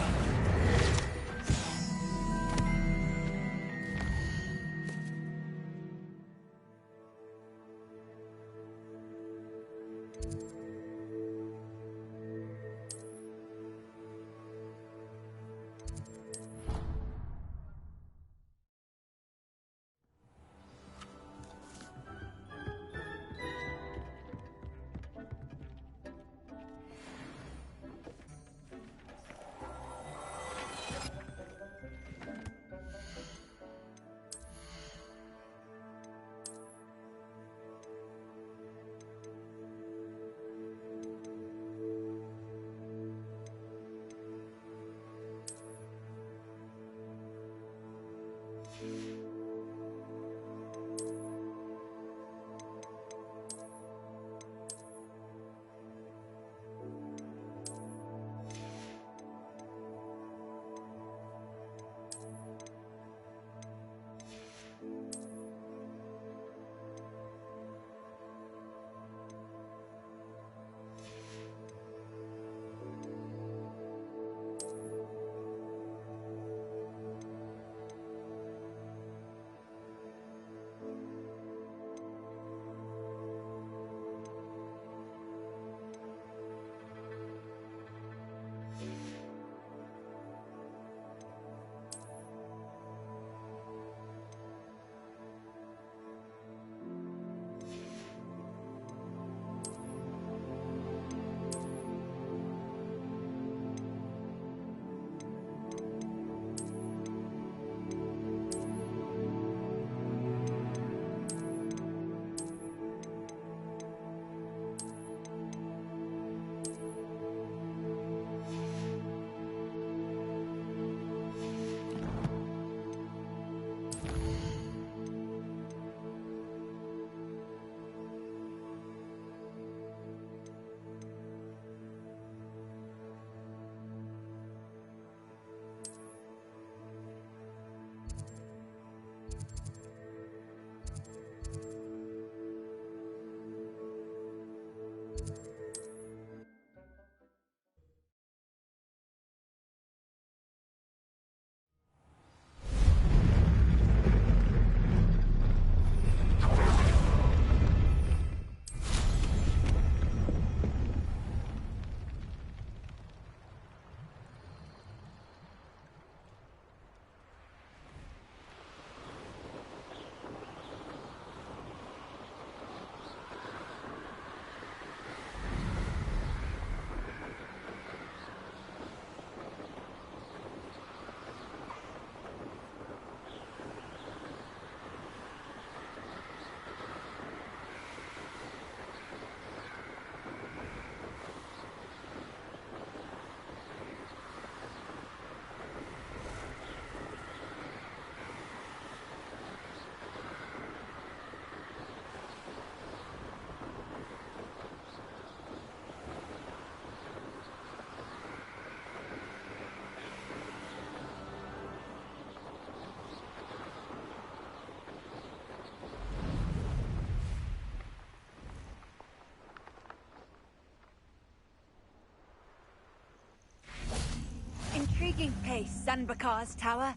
Intriguing place, Sanbakar's tower.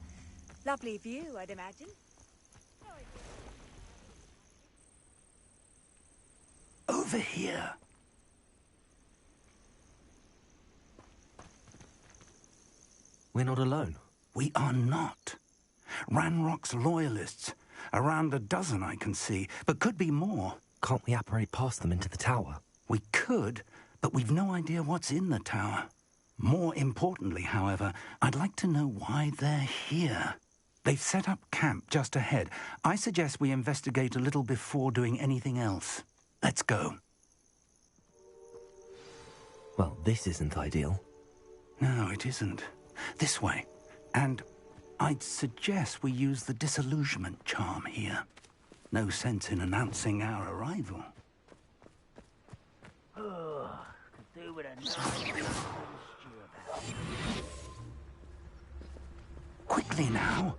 Lovely view, I'd imagine. Over here. We're not alone. We are not. Ranrock's loyalists. Around a dozen I can see, but could be more. Can't we apparate past them into the tower? We could, but we've no idea what's in the tower. More importantly, however, I'd like to know why they're here. They've set up camp just ahead. I suggest we investigate a little before doing anything else. Let's go. Well, this isn't ideal. No, it isn't. This way. And I'd suggest we use the disillusionment charm here. No sense in announcing our arrival. Oh, could do with a nice stew about. Quickly now.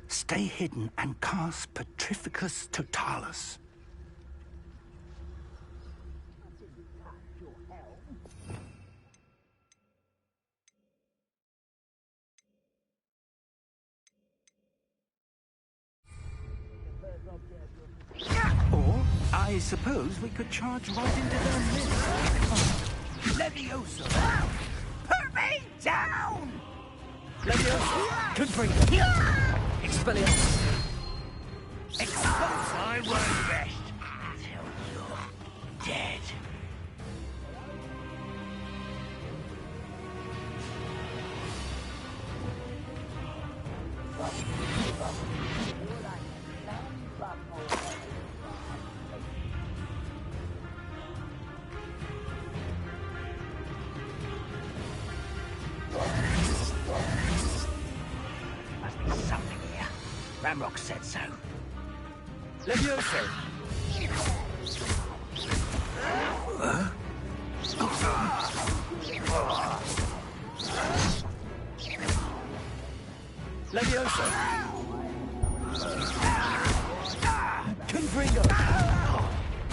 Stay hidden and cast Petrificus Totalis. Or, I suppose we could charge right into their midst. Leviosa! Put me down! Leviosa! Confringo! Expelliarmus! Expose! I won't rest until you're dead. Must be something here. Ramrock said so. Leviosa! Leviosa! Confringo!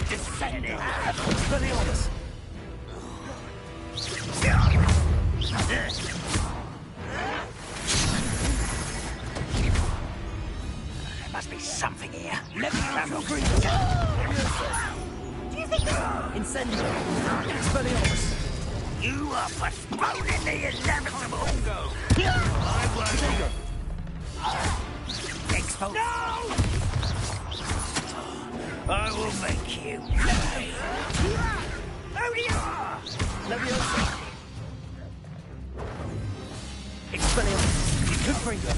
Descending! Expelliarmus! There must be something here. Confringo! Do you think Incendio! Expelliarmus! you are postponing the inevitable? I won't. Expose. No! I will make you pay. Odia! Leviosa! Expelliarmus! Confringo!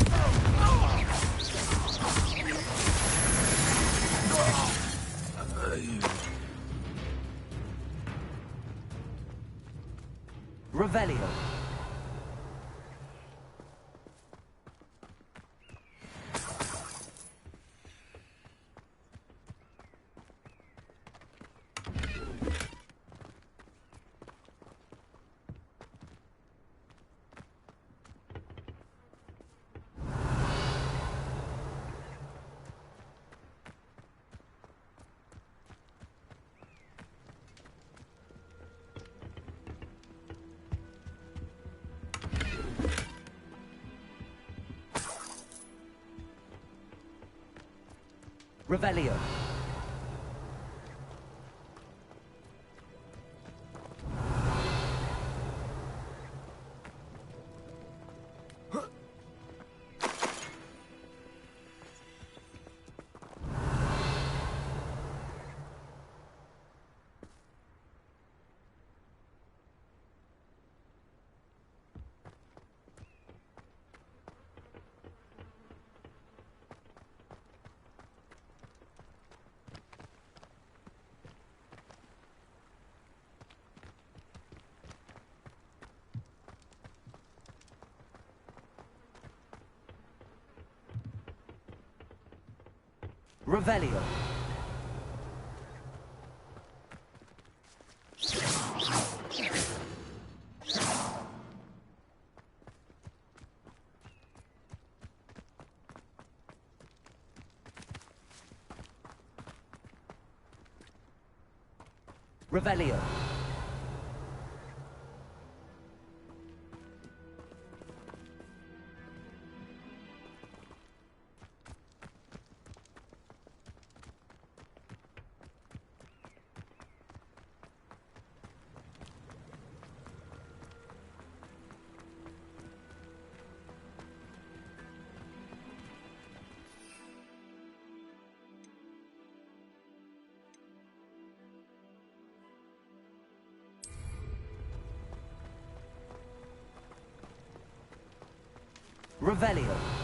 Revelio! Revelio. Revelio. Revelio. Revelio.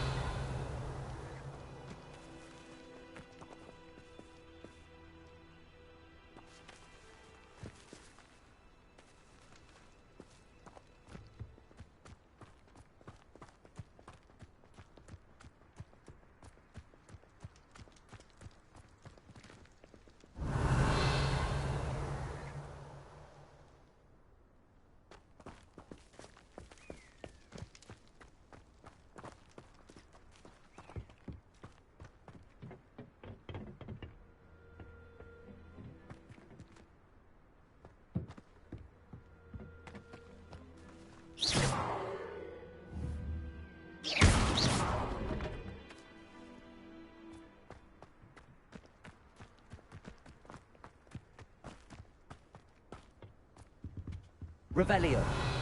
Revelio.